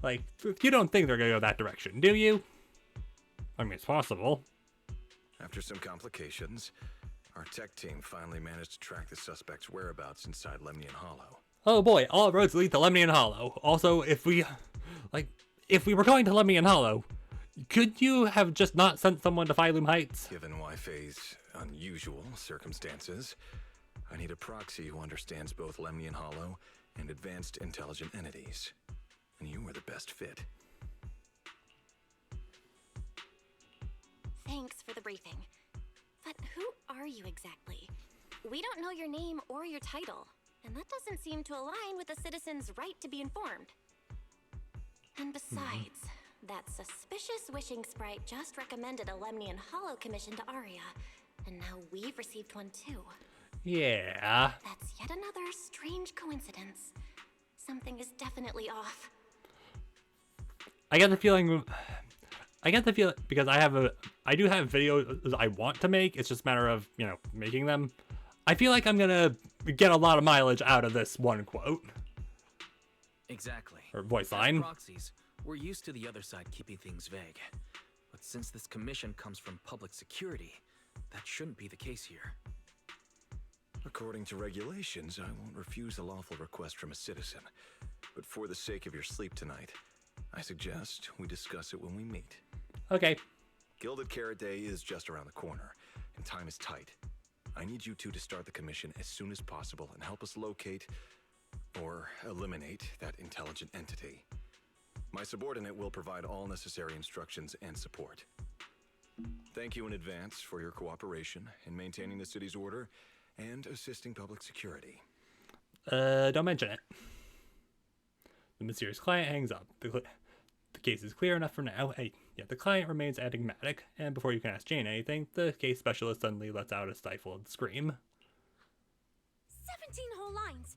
Like, you don't think they're gonna go that direction, do you? I mean, it's possible. After some complications, our tech team finally managed to track the suspect's whereabouts inside Lemnian Hollow. Oh boy, all roads lead to Lemnian Hollow. Also, if we were going to Lemnian Hollow, could you have just not sent someone to Phylum Heights? Given Y-Phase unusual circumstances, I need a proxy who understands both Lemnian Hollow and advanced intelligent entities. And you were the best fit. Thanks for the briefing. But who are you exactly? We don't know your name or your title, and that doesn't seem to align with the citizen's right to be informed. And besides, that suspicious wishing sprite just recommended a Lemnian Hollow commission to Arya, and now we've received one too. Yeah. That's yet another strange coincidence. Something is definitely off. I get the feeling because I do have videos I want to make. It's just a matter of, making them. I feel like I'm gonna get a lot of mileage out of this one quote. Exactly. Or voice As line. Proxies, we're used to the other side keeping things vague. But since this commission comes from public security, that shouldn't be the case here. According to regulations, I won't refuse a lawful request from a citizen. But for the sake of your sleep tonight, I suggest we discuss it when we meet. Okay. Gilded Carrot Day is just around the corner, and time is tight. I need you two to start the commission as soon as possible and help us locate or eliminate that intelligent entity. My subordinate will provide all necessary instructions and support. Thank you in advance for your cooperation in maintaining the city's order and assisting public security. Don't mention it. The mysterious client hangs up. The case is clear enough for now. Hey, yeah, the client remains enigmatic, and before you can ask Jane anything, the case specialist suddenly lets out a stifled scream. 17 whole lines!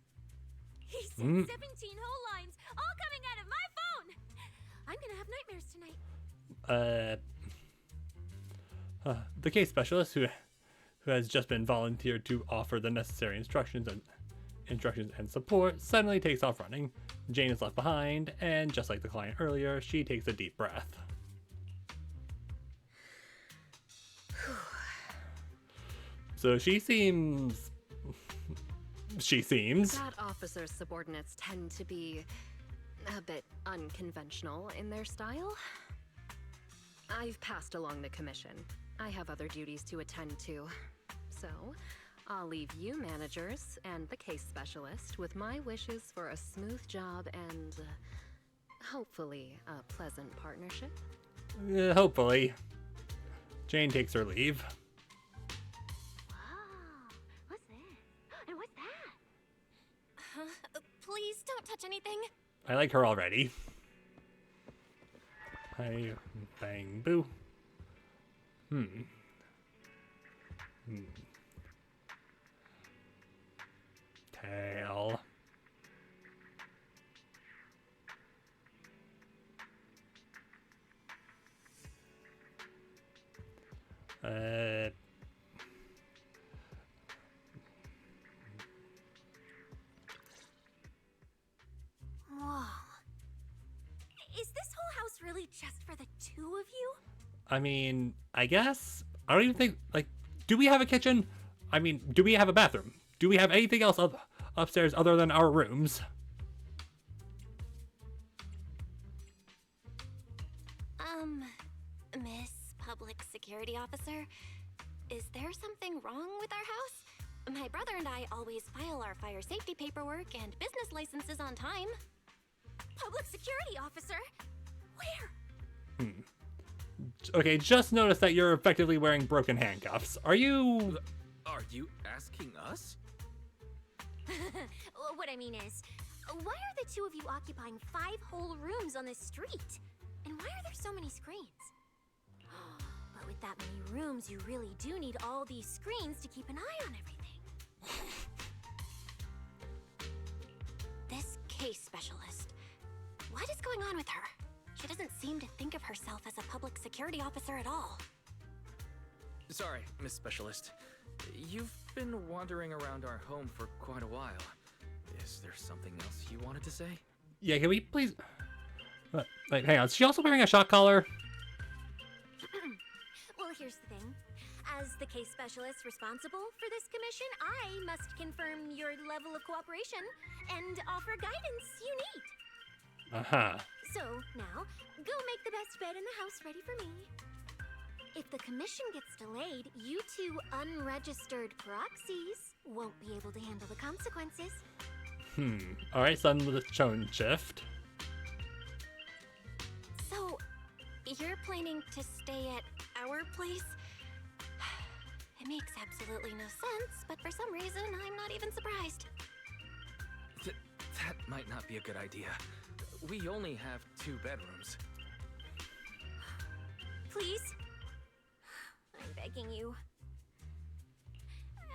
He said 17 whole lines, all coming out of my phone! I'm gonna have nightmares tonight. The case specialist, who has just been volunteered to offer the necessary instructions and support, suddenly takes off running. Jane is left behind, and just like the client earlier, she takes a deep breath. So she seems... That officer's subordinates tend to be a bit unconventional in their style. I've passed along the commission. I have other duties to attend to. So, I'll leave you managers and the case specialist with my wishes for a smooth job and hopefully a pleasant partnership. Hopefully. Jane takes her leave. Wow, what's that? And what's that? Please don't touch anything. I like her already. Hey, bang, boo. Tail. Whoa. Is this whole house really just for the two of you? I mean, I guess. I don't even think, like, do we have a kitchen? I mean, do we have a bathroom? Do we have anything else upstairs other than our rooms? Miss Public Security Officer, is there something wrong with our house? My brother and I always file our fire safety paperwork and business licenses on time. Public Security Officer? Where? Okay, just notice that you're effectively wearing broken handcuffs. Are you... Are you asking us? What I mean is, why are the two of you occupying 5 whole rooms on this street? And why are there so many screens? But with that many rooms, you really do need all these screens to keep an eye on everything. This case specialist. What is going on with her? She doesn't seem to think of herself as a public security officer at all. Sorry, Miss Specialist. You've been wandering around our home for quite a while. Is there something else you wanted to say? Yeah, can we please... Like, hang on, is she also wearing a shock collar? Well, here's the thing. As the case specialist responsible for this commission, I must confirm your level of cooperation and offer guidance you need. Uh-huh. So, now, go make the best bed in the house ready for me. If the commission gets delayed, you two unregistered proxies won't be able to handle the consequences. Alright, son with a tone shift. So, you're planning to stay at our place? It makes absolutely no sense, but for some reason, I'm not even surprised. That might not be a good idea. We only have 2 bedrooms. Please? I'm begging you.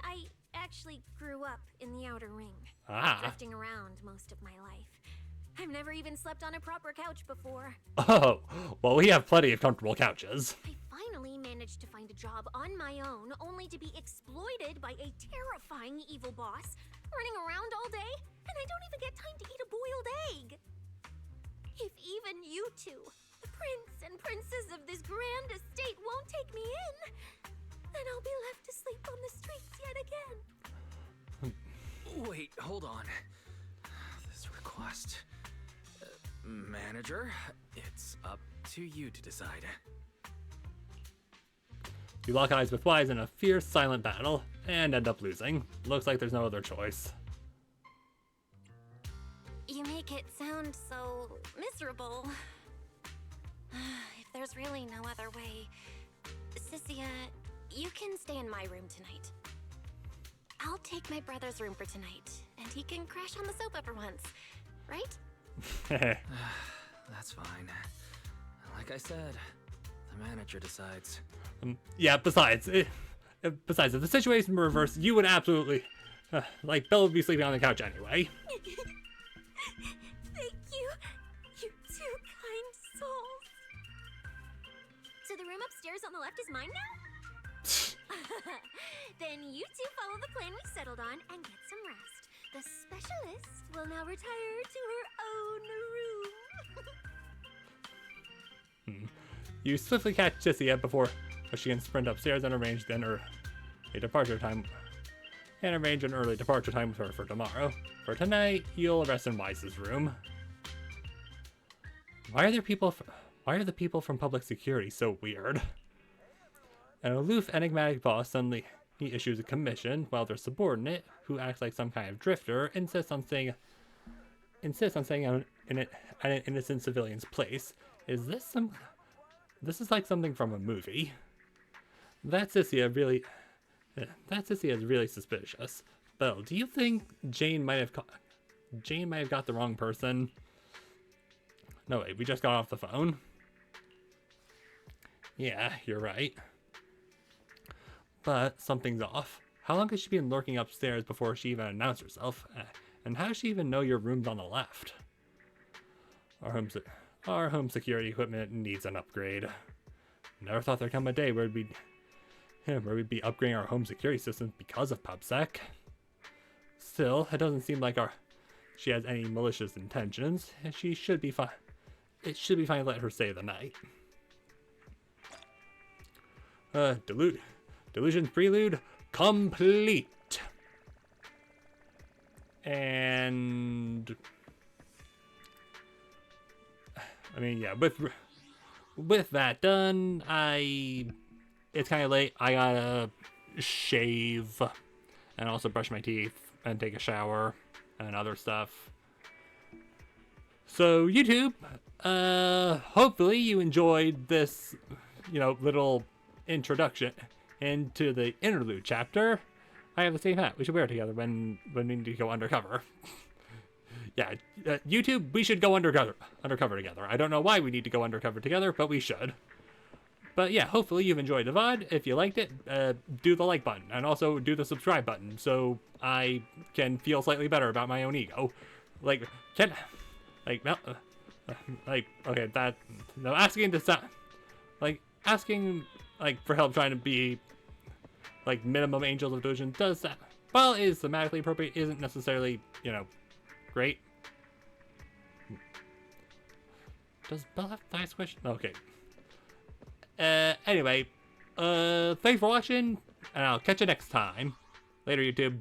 I actually grew up in the Outer Ring, drifting around most of my life. I've never even slept on a proper couch before. Oh, well, we have plenty of comfortable couches. I finally managed to find a job on my own, only to be exploited by a terrifying evil boss, running around all day, and I don't even get time to eat a boiled egg. If even you two, the prince and princess of this grand estate, won't take me in, then I'll be left to sleep on the streets yet again. Wait, hold on. This request... Manager, it's up to you to decide. You lock eyes with Wise in a fierce, silent battle, and end up losing. Looks like there's no other choice. You make it sound so miserable. If there's really no other way, Cynthia, you can stay in my room tonight. I'll take my brother's room for tonight, and he can crash on the sofa for once, right? That's fine. Like I said, the manager decides. Yeah, besides, if the situation were reversed, you would absolutely... like, Belle would be sleeping on the couch anyway. Thank you, you two kind souls. So the room upstairs on the left is mine now? Then you two follow the plan we settled on and get some rest. The specialist will now retire to her own room. You swiftly catch Cynthia before she can sprint upstairs and arrange an early departure time with her for tomorrow. For tonight, you'll rest in Wise's room. Why Why are the people from public security so weird? An aloof, enigmatic boss suddenly he issues a commission, while their subordinate, who acts like some kind of drifter, insists on saying in an innocent civilian's place. Is this some? This is like something from a movie. That sissy is really suspicious. Belle, do you think Jane might have got the wrong person? No, wait, we just got off the phone. Yeah, you're right. But something's off. How long has she been lurking upstairs before she even announced herself? And how does she even know your room's on the left? Our home security equipment needs an upgrade. Never thought there'd come a day where we'd be upgrading our home security systems because of PubSec. Still, it doesn't seem like she has any malicious intentions, and she should be fine. It should be fine to let her stay the night. Delusion's prelude complete. And I mean, yeah, with that done, it's kind of late. I gotta shave and also brush my teeth and take a shower and other stuff. So YouTube, hopefully you enjoyed this, little introduction into the Interlude chapter. I have the same hat. We should wear it together when we need to go undercover. Yeah, YouTube, we should go undercover together. I don't know why we need to go undercover together, but we should. But yeah, hopefully you've enjoyed the VOD. If you liked it, do the like button and also do the subscribe button so I can feel slightly better about my own ego. Asking for help trying to be minimum Angels of Delusion does that. While it is thematically appropriate, isn't necessarily, great. Does Belle have to ask questions? Okay. Anyway, thanks for watching, and I'll catch you next time. Later, YouTube.